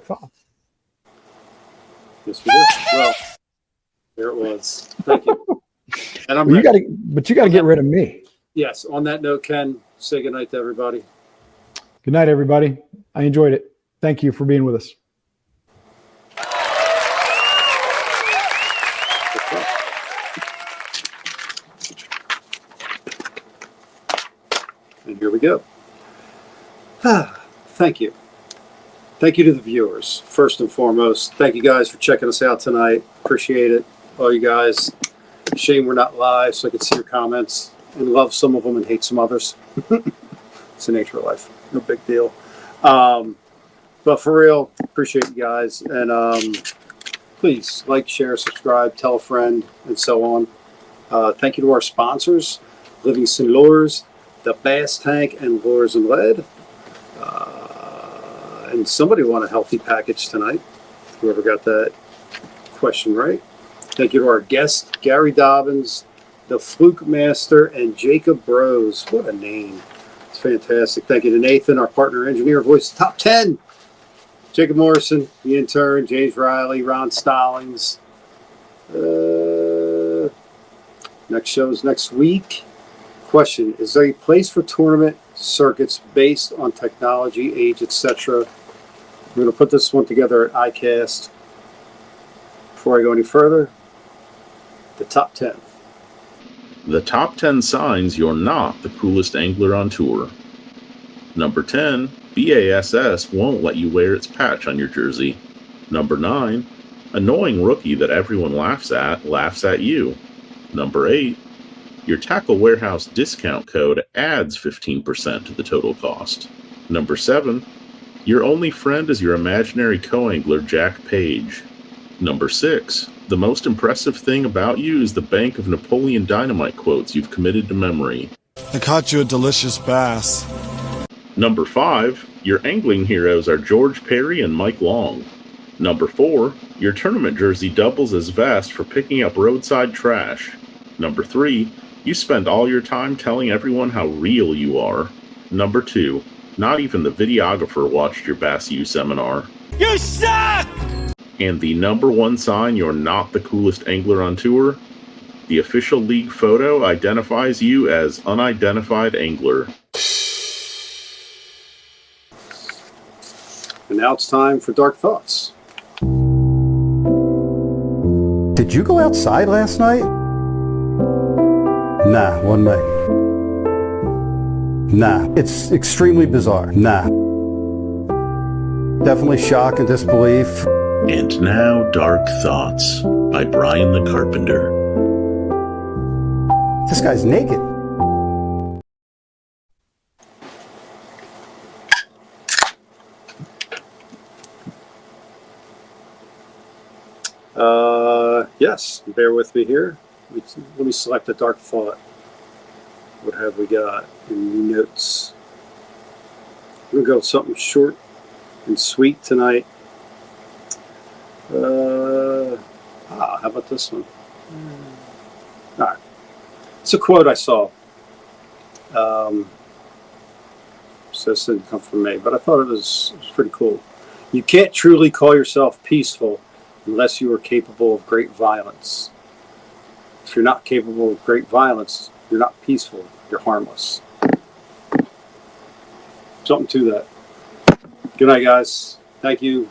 Thoughts.
Yes, we did. Well, there it was. Thank you. And I'm
you got to get rid of me.
Yes. On that note, Ken, say goodnight to everybody.
Good night, everybody. I enjoyed it. Thank you for being with us.
And here we go. Thank you. Thank you to the viewers, first and foremost. Thank you guys for checking us out tonight. Appreciate it. All you guys. Shame we're not live so I can see your comments and love some of them and hate some others. It's the nature of life. No big deal. But for real, appreciate you guys. And please like, share, subscribe, tell a friend, and so on. Thank you to our sponsors, Livingston Lures, the Bass Tank, and Lures and Lead. And somebody won a healthy package tonight, whoever got that question right. Thank you to our guest, Gary Dobyns, the Fluke Master, and Jacob Bros. What a name. It's fantastic. Thank you to Nathan, our partner engineer, voice top 10. Jacob Morrison, the intern, James Riley, Ron Stallings. Next show is next week. Question, is there a place for tournament circuits based on technology, age, etc.? We're going to put this one together at ICAST. Before I go any further, the top 10.
The top 10 signs you're not the coolest angler on tour. Number 10, BASS won't let you wear its patch on your jersey. Number 9, annoying rookie that everyone laughs at you. Number 8, your Tackle Warehouse discount code adds 15% to the total cost. Number 7, your only friend is your imaginary co-angler Jack Page. Number 6, the most impressive thing about you is the bank of Napoleon Dynamite quotes you've committed to memory.
I caught you a delicious bass.
Number 5, your angling heroes are George Perry and Mike Long. Number 4, your tournament jersey doubles as vest for picking up roadside trash. Number 3, you spend all your time telling everyone how real you are. Number 2, not even the videographer watched your Bass U seminar.
You suck!
And the number one sign you're not the coolest angler on tour, the official league photo identifies you as unidentified angler.
And now it's time for Dark Thoughts.
Did you go outside last night? Nah, one night. Nah, it's extremely bizarre. Nah. Definitely shock and disbelief.
And now Dark Thoughts by Brian the Carpenter.
This guy's naked.
Yes, bear with me here. Let me select a dark thought. What have we got in notes? I'm going to go with something short and sweet tonight. How about this one? All right. It's a quote I saw. So this didn't come from me, but I thought it was pretty cool. You can't truly call yourself peaceful unless you are capable of great violence. If you're not capable of great violence, you're not peaceful, you're harmless. Something to that. Good night, guys. Thank you.